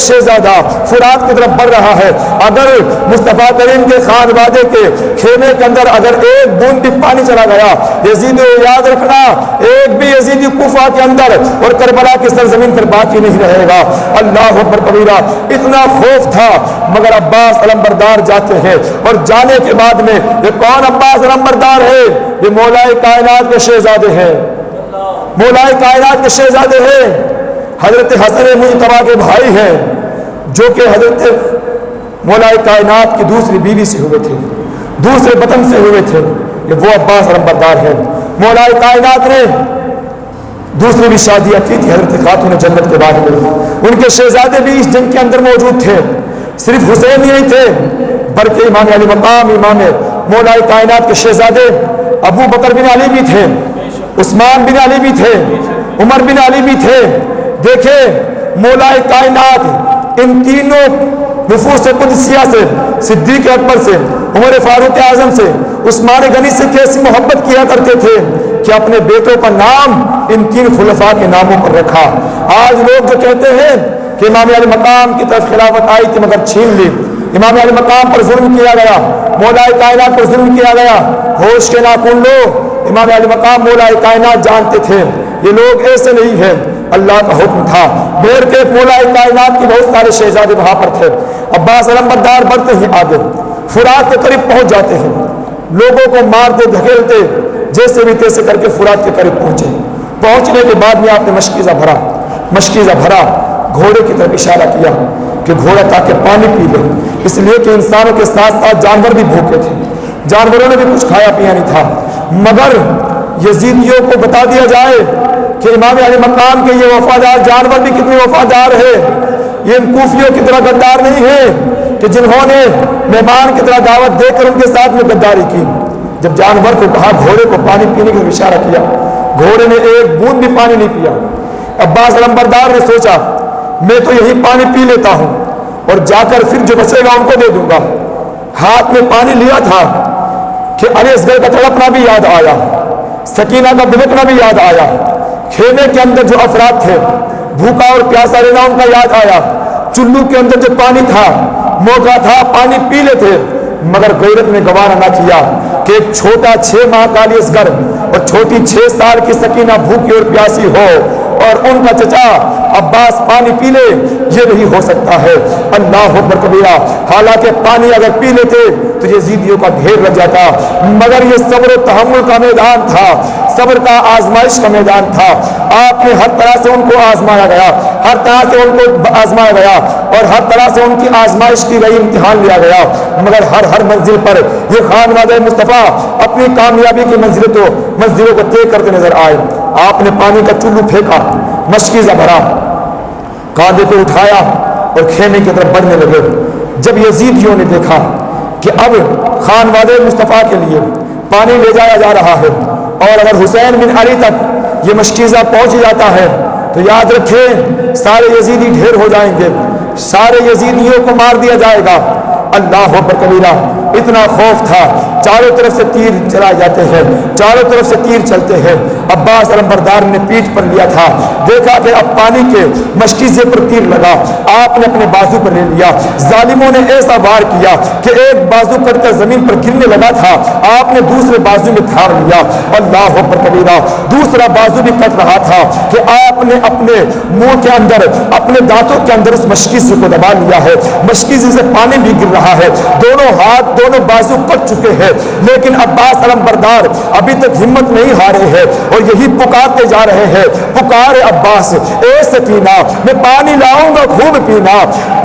شہزادہ فرات کی طرف بڑھ رہا ہے، اگر مصطفیٰ کریم کے خانوادے کے خیمے کے اندر اگر ایک بوند بھی پانی چلا گیا، یزید یاد رکھنا ایک بھی یزیدی کوفہ کے اندر اور کربلا کی سرزمین پر باقی نہیں رہے گا۔ اللہ اکبر کبیرہ۔ اتنا خوف تھا مگر عباس علمبردار جاتے ہیں اور جانے کے بعد میں یہ کون عباس علمبردار ہے؟ یہ مولا کائنات کے شہزادے ہیں، مولا کائنات کے شہزادے ہیں، حضرت حسن مجتبیٰ کے بھائی ہیں جو کہ حضرت مولا کائنات کی دوسری بیوی سے ہوئے تھے، دوسرے وطن سے ہوئے تھے، یہ وہ عباس علمبردار ہیں۔ مولا کائنات نے دوسری بھی شادیاں کی تھی حضرت خاتون جنت کے بعد میں، ان کے شہزادے بھی اس جنگ کے اندر موجود تھے، صرف حسین ہی نہیں تھے بلکہ امام علی مقام امام مولا کائنات کے شہزادے ابو بکر بن علی بھی تھے، عثمان بن علی بھی تھے، عمر بن علی بھی تھے۔ دیکھیں مولا کائنات ان تینوں نفوس قدسیہ سے، صدیق اکبر سے، عمر فاروق اعظم سے، عثمان غنی سے کیسی محبت کیا کرتے تھے کہ اپنے بیٹوں کا نام ان 3 خلفاء کے ناموں پر رکھا۔ آج لوگ جو کہتے ہیں کہ امام علی مقام کی طرف خلافت آئی تھی مگر چھین لی، امام علی مقام پر ظلم کیا گیا، مولا کائنات پر ظلم کیا گیا، ہوش کے ناخن لو، امام علی مقام مولا کائنات جانتے تھے، یہ لوگ ایسے نہیں ہیں، اللہ کا حکم تھا۔ دیر کے مولا کائنات کے بہت سارے شہزادے وہاں پر تھے۔ عباس علمبردار بڑھتے ہی آگے فرات کے قریب پہنچ جاتے ہیں، لوگوں کو مارتے دھکیلتے جیسے بھی تیسے کر کے فرات کے قریب پہنچے۔ پہنچنے کے بعد میں آپ نے مشکیزہ بھرا، گھوڑے کی طرف اشارہ کیا کہ گھوڑا تاکہ پانی پی لے، اس لیے کہ انسانوں کے ساتھ ساتھ جانور بھی بھوکے تھے، جانوروں نے بھی کچھ کھایا پیا نہیں تھا۔ مگر یزیدیوں کو بتا دیا جائے کہ امام علی مقام کے یہ وفادار جانور بھی کتنے وفادار ہیں، یہ ان کوفیوں کی طرح غدار نہیں ہے کہ جنہوں نے مہمان کی طرح دعوت دے کر ان کے ساتھ میں غداری کی۔ جب جانور کو کہا گھوڑے کو پانی پینے کا اشارہ کیا، گھوڑے نے ایک بوند بھی پانی نہیں پیا۔ عباس علمبردار نے سوچا میں تو یہی پانی پی لیتا ہوں اور جا کر پھر جو بچے گا ان کو دے دوں گا۔ ہاتھ میں پانی لیا تھا کہ علی اصغر کا تڑپنا بھی یاد آیا، سکینہ کا دھڑکنا بھی یاد آیا، خیمے کے اندر جو افراد تھے بھوکا اور پیاسا رہنا ان کا یاد آیا، چلو کے اندر جو پانی تھا موقع تھا پانی پی لیتے، مگر غیرت نے گوارا نہ کیا کہ ایک چھوٹا 6 ماہ کا علی اصغر اور چھوٹی 6 سال کی سکینہ بھوکی اور پیاسی ہو اور ان کا چچا عباس پانی پی لے، یہ نہیں ہو سکتا ہے۔ اللہ اکبر کبیرہ۔ حالانکہ پانی اگر پی لیتے تو یزیدیوں کا ڈھیر لگ جاتا، مگر یہ صبر و تحمل کا میدان تھا، صبر کا آزمائش کا میدان تھا۔ آپ نے ہر طرح سے ان کو آزمایا گیا، ہر طرح سے ان کو آزمایا گیا اور ہر طرح سے ان کی آزمائش کی گئی، امتحان لیا گیا، مگر ہر منزل پر یہ خانوادہ مصطفیٰ اپنی کامیابی کی منزلوں کو طے کرتے نظر آئے۔ آپ نے پانی کا چلو پھینکا، مشکیزہ بھرا، کاندھے کو اٹھایا اور خیمے کی طرف بڑھنے لگے۔ جب یزیدیوں نے دیکھا کہ اب خان والے مصطفیٰ کے لیے پانی لے جایا جا رہا ہے اور اگر حسین بن علی تک یہ مشکیزہ پہنچ جاتا ہے تو یاد رکھیں سارے یزیدی ڈھیر ہو جائیں گے، سارے یزیدیوں کو مار دیا جائے گا۔ اللہ اکبر کبیرہ، اتنا خوف تھا، چاروں طرف سے تیر چلائے جاتے ہیں، چاروں طرف سے تیر چلتے ہیں۔ عباس علمبردار نے پیٹھ پر لیا تھا، دیکھا کہ اب پانی کے مشکیزے پر تیر لگا، آپ نے اپنے بازو پر لے لیا۔ ظالموں نے ایسا وار کیا کہ ایک بازو کٹ کر زمین پر گرنے لگا تھا، آپ نے دوسرے بازو میں دھار لیا۔ اللہ اکبر کبیرہ، دوسرا بازو بھی کٹ رہا تھا کہ آپ نے اپنے منہ کے اندر، اپنے دانتوں کے اندر اس مشکیزے کو دبا لیا ہے، مشکیزے سے پانی بھی گر رہا ہے، دونوں ہاتھ دونوں بازو کٹ چکے ہیں، لیکن عباس علمبردار ابھی تک ہمت نہیں ہارے ہیں اور یہی پکارتے جا رہے ہیں، پکارے عباس اے سکینہ میں پانی لاؤں گا خوب پینا،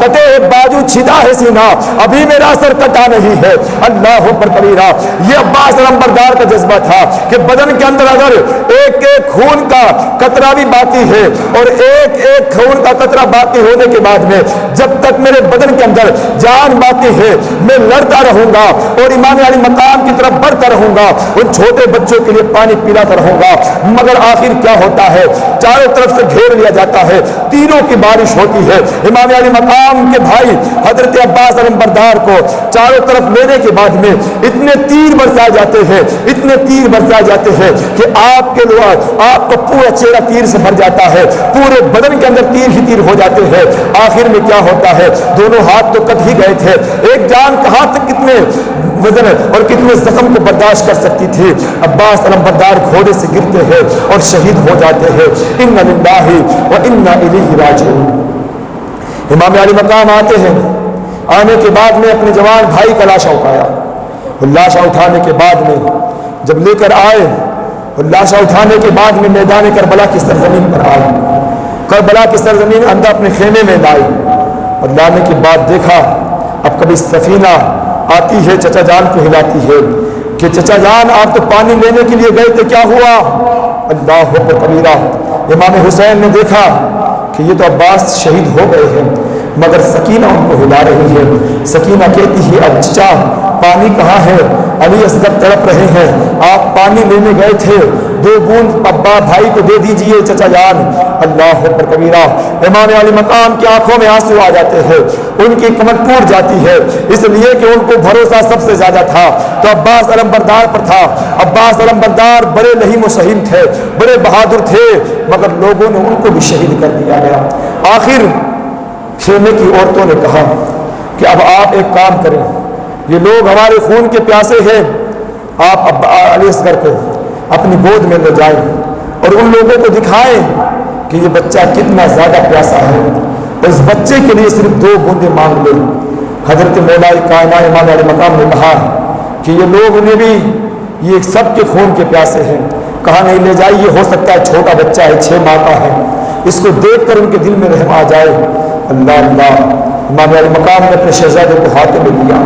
کٹے بازو چھدا ہے سینہ ابھی میرا سر کٹا نہیں ہے۔ اللہ اکبر کبیرہ، یہ عباس علمبردار کا جذبہ تھا کہ بدن کے اندر اگر ایک ایک خون کا قطرہ بھی باقی ہے اور ایک ایک خون کا قطرہ باقی ہونے کے بعد میں جب تک میرے بدن کے اندر جان باقی ہے میں لڑتا رہوں گا اور امام علی مقام کی طرف بڑھتا رہوں گا، ان چھوٹے بچوں کے لیے پانی پلاتا رہوں گا۔ مگر آخر کیا ہوتا ہے، چاروں طرف سے گھیر لیا جاتا ہے، تیروں کی بارش ہوتی ہے۔ امام علی مقام کے بھائی حضرت عباس علمبردار کو چاروں طرف لینے کے بعد میں اتنے تیر برسائے جاتے ہیں، اتنے تیر برسائے جاتے ہیں کہ آپ کے لوگ آپ کا پورا چہرہ تیر سے بھر جاتا ہے، پورے بدن کے اندر تیر ہی تیر ہو جاتے ہیں۔ آخر میں کیا ہوتا ہے، دونوں ہاتھ تو کٹ ہی گئے تھے، ایک جان کہاں تک کتنے وزن اور کتنے زخم کو برداشت کر سکتی تھی۔ عباس علمبردار گھوڑے سے گرتے ہیں اور شہید ہو جاتے ہیں۔ انا للہ و انا الیہ راجعون۔ امام علی مقام آتے ہیں، آنے کے بعد میں اپنے جوان بھائی کا لاشا اٹھایا، لاشا اٹھانے کے بعد میں جب لے کر آئے، لاشا اٹھانے کے بعد میں میدان کربلا کی سرزمین پر آئے، کربلا کی سرزمین اندر اپنے خیمے میں لائے اور لانے کے بعد دیکھا اب کبھی سفینہ آتی ہے چچا جان کو ہلاتی ہے کہ چچا جان آپ تو پانی لینے کے لیے گئے تھے، کیا ہوا؟ اللہ اکبر کبیرہ، امام حسین نے دیکھا کہ یہ تو عباس شہید ہو گئے ہیں مگر سکینہ ان کو ہلا رہی ہے۔ سکینہ کہتی ہے اب چچا پانی کہاں ہے؟ علی اصغر تڑپ رہے ہیں، آپ پانی لینے گئے تھے، 2 بوند ابا بھائی کو دے دیجئے چچا جان۔ اللہ اکبر کبیرہ، امام علی مقام کی آنکھوں میں آنسو آ جاتے ہیں، ان کی کمر ٹوٹ جاتی ہے، اس لیے کہ ان کو بھروسہ سب سے زیادہ تھا تو عباس علمبردار پر تھا۔ عباس علمبردار بڑے لہیم و شہیم تھے، بڑے بہادر تھے، مگر لوگوں نے ان کو بھی شہید کر دیا گیا۔ آخر خیمے کی عورتوں نے کہا کہ اب آپ ایک کام کریں، یہ لوگ ہمارے خون کے پیاسے ہیں، آپ علی اصغر کو اپنی گود میں لے جائیں اور ان لوگوں کو دکھائیں کہ یہ بچہ کتنا زیادہ پیاسا ہے اور اس بچے کے لیے صرف 2 بوندیں مانگ لیں۔ حضرت مولا کائنات امام علی مقام نے کہا کہ یہ لوگ انہیں بھی یہ سب کے خون کے پیاسے ہیں، کہا نہیں لے جائیے، ہو سکتا ہے چھوٹا بچہ ہے 6 ماہ کا ہے، اس کو دیکھ کر ان کے دل میں رحم آ جائے۔ اللہ اللہ، امام علی مقام نے اپنے شہزادے کو ہاتھوں میں لیا،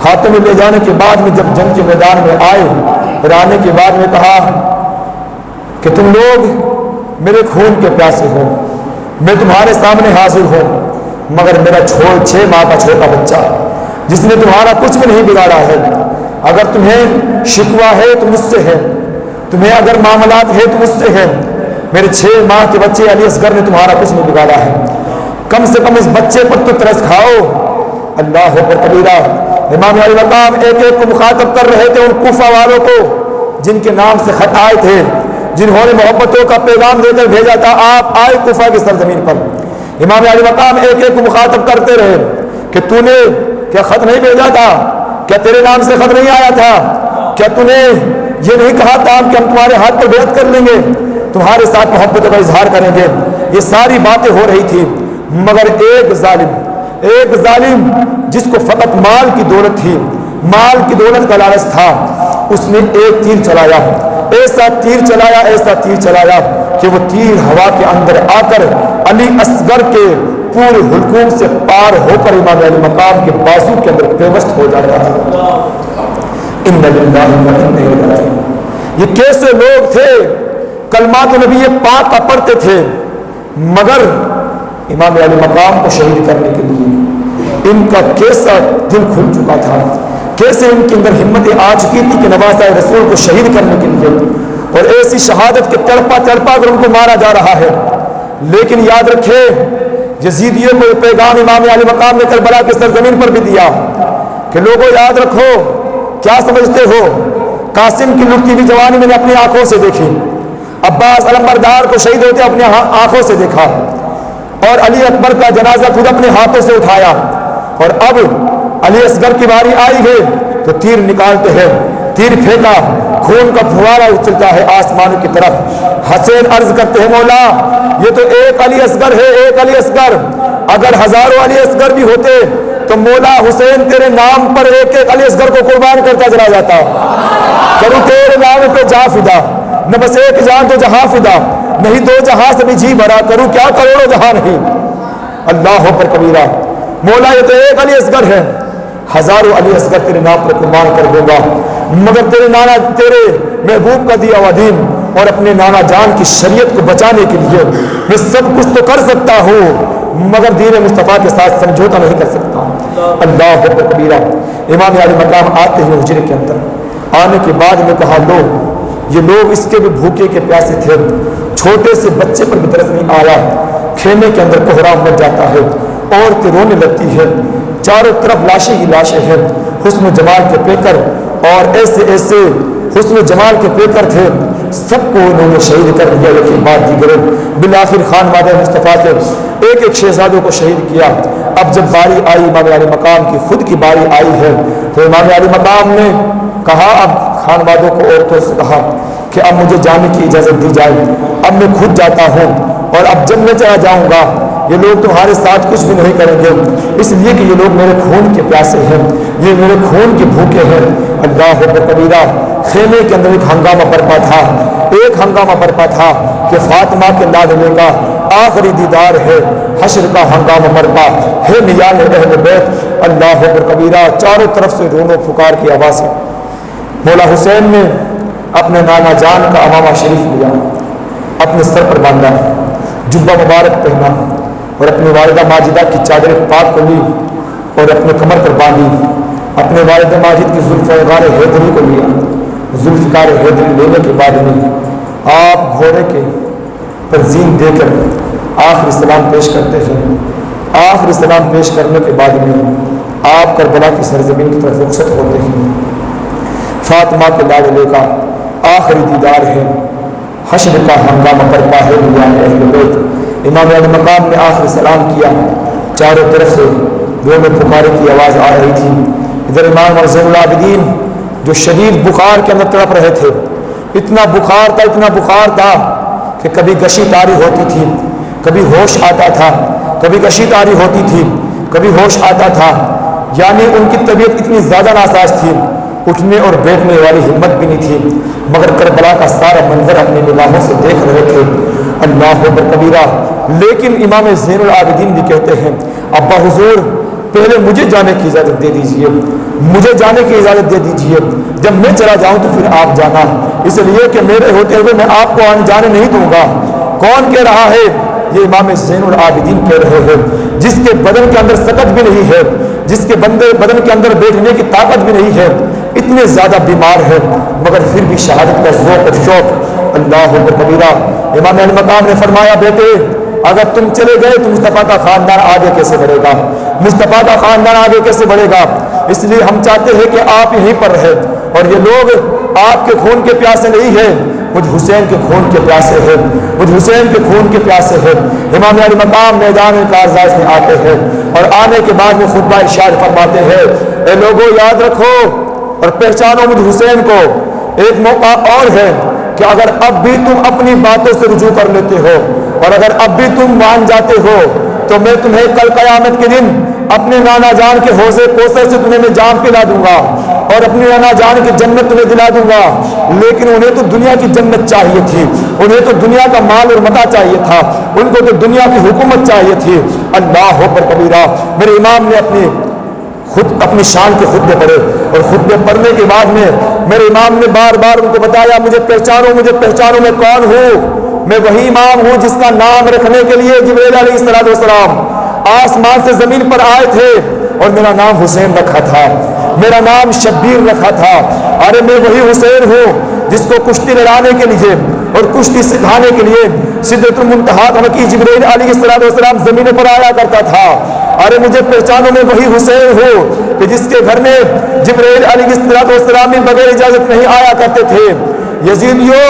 ہاتھوں میں لے جانے کے بعد میں جب جنگ کے میدان میں آئے اور آنے کے بعد میں کہا کہ تم لوگ میرے خون کے پیاسے ہو، میں تمہارے سامنے حاضر ہوں، مگر میرا 6 ماہ کا چھوٹا بچہ جس نے تمہارا کچھ بھی نہیں بگاڑا ہے، اگر تمہیں شکوہ ہے تو مجھ سے ہے، تمہیں اگر معاملات ہے تو مجھ سے ہے، میرے 6 ماہ کے بچے علی اصغر نے تمہارا کچھ نہیں بگاڑا ہے، کم سے کم اس بچے پر تو ترس کھاؤ۔ اللہ اکبر کبیرہ، امام علی مقام ایک ایک کو مخاطب کر رہے تھے، ان کوفہ والوں کو جن کے نام سے خط آئے تھے، جنہوں نے محبتوں کا پیغام دے کر بھیجا تھا، آپ آئے کوفہ کی سرزمین پر۔ امام علی مقام ایک ایک کو مخاطب کرتے رہے کہ تو نے کیا خط نہیں بھیجا تھا؟ کیا تیرے نام سے خط نہیں آیا تھا؟ کیا تو نے یہ نہیں کہا تھا کہ ہم تمہارے ہاتھ پر بیعت کر لیں گے، تمہارے ساتھ محبت کا اظہار کریں گے؟ یہ ساری باتیں ہو رہی تھی، مگر ایک ظالم جس کو فقط مال کی دولت تھی، مال کی دولت کا لالچ تھا، اس نے ایک تیر چلایا، ایسا تیر چلایا کہ وہ تیر ہوا کے اندر آ کر علی اصغر کے پورے حلقوم سے پار ہو کر امام علی مقام کے بازو کے اندر پیوست ہو جاتا تھا۔ ان للہ و انا الیہ راجعون۔ یہ کیسے لوگ تھے، کلمات نبی پاک کا پڑھتے تھے، مگر امام علی مقام کو شہید کرنے کے لیے ان کا کیسا دل کھل چکا تھا، کیسے ان کے اندر ہمت آ چکی تھی کہ نواسہ رسول کو شہید کرنے کے لیے، اور ایسی شہادت کے تڑپا تڑپا کر ان کو مارا جا رہا ہے۔ لیکن یاد رکھے یزیدیوں کو یہ پیغام امام علی مقام نے کربلا کی سرزمین پر بھی دیا کہ لوگوں یاد رکھو، کیا سمجھتے ہو، قاسم کی لٹتی ہوئی جوانی میں نے اپنی آنکھوں سے دیکھی، عباس علمبردار کو شہید ہوتے اپنی آنکھوں سے دیکھا، اور علی اکبر کا جنازہ خود اپنے ہاتھوں سے اٹھایا، اور اب علی اصغر کی باری آئی ہے تو تیر نکالتے ہیں، تیر پھینکا، خون کا پھوارا اچھلتا ہے آسمان کی طرف۔ حسین عرض کرتے ہیں مولا یہ تو ایک علی اصغر ہے، ایک علی اصغر، اگر ہزاروں علی اصغر بھی ہوتے تو مولا حسین تیرے نام پر ایک ایک علی اصغر کو قربان کرتا چلا جاتا، کروں تیرے نام پہ جان فدا، نہ بس ایک جان تو جہاں فدا، نہیں دو جہاں سے بھی جی بھرا، کروں کیا کروڑوں جہاں نہیں۔ اللہ پر کبیرہ، مولا یہ تو ایک علی اصغر ہے، ہزاروں علی اصغر تیرے نام پر قربان کر دوں گا، مگر تیرے نانا تیرے محبوب کا دیا ہوا دین اور اپنے نانا جان کی شریعت کو بچانے کے لیے میں سب کچھ تو کر سکتا ہوں، مگر دین مصطفیٰ کے ساتھ سمجھوتا نہیں کر سکتا۔ اللہ پر کبیرہ، امام علی مقام آتے ہیں حجرے کے اندر، آنے کے بعد میں کہا لو یہ لوگ اس کے بھی بھوکے کے پیاسے تھے، چھوٹے سے بچے پر بھی ترس نہیں آیا، خیمے کے اندر کوہرام بچ جاتا ہے، عورتیں رونے لگتی ہے، چاروں طرف لاشیں ہی لاشیں ہیں، حسن و جمال کے پیکر اور ایسے ایسے حسن و جمال کے پیکر تھے، سب کو انہوں نے شہید کر دیا۔ لیکن بات دیگر بالآخر خانوادہ مصطفیٰ کے ایک ایک شہزادوں کو شہید کیا۔ اب جب باری آئی امام علی مقام کی، خود کی باری آئی ہے، تو امام علی مقام نے کہا، اب خانوادوں کو عورتوں سے کہا کہ اب مجھے جانے کی اجازت دی جائے، اب میں خود جاتا ہوں، اور اب جب میں چلا جاؤں گا یہ لوگ تمہارے ساتھ کچھ بھی نہیں کریں گے، اس لیے کہ یہ لوگ میرے خون کے پیاسے ہیں، یہ میرے خون کے بھوکے ہیں۔ اللہ اکبر کبیرہ، خیمے کے اندر ایک ہنگامہ برپا تھا، ایک ہنگامہ برپا تھا کہ فاطمہ کے لادنے کا آخری دیدار ہے، حشر کا ہنگامہ برپا ہے، نیال اہل بیت۔ اللہ اکبر کبیرہ، چاروں طرف سے رونو پکار کی آواز ہے۔ مولا حسین نے اپنے نانا جان کا امامہ شریف لیا، اپنے سر پر باندھا، جبہ مبارک پہنا، اور اپنی والدہ ماجدہ کی چادر پاک کو لی اور اپنے کمر پر باندھی، اپنے والد ماجد کی ذوالفقار حیدری کو لیا۔ ذوالفقار حیدری لینے کے بعد میں آپ گھوڑے کے پر زین دے کر آخری سلام پیش کرتے ہیں۔ آخری سلام پیش کرنے کے بعد میں آپ کربلا کی سرزمین کی طرف رخصت ہوتے ہیں۔ فاطمہ کے لاڈلے کا آخری دیدار ہے، حشر کا ہنگامہ برپا ہے، نیال اہل بیت۔ امام علی مقام نے آخری سلام کیا، چاروں طرف سے رونو پکارے کی آواز آ رہی تھی۔ ادھر امام زین العابدین جو شدید بخار کے اندر تڑپ رہے تھے، اتنا بخار تھا، اتنا بخار تھا کہ کبھی گشی طاری ہوتی تھی، کبھی ہوش آتا تھا، کبھی گشی طاری ہوتی تھی، کبھی ہوش آتا تھا، یعنی ان کی طبیعت اتنی زیادہ ناساز تھی، اٹھنے اور بیٹھنے والی ہمت بھی نہیں تھی، مگر کربلا کا سارا منظر اپنی نگاہوں سے دیکھ رہے تھے۔ اللہ اکبر کبیرہ، لیکن امام زین العابدین بھی کہتے ہیں، ابا حضور پہلے مجھے جانے کی اجازت دے دیجئے، مجھے جانے کی اجازت دے دیجئے، جب میں چلا جاؤں تو پھر آپ جانا، اس لیے کہ میرے ہوتے ہوئے میں آپ کو جانے نہیں دوں گا۔ کون کہہ رہا ہے؟ یہ امام زین العابدین کہہ رہے ہیں، جس کے بدن کے اندر سکت بھی نہیں ہے، جس کے بدن کے اندر بیٹھنے کی طاقت بھی نہیں ہے، اتنے زیادہ بیمار ہے، مگر پھر بھی شہادت کا ذوق اور شوق۔ اللہ اکبر کبیرہ، امام علی مقام نے فرمایا، بیٹے اگر تم چلے گئے تو مصطفیٰ کا خاندان آگے کیسے بڑھے گا، مصطفیٰ کا خاندان آگے کیسے بڑھے گا؟ اس لیے ہم چاہتے ہیں کہ آپ یہیں پر رہیں، اور یہ لوگ آپ کے خون کے پیاسے نہیں ہیں، مجھ حسین کے خون کے پیاسے ہیں، مجھ حسین کے خون کے پیاسے ہیں۔ امام علی مقام میدان کارزاز میں آتے ہیں، اور آنے کے بعد میں خطبہ ارشاد فرماتے ہیں، اے لوگوں یاد رکھو اور پہچانو مجھ حسین کو، ایک موقع اور ہے کہ اگر اب بھی تم اپنی باتوں سے رجوع کر لیتے ہو اور اگر اب بھی تم مان جاتے ہو تو میں تمہیں کل قیامت کے دن اپنے نانا جان کے حوض کوثر سے تمہیں میں جام پلا دوں گا اور اپنے نانا جان کی جنت تمہیں دلا دوں گا۔ لیکن انہیں تو دنیا کی جنت چاہیے تھی، انہیں تو دنیا کا مال اور متاع چاہیے تھا، ان کو تو دنیا کی حکومت چاہیے تھی۔ اللہ اکبر کبیرہ، میرے امام نے اپنی خود اپنی شان کے خطبے پڑھے، اور خطبے پڑھنے کے بعد میں میرے امام نے بار بار ان کو بتایا مجھے پہچانو میں کون ہوں، میں وہی امام ہوں جس کا نام رکھنے کے لیے جبرائیل علیہ السلام آسمان سے زمین پر آئے تھے، اور میرا نام حسین رکھا تھا، میرا نام شبیر رکھا تھا۔ ارے میں وہی حسین ہوں جس کو کشتی لڑانے کے لیے اور کشتی سکھانے کے لیے سدرۃ المنتہا کی جبرائیل علیہ السلام زمین پر آیا کرتا تھا۔ ارے مجھے پہچانو میں وہی حسین ہوں کہ جس کے گھر میں جبرائیل علیہ السلام بھی بغیر اجازت نہیں آیا کرتے تھے۔ یزیدیو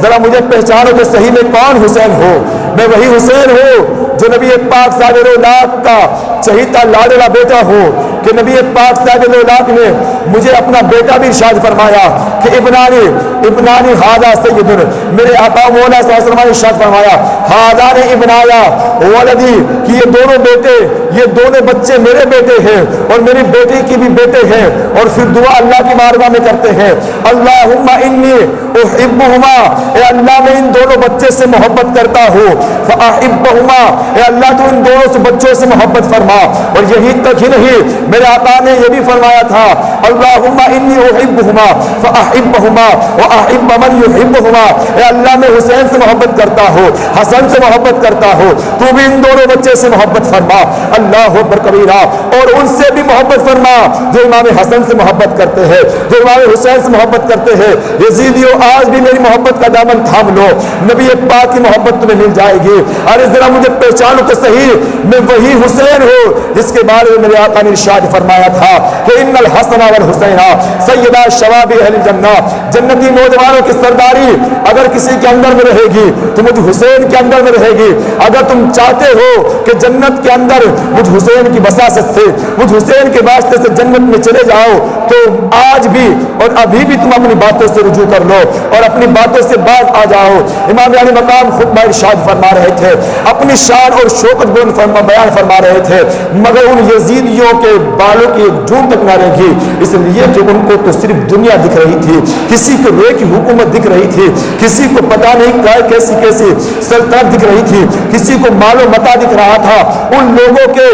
ذرا مجھے پہچانو کہ صحیح میں کون حسین ہو، میں وہی حسین ہوں جو نبی پاک صاحب اولاد کا چہیتا لاڈلا بیٹا ہوں، کہ نبی پاک صاحب اولاد نے مجھے اپنا بیٹا بھی ارشاد فرمایا کہ ابنانی ہاذا سید، میرے آقا مولا صلی اللہ علیہ وسلم نے ارشاد فرمایا ہاذان ابنایا ولدی، کہ یہ دونوں بیٹے، یہ دونوں بچے میرے بیٹے ہیں اور میری بیٹی کی بھی بیٹے ہیں، اور پھر دعا اللہ کی بارگاہ میں کرتے ہیں اللہم انی احبہما، اے اللہ میں ان دونوں بچے سے محبت کرتا ہوں، فاحبہما، اے اللہ تو ان دونوں سے بچوں سے محبت فرما۔ اور یہی تک ہی نہیں، میرے آقا نے یہ بھی فرمایا تھا اللہم انی احبہما فاحبہما واحب من یحبہما، اے اللہ میں حسین سے محبت کرتا ہوں، حسن سے محبت کرتا ہوں، تو بھی ان دونوں بچے سے محبت فرما۔ اللہ اکبر کبیرہ، اور ان سے بھی محبت فرما جو امام حسن سے محبت کرتے ہیں، جو امام حسین سے محبت کرتے ہیں۔ یزیدیو آج بھی میری محبت کا دامن تھام لو، نبی پاک کی محبت تمہیں مل جائے گی۔ ارے ذرا مجھے پہچانو تو صحیح، میں وہی حسین ہوں جس کے بارے میں میرے آقا نے ارشاد فرمایا تھا کہ ان الحسن والحسین سیدا شباب اہل الجنہ، جنتی نوجوانوں کی سرداری اگر کسی کے اندر میں رہے گی تو مجھ حسین کے اندر میں رہے گی۔ اگر تم چاہتے ہو کہ جنت کے اندر مجھ حسین کی بساست سے، مجھ حسین کے واسطے سے جنت میں چلے جاؤ، تو آج بھی اور ابھی بھی تم اپنی باتوں سے رجوع کر لو اور اپنی باتوں سے باز آ جاؤ۔ امام علی مقام خطبہ ارشاد فرما رہے تھے، اپنی شان اور شوکت بیان فرما رہے تھے، مگر ان یزیدیوں کے بالوں کی ایک جون تک نہ رہی، اس لیے کہ ان کو تو صرف دنیا دکھ رہی تھی، کسی کو روئے کی حکومت دکھ رہی تھی، کسی کو پتہ نہیں کیسی کیسی سلطنت دکھ رہی تھی، کسی کو مال و متا دکھ رہا تھا۔ ان لوگوں کے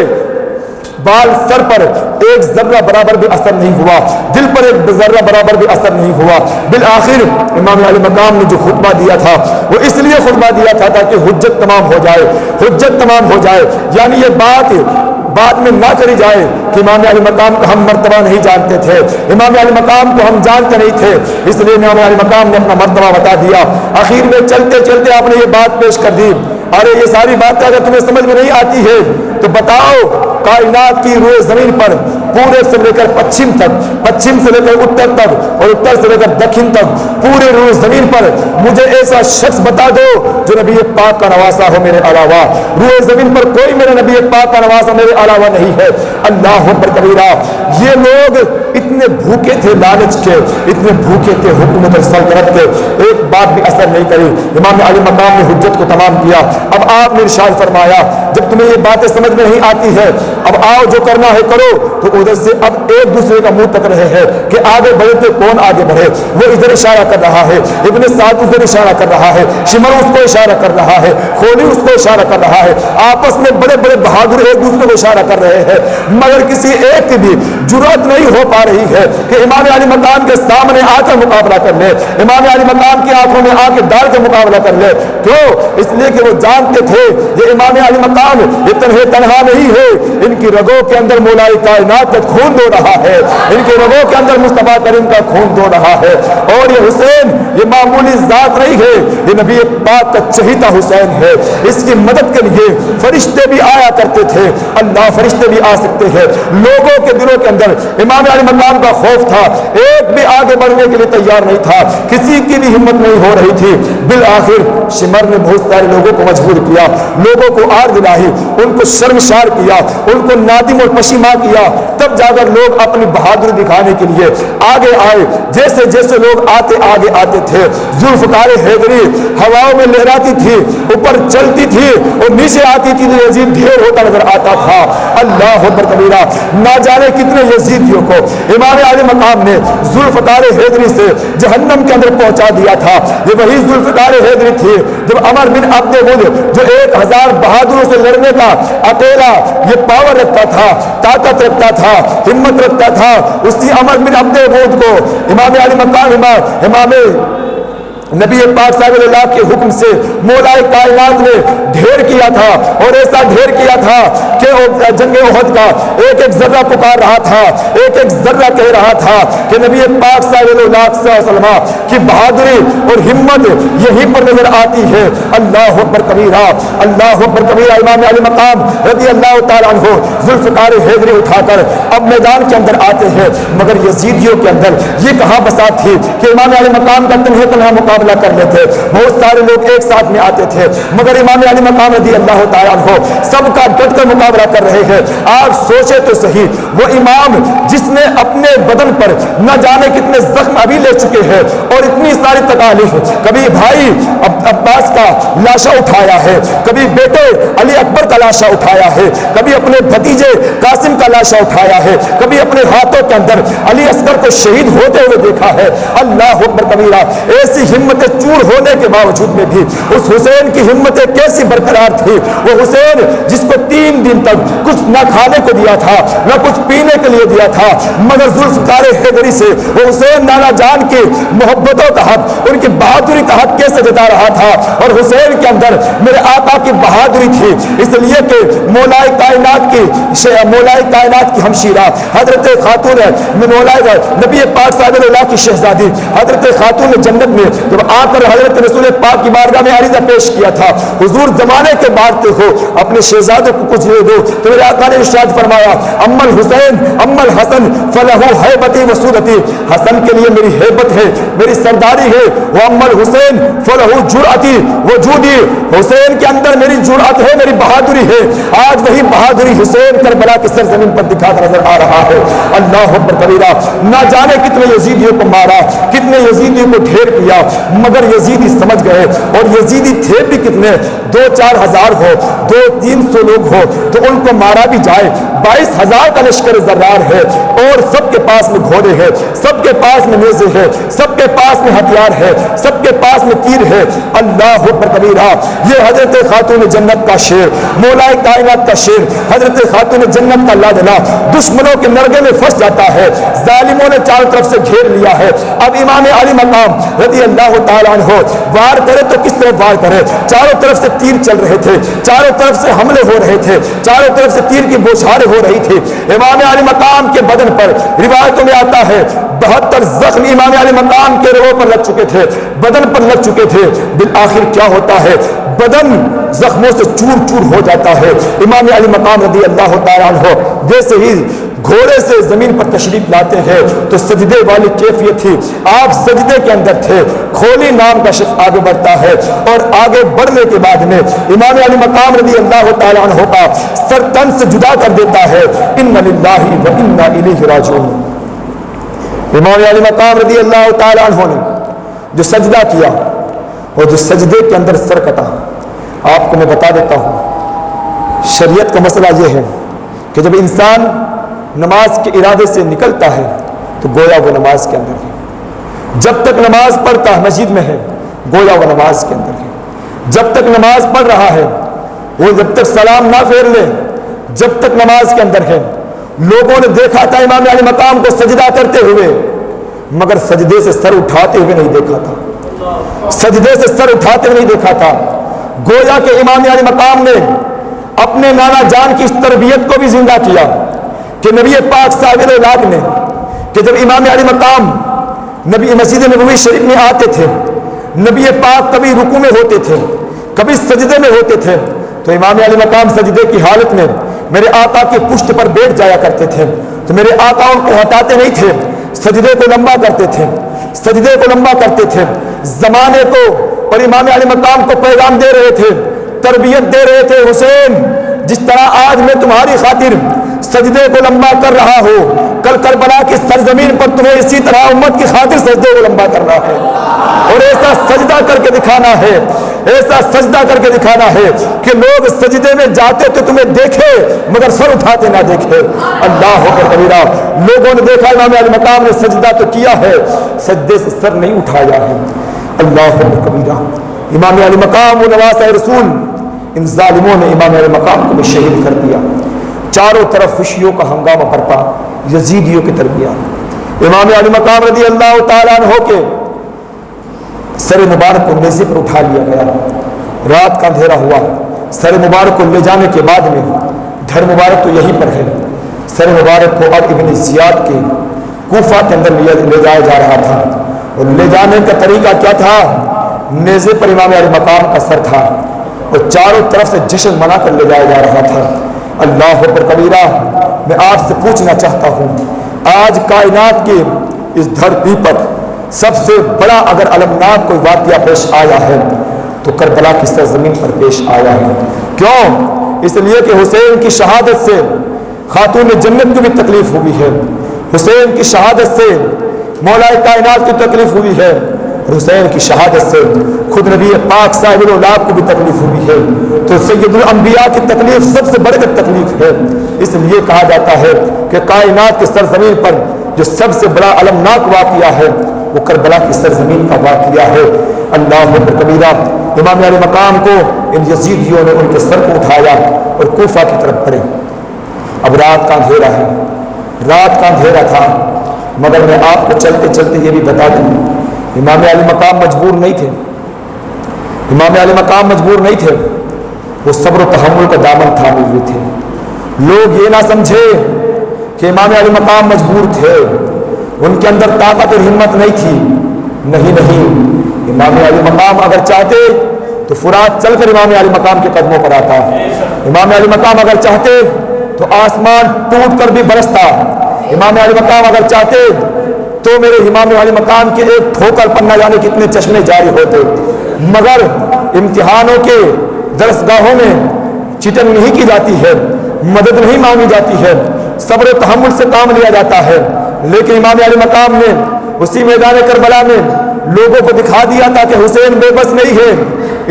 بال سر پر ایک ذرہ برابر بھی اثر نہیں ہوا، دل پر ایک ذرہ برابر بھی اثر نہیں ہوا۔ بالآخر امام علی مقام نے جو خطبہ دیا تھا وہ اس لیے خطبہ دیا تھا تاکہ حجت تمام ہو جائے، حجت تمام ہو جائے، یعنی یہ بات میں نہ کری جائے کہ امام علی مقام کا ہم مرتبہ نہیں جانتے تھے، امام علی مقام کو ہم جانتے نہیں تھے، اس لیے امام علی مقام نے اپنا مرتبہ بتا دیا۔ آخر میں چلتے چلتے آپ نے یہ بات پیش کر دی، ارے یہ ساری باتیں اگر تمہیں سمجھ میں نہیں آتی ہے تو بتاؤ کائنات کی روئے زمین پر پورے سے لے کر پچھم تک، پچھم سے لے کر اتر تک، اور اتر سے لے کر دکھن تک پورے روئے زمین پر مجھے ایسا شخص بتا دو جو نبی پاک کا نواسا ہو میرے علاوہ۔ روئے زمین پر کوئی میرے نبی پاک کا نواسا میرے علاوہ نہیں ہے۔ اللہ اکبر کبیرہ، یہ لوگ اتنے بھوکے تھے لالچ کے، اتنے بھوکے تھے حکومت اور سلطنت کے، ایک بات بھی اثر نہیں کری۔ امام علی مقام نے حجت کو تمام کیا۔ اب آپ نے ارشاد فرمایا جب تمہیں یہ باتیں سمجھ میں نہیں آتی ہے اب آؤ جو کرنا ہے کرو، تو ادھر سے اب ایک دوسرے کا منہ تک رہے ہیں کہ آگے بڑھے تو کون آگے بڑھے، وہ ادھر اشارہ کر رہا ہے، ابن سعد ادھر اشارہ کر رہا ہے، شمر اس کو اشارہ کر رہا ہے، خولی اس کو اشارہ کر رہا ہے، آپس میں بڑے بڑے بہادر ایک دوسرے کو اشارہ کر رہے ہیں، مگر کسی ایک کی بھی جرأت نہیں ہو پا رہی ہے کہ امام علی مقام کے سامنے آ کر مقابلہ کر لے، امام علی مقام کی آنکھوں میں آ کے ڈال کے مقابلہ کر لے۔ کیوں؟ اس لیے کہ وہ جانتے تھے یہ امام علی مقام یہ تنہا نہیں ہے، ان کی رگوں کے اندر مولا کائنات کا خون دو رہا ہے، ان کے رگوں کے اندر مصطفیٰ کریم کا خون دو رہا ہے، اور یہ حسین یہ معمولی ذات نہیں ہے، یہ نبی پاک کا چہیتا حسین ہے۔ اس کی مدد کے لیے فرشتے بھی آیا کرتے تھے، اللہ فرشتے بھی آ سکتے ہیں۔ لوگوں کے دلوں کے اندر امام علی مقام کا خوف تھا، ایک بھی آگے بڑھنے کے لیے تیار نہیں تھا، کسی کی بھی ہمت نہیں ہو رہی تھی۔ بالآخر شمر نے بہت سارے لوگوں کو مجبور کیا، لوگوں کو آر دلائی، ان کو شرمسار کیا، ان کو نادم اور پشیماں کیا، تب جا کر لوگ اپنی بہادری دکھانے کے لیے آگے آئے۔ جیسے جیسے لوگ آگے آتے تھے، ذوالفقار حیدری ہواؤں میں لہراتی تھی، اوپر چلتی تھی اور نیچے آتی تھی تو یزید ڈھیر ہوتا نظر آتا تھا۔ اللہ اکبر کبیرہ، نہ جانے کتنے یزیدیوں کو امام علی مقام نے ذوالفقار حیدری سے جہنم کے اندر پہنچا دیا تھا۔ یہ وہی ذوالفقار حیدری تھی جب عمر بن عبد ود جو 1000 بہادروں سے لڑنے کا اکیلا یہ پاور رکھتا تھا، طاقت رکھتا تھا، ہمت رکھتا تھا اسی عمر بن عبد الود کو امام علی مقام امام نبی پاک صلی اللہ کے حکم سے مولا کائنات نے ڈھیر کیا تھا، اور ایسا ڈھیر کیا تھا کہ جنگ احد کا ایک ایک ذرہ پکار رہا تھا، ایک ایک ذرہ کہہ رہا تھا کہ نبی پاک صلی اللہ علیہ وسلم کی بہادری اور ہمت یہیں پر نظر آتی ہے۔ اللہ اکبر کبیرہ، اللہ اکبر کبیرہ۔ امام علی مقام رضی اللہ تعالیٰ عنہ ذوالفقار حیدری اٹھا کر اب میدان کے اندر آتے ہیں، مگر یزیدیوں کے اندر یہ کہاں بساط تھی کہ امام علی مقام کا تنہا مقابلہ کر لیتے، بہت سارے لوگ ایک ساتھ میں آتے تھے، مگر امام علی مقام رضی اللہ تعالیٰ عنہ سب کا ڈٹ کر مقابلہ کر رہے ہیں۔ آپ سوچے تو صحیح، وہ امام جس نے اپنے بدن پر نہ جانے کتنے زخم ابھی لے چکے ہیں اور اتنی ساری تکالیف، کبھی بھائی عباس کا لاشا اٹھایا ہے، کبھی بیٹے علی اکبر کا لاشا اٹھایا ہے، کبھی اپنے بھتیجے قاسم کا لاشا اٹھایا ہے، کبھی اپنے ہاتھوں کے اندر علی اصغر کو شہید ہوتے ہوئے دیکھا ہے۔ اللہ اکبر کبیرہ۔ ایسی ہمتیں چور ہونے کے باوجود میں بھی اس حسین کی ہمتیں کیسی برقرار تھی۔ وہ حسین جس کو 3 دن تک کچھ نہ کھانے کو دیا تھا نہ کچھ پینے کے لیے دیا تھا، مگر ذوالفقار حیدری سے وہ حسین نانا جان کی محبتوں کا حق، ان کی بہادری کا حق کیسے جتا رہا تھا، اور حسین کے اندر میرے آقا کی بہادری تھی، اس لیے کہ مولائے کائنات کی ہمشیرہ حضرت خاتون نبی پاک صلی اللہ کی شہزادی حضرت خاتون جنت میں جب آ کر حضرت رسول پاک کی بارگاہ میں عریضہ پیش کیا تھا، حضور زمانے کے مارتے ہو اپنے شہزادوں کو کچھ دے دو، تو میرے آقا نے ارشاد فرمایا اما الحسین اما الحسن فلہ ہیبتی و صورتی، حسن کے لیے میری ہیبت ہے، میری سرداری ہے، وہ اما الحسین فلہ جرأتی و جودی، حسین کے اندر میری جرأت ہے، میری بہادری ہے۔ آج وہی بہادری حسین کربلا کی سرزمین پر دکھاتا نظر آ رہا ہے۔ اللہ اکبر کبیرہ۔ نہ جانے کتنے یزیدیوں کو مارا، کتنے یزیدیوں کو ڈھیر کیا، مگر یزیدی سمجھ گئے، اور یزیدی تھے بھی کتنے، 2-4 ہزار ہو، 200-300 لوگ ہو تو ان کو مارا بھی جائے، 22,000 کا لشکر زرار ہے، اور سب کے پاس میں گھوڑے ہیں، سب کے پاس میں نیزے ہیں، سب کے پاس میں ہتھیار ہے، سب کے پاس میں تیر ہے۔ اللہ اکبر کبیرہ۔ یہ حضرت خاتون جنت کا شیر، مولائے کائنات کا شیر، حضرت خاتون جنت کا لادلا دشمنوں کے نرگے میں پھنس جاتا ہے، ظالموں نے چاروں طرف سے گھیر لیا ہے۔ اب امام علی مقام رضی اللہ تعالیٰ عنہ وار کرے تو کس طرح وار کرے، چاروں طرف سے تیر چل رہے تھے، چاروں طرف سے حملے ہو رہے تھے، چاروں طرف سے تیر کی بوچھاریں ہو رہی تھی۔ امام علی مقام کے بدن پر روایتوں میں آتا ہے 72 زخم امام علی مقام کے رگوں پر لگ چکے تھے، بدن پر لگ چکے تھے۔ بالآخر کیا ہوتا ہے، بدن زخموں سے چور چور ہو جاتا ہے۔ امام علی مقام رضی اللہ تعالیٰ عنہ جیسے ہی گھوڑے سے زمین پر تشریف لاتے ہیں تو سجدے والی کیفیت تھی، آپ سجدے کے اندر تھے۔ کھولی نام کا شخص آگے بڑھتا ہے، اور آگے بڑھنے کے بعد میں امام علی مقام رضی اللہ تعالیٰ عنہ کا سر تن سے جدا کر دیتا ہے۔ انا للہ و انا الیہ راجعون۔ امام علی مقام رضی اللہ تعالیٰ عنہ نے جو سجدہ کیا اور جو سجدے کے اندر سر کٹا، آپ کو میں بتا دیتا ہوں، شریعت کا مسئلہ یہ ہے کہ جب انسان نماز کے ارادے سے نکلتا ہے تو گویا وہ نماز کے اندر ہے، جب تک نماز پڑھتا ہے مسجد میں ہے گویا وہ نماز کے اندر ہے، جب تک نماز پڑھ رہا ہے وہ جب تک سلام نہ پھیر لے جب تک نماز کے اندر ہے۔ لوگوں نے دیکھا تھا امام علی مقام کو سجدہ کرتے ہوئے، مگر سجدے سے سر اٹھاتے ہوئے نہیں دیکھا تھا، سجدے سے سر اٹھاتے ہوئے نہیں دیکھا تھا۔ گویا کہ امام علی مقام نے اپنے نانا جان کی اس تربیت کو بھی زندہ کیا کہ نبی پاک صاحب اولاد نے کہ جب امام علی مقام نبی مسجد نبوی شریف میں آتے تھے، نبی پاک کبھی رکوع میں ہوتے تھے کبھی سجدے میں ہوتے تھے، تو امام علی مقام سجدے کی حالت میں میرے آقا کی پشت پر بیٹھ جایا کرتے تھے، تو میرے آقا ان کو ہٹاتے نہیں تھے، سجدے کو لمبا کرتے تھے، سجدے کو لمبا کرتے تھے، زمانے کو اور امام علی مقام کو پیغام دے رہے تھے، تربیت دے رہے تھے۔ حسین جس طرح آج میں تمہاری خاطر سجدے کو لمبا کر رہا ہو، کل کربلا کی سرزمین پر تمہیں اسی طرح امت کی خاطر سجدے کو لمبا کرنا ہے، اور ایسا سجدہ کر کے دکھانا ہے، ایسا سجدہ کر کے دکھانا ہے کہ لوگ سجدے میں جاتے تو تمہیں دیکھے مگر سر اٹھاتے نہ دیکھے۔ اللہ اکبر کبیرہ۔ لوگوں نے دیکھا امام علی مقام نے سجدہ تو کیا ہے، سجدے سے سر نہیں اٹھایا ہے۔ اللہ اکبر کبیرہ۔ امام علی مقام و نواسۂ رسول، ان ظالموں نے امام علی مقام کو بھی شہید کر دیا۔ چاروں طرف خوشیوں کا ہنگامہ برپا یزیدیوں کے درمیان۔ امام علی مقام رضی اللہ تعالیٰ عنہ کے سر مبارک کو نیزے پر اٹھا لیا گیا، رات کا اندھیرا ہوا، سر مبارک کو لے جانے کے بعد میں گھر مبارک تو یہیں پر ہے، سر مبارک کو اب ابن زیاد کے کوفہ کے اندر لے جایا جا رہا تھا، اور لے جانے کا طریقہ کیا تھا؟ نیزے پر امام علی مقام کا سر تھا اور چاروں طرف سے جشن منا کر لے جایا جا رہا تھا۔ اللہ اکبر کبیرہ، میں آپ سے پوچھنا چاہتا ہوں، آج کائنات کی اس دھرتی پر سب سے بڑا اگر المناک کوئی واقعہ پیش آیا ہے تو کربلا کی سرزمین پر پیش آیا ہے۔ کیوں؟ اس لیے کہ حسین کی شہادت سے خاتون جنت کو بھی تکلیف ہوئی ہے، حسین کی شہادت سے مولا کائنات کی تکلیف ہوئی ہے، حسین کی شہادت سے خود نبی پاک صاحب الاولاد کو بھی تکلیف ہوئی ہے، تو سید الانبیاء کی تکلیف سب سے بڑھ کر تکلیف ہے۔ اس لیے کہا جاتا ہے کہ کائنات کی سرزمین پر جو سب سے بڑا المناک واقعہ ہے وہ کربلا کی سرزمین کا واقعہ ہے۔ اللہ اکبر کبیرہ، امام علی مقام کو ان یزیدیوں نے ان کے سر کو اٹھایا اور کوفہ کی طرف بڑھے۔ اب رات کا اندھیرا ہے، رات کا اندھیرا تھا، مگر میں آپ کو چلتے چلتے یہ بھی بتا دوں، امام علی مقام مجبور نہیں تھے، امام علی مقام مجبور نہیں تھے، وہ صبر و تحمل کا دامن تھامے ہوئے تھے۔ لوگ یہ نہ سمجھے کہ امام علی مقام مجبور تھے، ان کے اندر طاقت اور ہمت نہیں تھی، نہیں، امام علی مقام اگر چاہتے تو فرات چل کر امام علی مقام کے قدموں پر آتا، امام علی مقام اگر چاہتے تو آسمان ٹوٹ کر بھی برستا، امام علی مقام اگر چاہتے تو میرے امام علی مقام کے ایک ٹھوکر پر نہ جانے کتنے چشمے جاری ہوتے، مگر امتحانوں کے درسگاہوں میں چٹن نہیں کی جاتی ہے، مدد نہیں مانگی جاتی ہے، صبر و تحمل سے کام لیا جاتا ہے۔ لیکن امام علی مقام نے اسی میدان کربلا میں لوگوں کو دکھا دیا تھا کہ حسین بے بس نہیں ہے،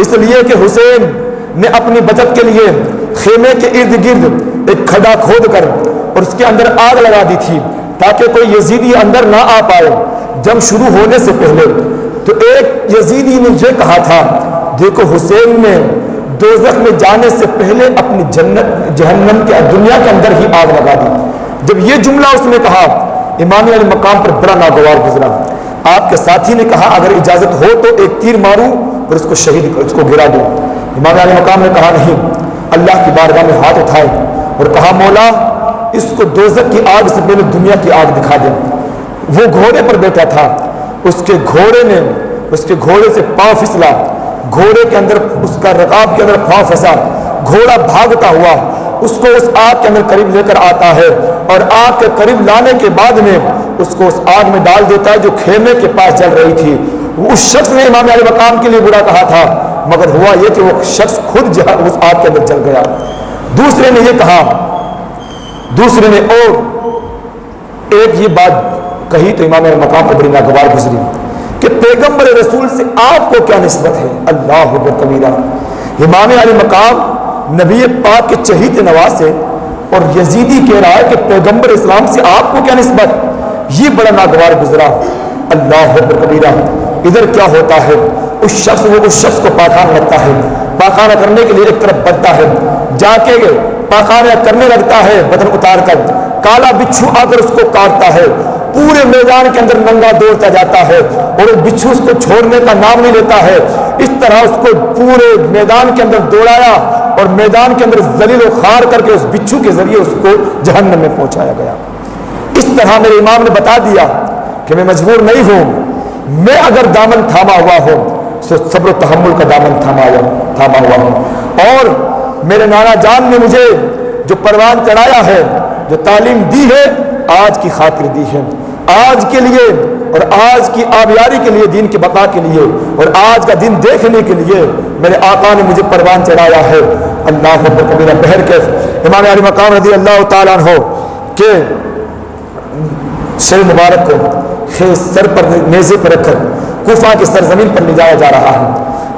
اس لیے کہ حسین نے اپنی بچت کے لیے خیمے کے ارد گرد ایک کھڈا کھود کر اور اس کے اندر آگ لگا دی تھی تاکہ کوئی یزیدی اندر نہ آ پائے۔ جنگ شروع ہونے سے پہلے تو ایک یزیدی نے یہ کہا تھا، دیکھو حسین نے دوزخ میں جانے سے پہلے اپنی جہنم کے دنیا کے اندر ہی آگ لگا دی۔ جب یہ جملہ اس نے کہا، امام علی مقام پر بڑا ناگوار گزرا۔ آپ کے ساتھی نے کہا اگر اجازت ہو تو ایک تیر ماروں اور اس کو گرا دوں۔ امام علی مقام نے کہا نہیں، اللہ کی بارگاہ میں ہاتھ اٹھائے اور کہا مولا اس کو دوزخ کی آگ سے پہلے دنیا کی آگ دکھا دیں۔ وہ گھوڑے پر بیٹھا تھا، اس کے گھوڑے سے پاؤں پھسلا، گھوڑے کے اندر اس کا رکاب کے اندر پاؤں پھنسا، گھوڑا بھاگتا ہوا اس کو اس آگ کے اندر قریب لے کر آتا ہے اور آگ کے قریب لانے کے بعد میں اس کو اس آگ میں ڈال دیتا ہے جو خیمے کے پاس جل رہی تھی۔ اس شخص نے امام علی مقام کے لیے برا کہا تھا، مگر ہوا یہ کہ وہ شخص خود اس آگ کے اندر جل گیا۔ دوسرے نے یہ کہا، دوسرے نے اور ایک یہ بات کہی تو امام علی مقام کو بڑی ناگوار گزری کہ پیغمبر رسول سے آپ کو کیا نسبت ہے؟ اللہ اکبر کبیرہ، امام علی مقام نبی پاک کے چہیتے نواز سے اور یزیدی کہہ رہا ہے کہ پیغمبر اسلام سے آپ کو کیا نسبت؟ یہ بڑا ناگوار گزرا۔ اللہ اکبر کبیرہ، ادھر کیا ہوتا ہے، اس شخص کو پاخانہ لگتا ہے، پاخانہ کرنے کے لیے ایک طرف بڑھتا ہے، جا کے پاخانہ کرنے لگتا ہے، بدن اتار کر کالا بچھو آ کر اس کو کاٹتا ہے، پورے میدان کے اندر ننگا دوڑتا جاتا ہے اور وہ بچھو اس کو چھوڑنے کا نام نہیں لیتا ہے۔ اس طرح اس کو پورے میدان کے اندر دوڑایا اور میدان کے اندر ذلیل و خوار کر کے اس بچھو کے ذریعے اس کو جہنم میں پہنچایا گیا۔ اس طرح میرے امام نے بتا دیا کہ میں مجبور نہیں ہوں، میں اگر دامن تھاما ہوا ہوں تو صبر و تحمل کا دامن تھاما ہوا ہوں، اور میرے نانا جان نے مجھے جو پروان چڑھایا ہے، جو تعلیم دی ہے، آج کی خاطر دی ہے، آج کے لیے اور آج کی آبیاری کے لیے، دین کے بقا کے لیے اور آج کا دن دیکھنے کے لیے میرے آقا نے مجھے پروان چڑھایا ہے۔ اللہ اکبر کبیرہ، بہر کے امام علی مقام رضی اللہ تعالیٰ عنہ کے سر مبارک کو سر پر نیزے پر رکھ کر کوفہ کی سرزمین پر لے جایا جا رہا ہے،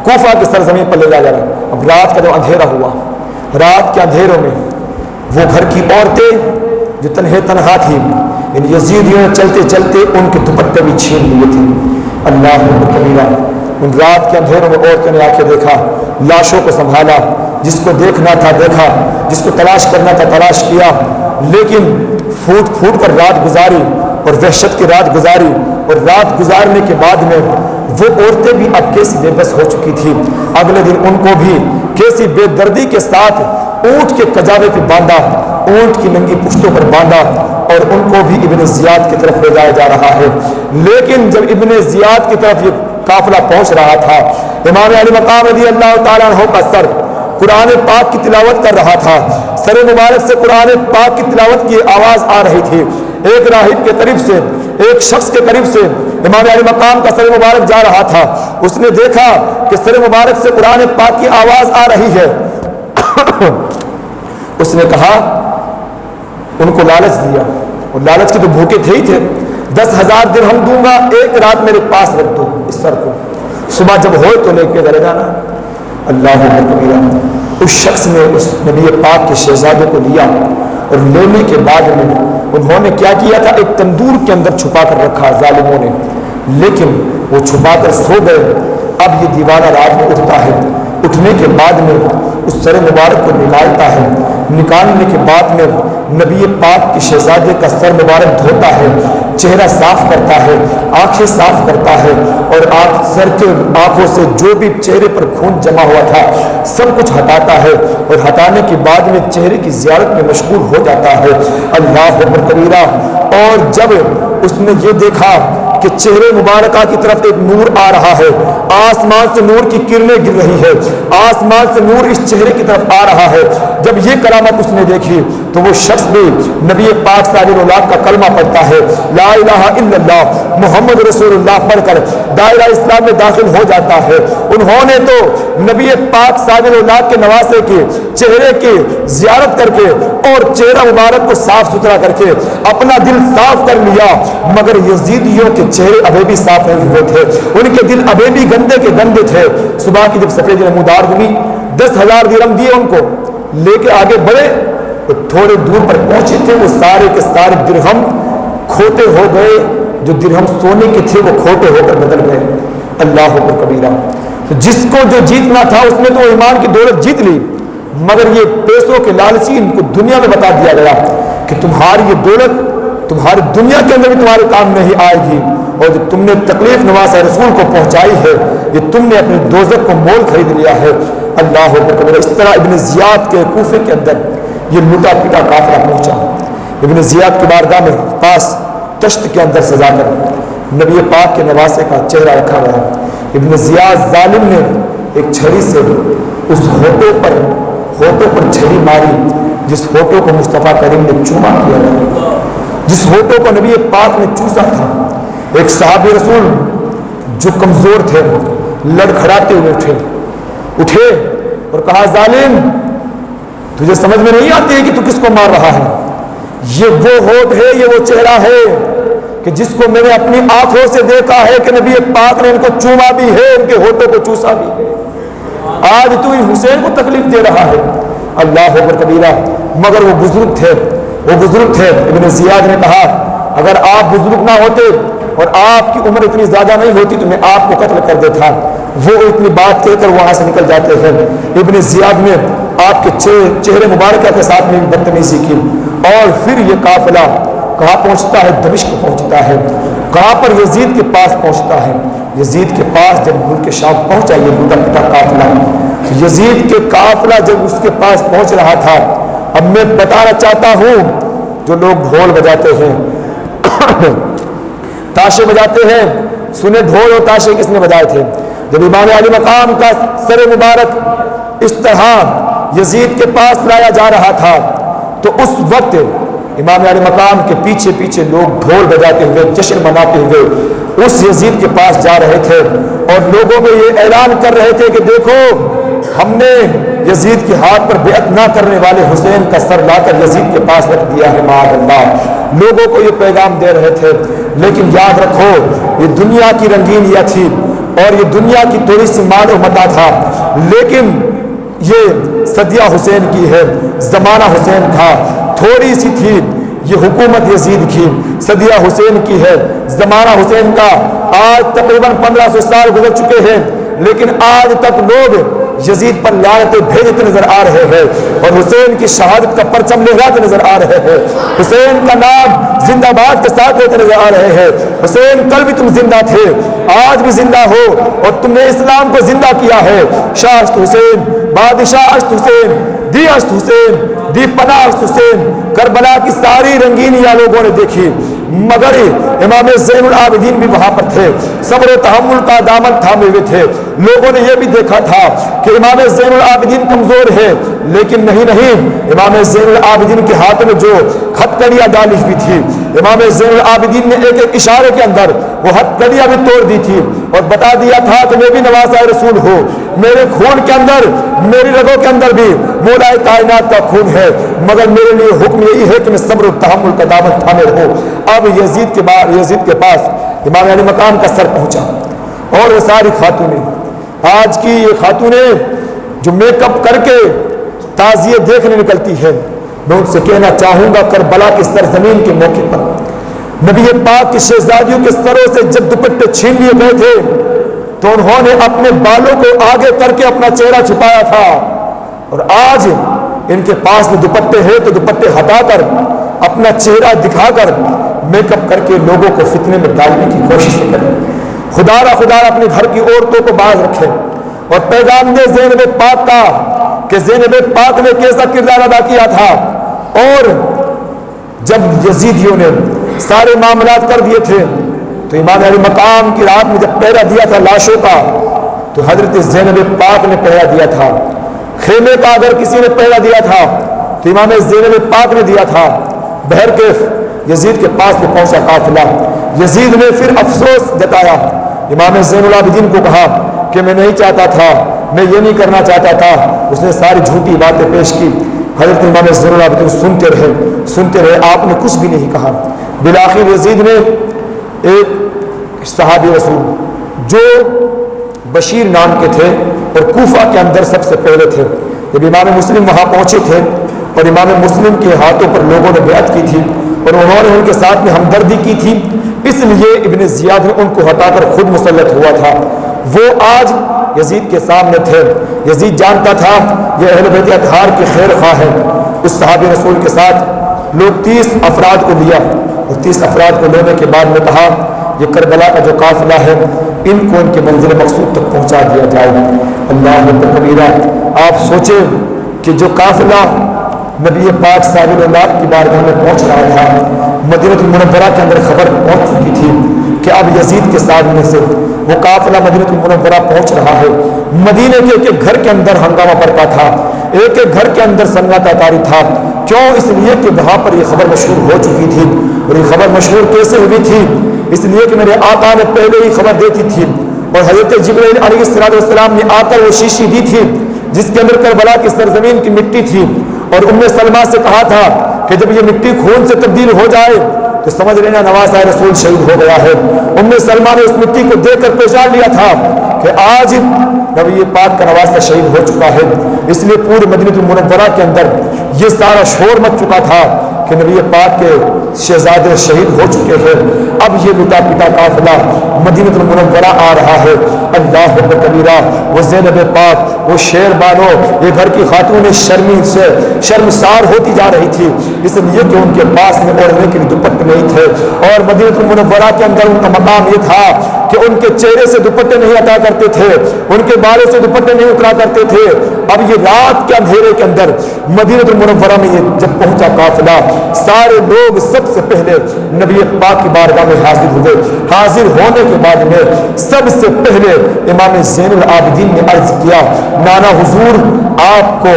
کوفہ کی سرزمین پر لے جایا جا رہا ہے۔ اب رات کا جو اندھیرا ہوا، رات کے اندھیروں میں وہ گھر کی عورتیں جو تنہا تھی، ان یزیدیوں نے چلتے چلتے ان کے دوپٹے بھی چھین لیے تھے۔ اللہ اکبر کبیرہ، ان رات کے اندھیروں میں عورتوں نے آ کے دیکھا، لاشوں کو سنبھالا، جس کو دیکھنا تھا دیکھا، جس کو تلاش کرنا تھا تلاش کیا، لیکن پھوٹ پھوٹ کر رات گزاری اور وحشت کی رات گزاری، اور رات گزارنے کے بعد میں وہ عورتیں بھی اب کیسی بے بس ہو چکی تھی۔ اگلے دن ان کو بھی کیسی بے دردی کے ساتھ اونٹ کے کجاوے پہ باندھا، اونٹ کی ننگی پشتوں پر باندھا، اور ان کو بھی ابن زیاد کی طرف لے جایا جا رہا ہے۔ لیکن جب ابن زیاد کی طرف یہ قافلہ پہنچ رہا تھا، امام علی مقام رضی اللہ تعالیٰ عنہ کا سر قرآن پاک کی تلاوت کر رہا تھا، سر مبارک سے قرآن پاک کی تلاوت کی آواز آ رہی تھی۔ ایک راہب کے قریب سے، ایک شخص کے قریب سے امام علی مقام کا سر مبارک جا رہا تھا۔ اس نے دیکھا کہ سر مبارک سے قرآن پاک کی آواز آ رہی ہے۔ اس نے کہا، ان کو لالچ دیا، اور لالچ کے تو بھوکے تھے ہی تھے، 10,000 درہم دوں گا، ایک رات میرے پاس رکھ دو اس سر کو، صبح جب ہوئے تو لے کے چلے جانا۔ اللہ اکبر۔ اس شخص نے اس نبی پاک کے شہزادے کو لیا، اور لینے کے بعد میں انہوں نے کیا کیا تھا، ایک تندور کے اندر چھپا کر رکھا ظالموں نے، لیکن وہ چھپا کر سو گئے۔ اب یہ دیوانہ رات میں اٹھتا ہے، اٹھنے کے بعد میں اس سر مبارک کو نکالتا ہے، نکالنے کے بعد میں نبی پاک کے شہزادے کا سر مبارک دھوتا ہے، چہرہ صاف کرتا ہے، آنکھیں صاف کرتا ہے، اور سر کے آنکھوں سے جو بھی چہرے پر خون جمع ہوا تھا سب کچھ ہٹاتا ہے، اور ہٹانے کے بعد میں چہرے کی زیارت میں مشغول ہو جاتا ہے۔ اللہ اکبر کبیرہ۔ اور جب اس نے یہ دیکھا کہ چہرے مبارکہ کی طرف ایک نور آ رہا ہے، آسمان سے نور کی کرنیں گر رہی ہے، آسمان سے نور اس چہرے کی طرف آ رہا ہے، جب یہ کرامت اس نے دیکھی تو وہ شخص بھی نبی پاک صلی اللہ علیہ وسلم کا کلمہ پڑھتا ہے، لا الہ الا اللہ محمد رسول اللہ پڑھ کر دائرہ اسلام میں داخل ہو جاتا ہے۔ انہوں نے تو نبی پاک صلی اللہ علیہ وسلم کے نواسے کے چہرے کی زیارت کر کے اور چہرہ مبارک کو صاف ستھرا کر کے اپنا دل صاف کر لیا، مگر یزیدیوں کے چہرے ابھی بھی صاف نہیں ہوئے تھے، ان کے دل ابھی بھی گندے کے گندے تھے۔ صبح کی جب سفید نمودار ہوئی، 10,000 درہم دیے ان کو، لے کے آگے بڑھے، تو تھوڑے دور پر پہنچے تھے، وہ سارے کے سارے درہم کھوٹے ہو گئے، جو درہم سونے کے تھے وہ کھوٹے ہو کر بدل گئے۔ اللہ اکبر کبیرہ۔ تو جس کو جو جیتنا تھا اس نے تو ایمان کی دولت جیت لی، مگر یہ پیسوں کے لالچی ان کو دنیا میں بتا دیا گیا کہ تمہاری یہ دولت تمہاری دنیا کے اندر بھی تمہارے کام نہیں آئے گی، اور جو تم نے تکلیف نواز رسول کو پہنچائی ہے یہ تم نے اپنے دوزخ کو مول خرید لیا ہے۔ اللہ اکبر۔ اس طرح ابن زیاد کے کوفے کے اندر یہ لوٹا پیٹا قافلہ پہنچا، ابن زیاد کی بارگاہ میں پاس تشت کے اندر سجا کر نبی پاک کے نواسے کا چہرہ رکھا گیا۔ ابن زیاد ظالم نے ایک چھری سے اس ہوٹوں پر چھری ماری، جس ہوٹوں کو مصطفیٰ کریم نے چوما کیا تھا، جس ہوٹوں کو نبی پاک نے چوسا تھا۔ ایک صحابی رسول جو کمزور تھے لڑکھڑاتے ہوئے اٹھے اور کہا، ظالم تجھے سمجھ میں نہیں آتی ہے کہ تو کس کو مار رہا ہے؟ یہ وہ ہونٹ ہے، یہ وہ چہرہ ہے کہ جس کو میں نے اپنی آنکھوں سے دیکھا ہے کہ نبی پاک نے ان کو چوما بھی ہے، ان کے ہونٹوں کو چوسا بھی ہے۔ آج تو حسین کو تکلیف دے رہا ہے۔ اللہ اکبر کبیرہ۔ مگر وہ بزرگ تھے۔ ابن زیاد نے کہا، اگر آپ بزرگ نہ ہوتے اور آپ کی عمر اتنی زیادہ نہیں ہوتی تو میں آپ کو قتل کر دیتا۔ وہ اتنی بات کہہ کر وہاں سے نکل جاتے ہیں۔ ابن زیاد نے آپ کے چہرے مبارکہ کے ساتھ میں بدتمیزی کی، اور پھر یہ قافلہ کہاں پہنچتا ہے؟ دمشق پہنچتا ہے۔ کہاں پر؟ یزید کے پاس پہنچتا ہے۔ یزید کے پاس جب ملک شام پہنچا یہ لوٹا پٹا قافلہ، یزید کے قافلہ جب اس کے پاس پہنچ رہا تھا، اب میں بتانا چاہتا ہوں جو لوگ ڈھول بجاتے ہیں تاشے بجاتے ہیں، سنے ڈھول اور تاشے کس نے بجائے تھے؟ جب امام علی مقام کا سر مبارک اس طرح یزید کے پاس لایا جا رہا تھا تو اس وقت امام علی مقام کے پیچھے پیچھے لوگ ڈھول بجاتے ہوئے جشن مناتے ہوئے اس یزید کے پاس جا رہے تھے، اور لوگوں میں یہ اعلان کر رہے تھے کہ دیکھو ہم نے یزید کے ہاتھ پر بیعت نہ کرنے والے حسین کا سر لا کر یزید کے پاس رکھ دیا ہے، معاذ اللہ۔ لوگوں کو یہ پیغام دے رہے تھے، لیکن یاد رکھو یہ دنیا کی رنگینیاں تھی اور یہ دنیا کی تھوڑی سی مان و متا تھا، لیکن یہ صدیہ حسین کی ہے، زمانہ حسین تھا، تھوڑی سی تھی۔ یہ حکومت یزید کی، صدیہ حسین کی ہے، زمانہ حسین کا۔ آج تقریباً 1500 سال گزر چکے ہیں، لیکن آج تک لوگ یزید پر لعنتیں بھیجتے نظر آ رہے ہیں اور حسین کی شہادت کا پرچم لہراتے نظر آ رہے ہیں، حسین کا نام زندہ باد کے ساتھ لیتے نظر آ رہے ہیں۔ حسین کل بھی تم زندہ تھے، آج بھی زندہ ہو اور تم نے اسلام کو زندہ کیا ہے۔ شاہ اشت حسین، بادشاہ اشت حسین، دی اشت حسین، دی پناہ اشت حسین، کربلا کی ساری رنگینیاں لوگوں نے دیکھی مگر امام زین العابدین بھی وہاں پر تھے، صبر و تحمل کا دامن تھامے ہوئے تھے۔ لوگوں نے یہ بھی دیکھا تھا کہ امام زین العابدین کمزور ہے، لیکن نہیں، امام زین العابدین کے ہاتھ میں جو ہتھکڑیاں ڈالی ہوئی تھی، امام زین العابدین نے ایک ایک اشارے کے اندر وہ ہتھکڑیاں بھی توڑ دی تھی اور بتا دیا تھا کہ میں بھی نواسہ رسول ہوں، میرے خون کے اندر، میری رگوں کے اندر بھی مولا کائنات کا خون ہے، مگر میرے لیے حکم یہی ہے کہ میں صبر و تحمل کا دامن تھامے رہوں۔ اب یزید کے پاس امام علی مقام کا سر پہنچا اور وہ ساری خاتونیں، آج کی یہ خاتونیں جو میک اپ کر کے تعزیے دیکھنے نکلتی ہے، میں ان سے کہنا چاہوں گا کربلا کی سرزمین کے موقع پر نبی پاک کی شہزادیوں کے سروں سے جب دوپٹے چھین لیے گئے تھے تو انہوں نے اپنے بالوں کو آگے کر کے اپنا چہرہ چھپایا تھا، اور آج ان کے پاس میں دوپٹے ہیں تو دوپٹے ہٹا کر اپنا چہرہ دکھا کر میک اپ کر کے لوگوں کو فتنے میں ڈالنے کی کوشش کریں۔ خدا را اپنے گھر کی عورتوں کو باز رکھے اور پیغام دے زینب پاک کا کہ زینب پاک نے کیسا کردار ادا کیا تھا۔ اور جب یزیدیوں نے سارے معاملات کر دیے تھے تو امام علی مقام کی رات میں جب پہرا دیا تھا لاشوں کا تو حضرت زینب پاک نے پہرا دیا تھا۔ خیمے کا اگر کسی نے پہرا دیا تھا تو امام زینب پاک نے دیا تھا۔ بہرکیف یزید کے پاس میں پہنچا قافلہ، یزید نے پھر افسوس جتایا، امام زین العابدین کو کہا کہ میں نہیں چاہتا تھا، میں یہ نہیں کرنا چاہتا تھا، اس نے ساری جھوٹی باتیں پیش کی۔ حضرت امام زین العابدین سنتے رہے، آپ نے کچھ بھی نہیں کہا۔ بالآخر یزید نے ایک صحابی رسول جو بشیر نام کے تھے اور کوفہ کے اندر سب سے پہلے تھے، جب امام مسلم وہاں پہنچے تھے اور امام مسلم کے ہاتھوں پر لوگوں نے بیعت کی تھی اور انہوں نے ان کے ساتھ میں ہمدردی کی تھی، اس لیے ابن زیاد نے ان کو ہٹا کر خود مسلط ہوا تھا۔ وہ آج یزید کے سامنے تھے، یزید جانتا تھا یہ اہل بیت اطہار کے خیر خواہ ہیں۔ اس صحابی رسول کے ساتھ لوگ 30 افراد کو لیا اور 30 افراد کو لینے کے بعد میں کہا یہ کربلا کا جو قافلہ ہے ان کو ان کے منزل مقصود تک پہنچا دیا جائے۔ اللہ اکبر کبیرہ، آپ سوچیں کہ جو قافلہ نبی پاک صلی اللہ کی بارگاہ میں پہنچ رہا تھا، مدینہ المنورہ کے اندر خبر پہنچ چکی تھی کہ اب یزید کے سامنے سے وہ قافلہ مدینہ المنورہ پہنچ رہا ہے۔ مدینے کے ایک گھر کے اندر ہنگامہ پڑتا تھا، ایک ایک گھر کے اندر سنگاتا تاری تھا۔ کیوں؟ اس لیے کہ وہاں پر یہ خبر مشہور ہو چکی تھی۔ اور یہ خبر مشہور کیسے ہوئی تھی؟ اس لیے کہ میرے آقا نے پہلے ہی خبر دیتی تھی اور حضرت جبرائیل علیہ السلام نے آ کر وہ شیشی دی تھی جس کے اندر کربلا کی سرزمین کی مٹی تھی، اور ام سلمہ سے کہا تھا کہ جب یہ مٹی خون سے تبدیل ہو جائے تو سمجھ لینا نواسہ رسول شہید ہو گیا ہے۔ ام سلمہ نے اس مٹی کو دیکھ کر پہچان لیا تھا کہ آج نبی پاک کا نواسہ شہید ہو چکا ہے۔ اس لیے پورے مدینہ المنورہ کے اندر یہ سارا شور مچ چکا تھا کہ نبی پاک کے شہزادے شہید ہو چکے ہیں۔ اب یہ لٹا پٹا قافلہ مدینہ المنورہ آ رہا ہے۔ اللہ اکبر کبیرہ، وہ زینب پاک، وہ شیر بانو، یہ گھر کی خاتون شرمسار ہوتی جا رہی تھی، اس لیے کہ ان کے پاس میں اوڑھنے کے لیے دوپٹے نہیں تھے، اور مدینہ المنورہ کے اندر ان کا مقام یہ تھا کہ ان کے چہرے سے دوپٹے نہیں عطا کرتے تھے، ان کے بالوں سے دوپٹے نہیں اترا کرتے تھے۔ اب یہ رات کے اندھیرے کے اندر مدینہ المنورہ میں یہ جب پہنچا قافلہ، سارے لوگ سب سے پہلے نبی پاک کی بارگاہ میں حاضر ہوئے۔ حاضر ہونے کے بعد میں سب سے پہلے امام زین العابدین نے عرض کیا، نانا حضور آپ کو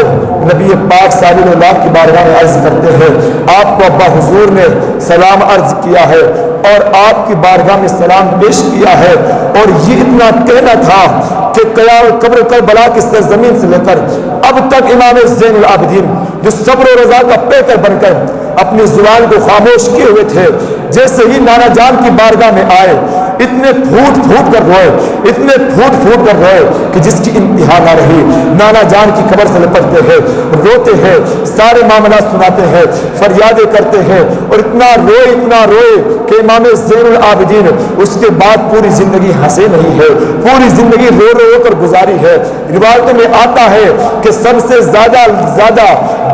نبی پاک صلی اللہ کی بارگاہ میں عرض کرتے ہیں، آپ کو ابا حضور نے سلام عرض کیا ہے اور آپ کی بارگاہ میں سلام پیش کیا ہے، اور یہ اتنا کہنا تھا کہ قبر کربلا کی سرزمین سے لے کر اب تک امام زین العابدین جو صبر و رضا کا پیکر بن کر اپنی زبان کو خاموش کیے ہوئے تھے، جیسے ہی نانا جان کی بارگاہ میں آئے اتنے پھوٹ پھوٹ کر روئے، اتنے پھوٹ پھوٹ کر روئے کہ جس کی انتہا نہ رہی۔ نانا جان کی قبر سے لپٹتے ہیں، روتے ہیں، سارے معاملات سناتے ہیں، فریادیں کرتے ہیں، اور اتنا روئے کہ امام زین العابدین اس کے بعد پوری زندگی ہنسے نہیں ہے، پوری زندگی رو کر گزاری ہے۔ روایتوں میں آتا ہے کہ سب سے زیادہ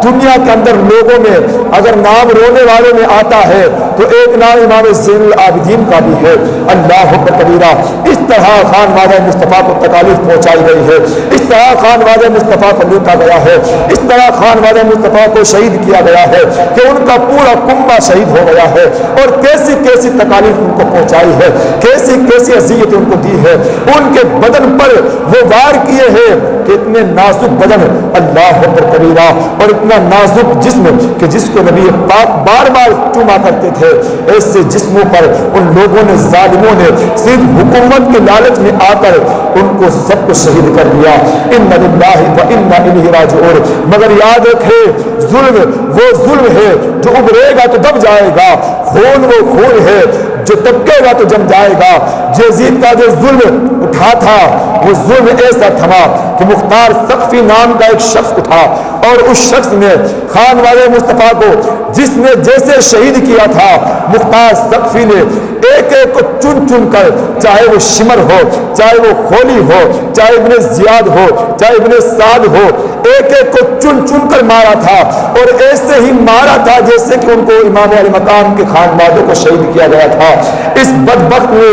دنیا کے اندر لوگوں میں اگر نام رونے والوں میں آتا ہے تو ایک نام امام زین العابدین کا بھی ہے۔ اللہ اکبر کبیرہ۔ اس طرح خانوادہ مصطفیٰ کو تکالیف پہنچائی گئی ہے، اس طرح خانوادہ مصطفیٰ کو لوٹا گیا ہے، اس طرح خانوادہ مصطفیٰ کو شہید کیا گیا ہے کہ ان کا پورا کنبہ شہید ہو گیا ہے، اور کیسی کیسی تکالیف ان کو پہنچائی ہے، کیسی کیسی اذیت ان کو دی ہے۔ ان کے بدن پر وہ وار کیے ہیں کہ اتنے نازک بدن، اللہ اکبر کبیرہ، اور اتنا نازک جسم کہ جس کو نبی پاک بار بار چوما کرتے تھے، ایسے جسموں پر ان لوگوں نے، ظالموں نے صرف حکومت کے لالچ میں آ کر ان کو سب کو شہید کر دیا۔ انا للہ و انا الیہ راجعون۔ مگر یاد رکھے ظلم وہ ظلم ہے جو ابھرے گا تو دب جائے گا، خون وہ خون ہے جو تبکے گا تو جم جائے گا۔ یزید کا جو ظلم اٹھا تھا وہ ظلم ایسا تھما کہ مختار ثقفی نام کا ایک شخص اٹھا، اور اس شخص نے خانوادہ مصطفیٰ کو جس نے جیسے شہید کیا تھا، مختار ثقفی نے ایک ایک کو چن چن کر، چاہے وہ شمر ہو، چاہے وہ خولی ہو، چاہے ابن زیاد ہو، چاہے ابن سعد ہو، ایک ایک کو چن چن کر مارا تھا، اور ایسے ہی مارا تھا جیسے کہ ان کو امام علی مقام کے خانوادوں کو شہید کیا گیا تھا۔ اس بدبخت نے،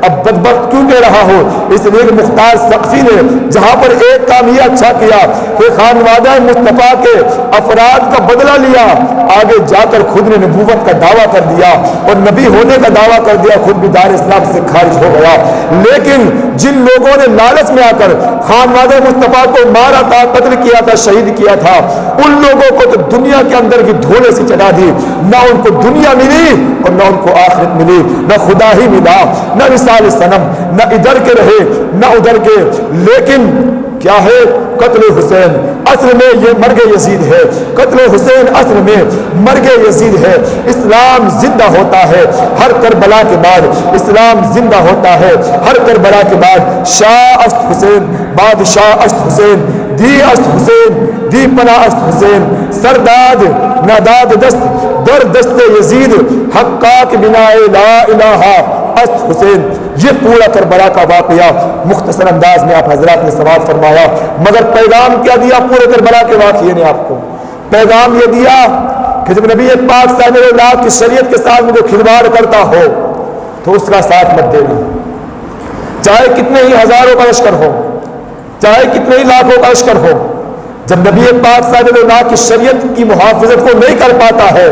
اب بدبخت کیوں کہہ رہا ہو، اس لیے کہ مختار ثقفی نے جہاں پر ایک کام یہ اچھا کیا کہ خانوادہ مصطفیٰ کے افراد کا بدلہ لیا، آگے جا کر خود نے نبوت کا دعویٰ کر دیا اور نبی ہونے کا دعویٰ کر دیا، خود بھی دار اسلام سے خارج ہو گیا۔ لیکن جن لوگوں نے لالچ میں آ کر خانوادہ مصطفیٰ کو مارا تھا، قتل کیا تھا، شہید کیا تھا، ان لوگوں کو تو دنیا کے اندر کی دھولے سے چڑھا دی، نہ ان کو دنیا ملی اور نہ ان کو آخرت ملی، نہ خدا ہی ملا، نہ مثال صنم، نہ ادھر کے رہے نہ ادھر کے۔ لیکن کیا ہے؟ قتل حسین اصل میں یہ مرگ یزید ہے، قتل حسین اصل میں مرگ یزید ہے۔ اسلام زندہ ہوتا ہے ہر کربلا کے بعد، اسلام زندہ ہوتا ہے ہر کربلا کے بعد۔ شاہ است حسین، بادشاہ است حسین، دی است حسین، دی پناہ است حسین، سرداد ناداد دست در دست یزید، حقاق بنائے لا الہ است حسین۔ یہ پورا کربلا کا واقعہ مختصر انداز میں آپ حضرات نے سماعت فرمایا، مگر پیغام کیا دیا پورے کربلا کے واقعے نے؟ آپ کو پیغام یہ دیا کہ جب نبی پاک صلی اللہ علیہ وسلم کی شریعت کے ساتھ میں جو کھلواڑ کرتا ہو تو اس کا ساتھ مت دینا، چاہے کتنے ہی ہزاروں کا لشکر ہو، چاہے کتنے ہی لاکھوں کا لشکر ہو۔ جب نبی پاک صلی اللہ علیہ وسلم کی شریعت کی محافظت کو نہیں کر پاتا ہے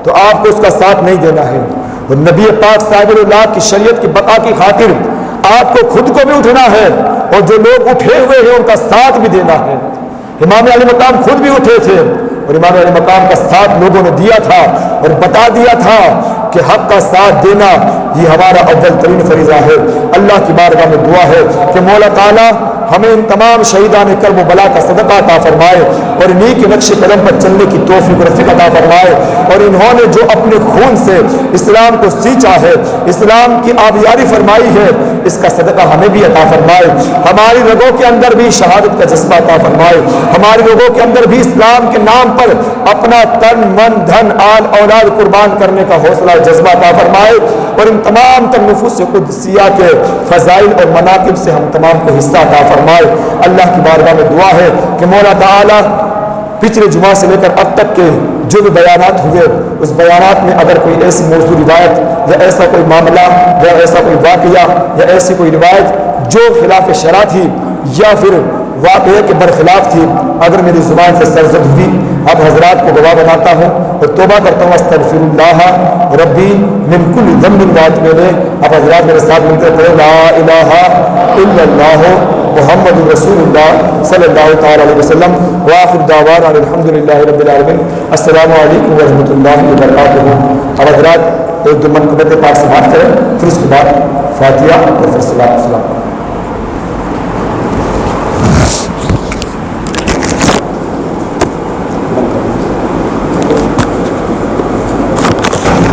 تو آپ کو اس کا ساتھ نہیں دینا ہے۔ اور نبی پاک صاحب اللہ کی شریعت کی بقا کی خاطر آپ کو خود کو بھی اٹھنا ہے، اور جو لوگ اٹھے ہوئے ہیں ان کا ساتھ بھی دینا ہے۔ امام علی مقام خود بھی اٹھے تھے، اور امام علی مقام کا ساتھ لوگوں نے دیا تھا اور بتا دیا تھا کہ حق کا ساتھ دینا یہ ہمارا اول ترین فریضہ ہے۔ اللہ کی بارگاہ میں دعا ہے کہ مولا تعالیٰ ہمیں ان تمام شہیدان کرب و بلا کا صدقہ عطا فرمائے، اور انہی کے نقش قدم پر چلنے کی توفیق و رفیق عطا فرمائے، اور انہوں نے جو اپنے خون سے اسلام کو سینچا ہے، اسلام کی آبیاری فرمائی ہے، اس کا صدقہ ہمیں بھی عطا فرمائے۔ ہماری رگوں کے اندر بھی شہادت کا جذبہ عطا فرمائے، ہماری رگوں کے اندر بھی اسلام کے نام پر اپنا تن من دھن آل اولاد قربان کرنے کا حوصلہ جذبہ عطا فرمائے، اور ان تمام تر نفوس قدسیہ کے فضائل اور مناقب سے ہم تمام کو حصہ عطا فرمائے۔ اللہ کی بارگاہ میں دعا ہے کہ مولا تعالیٰ پچھلے جمعہ سے لے کر اب تک کے جو بھی بیانات ہوئے، اس بیانات میں اگر کوئی ایسی موضوع روایت یا ایسا کوئی معاملہ یا ایسا کوئی واقعہ یا ایسی کوئی روایت جو خلاف شرع تھی یا پھر واقعے کے برخلاف تھی، اگر میری زبان سے سرزد ہوئی، اب حضرات کو گواہ بناتا ہوں اور توبہ کرتا ہوں، استغفر اللہ ربی من کل ذنب واتوب الیہ۔ اب حضرات میرے ساتھ مل کر پڑھیں لا الہ الا اللہ محمد رسول اللہ صلی اللہ تعالی علیہ وسلم، وآخر دعوانا الحمدللہ رب العالمین۔ السلام علیکم ورحمۃ اللہ وبرکاتہ۔ اب حضرات ایک دو منقبت پاک سے بات کریں، پھر اس کے بعد فاتحہ اور پھر صلاۃ و سلام۔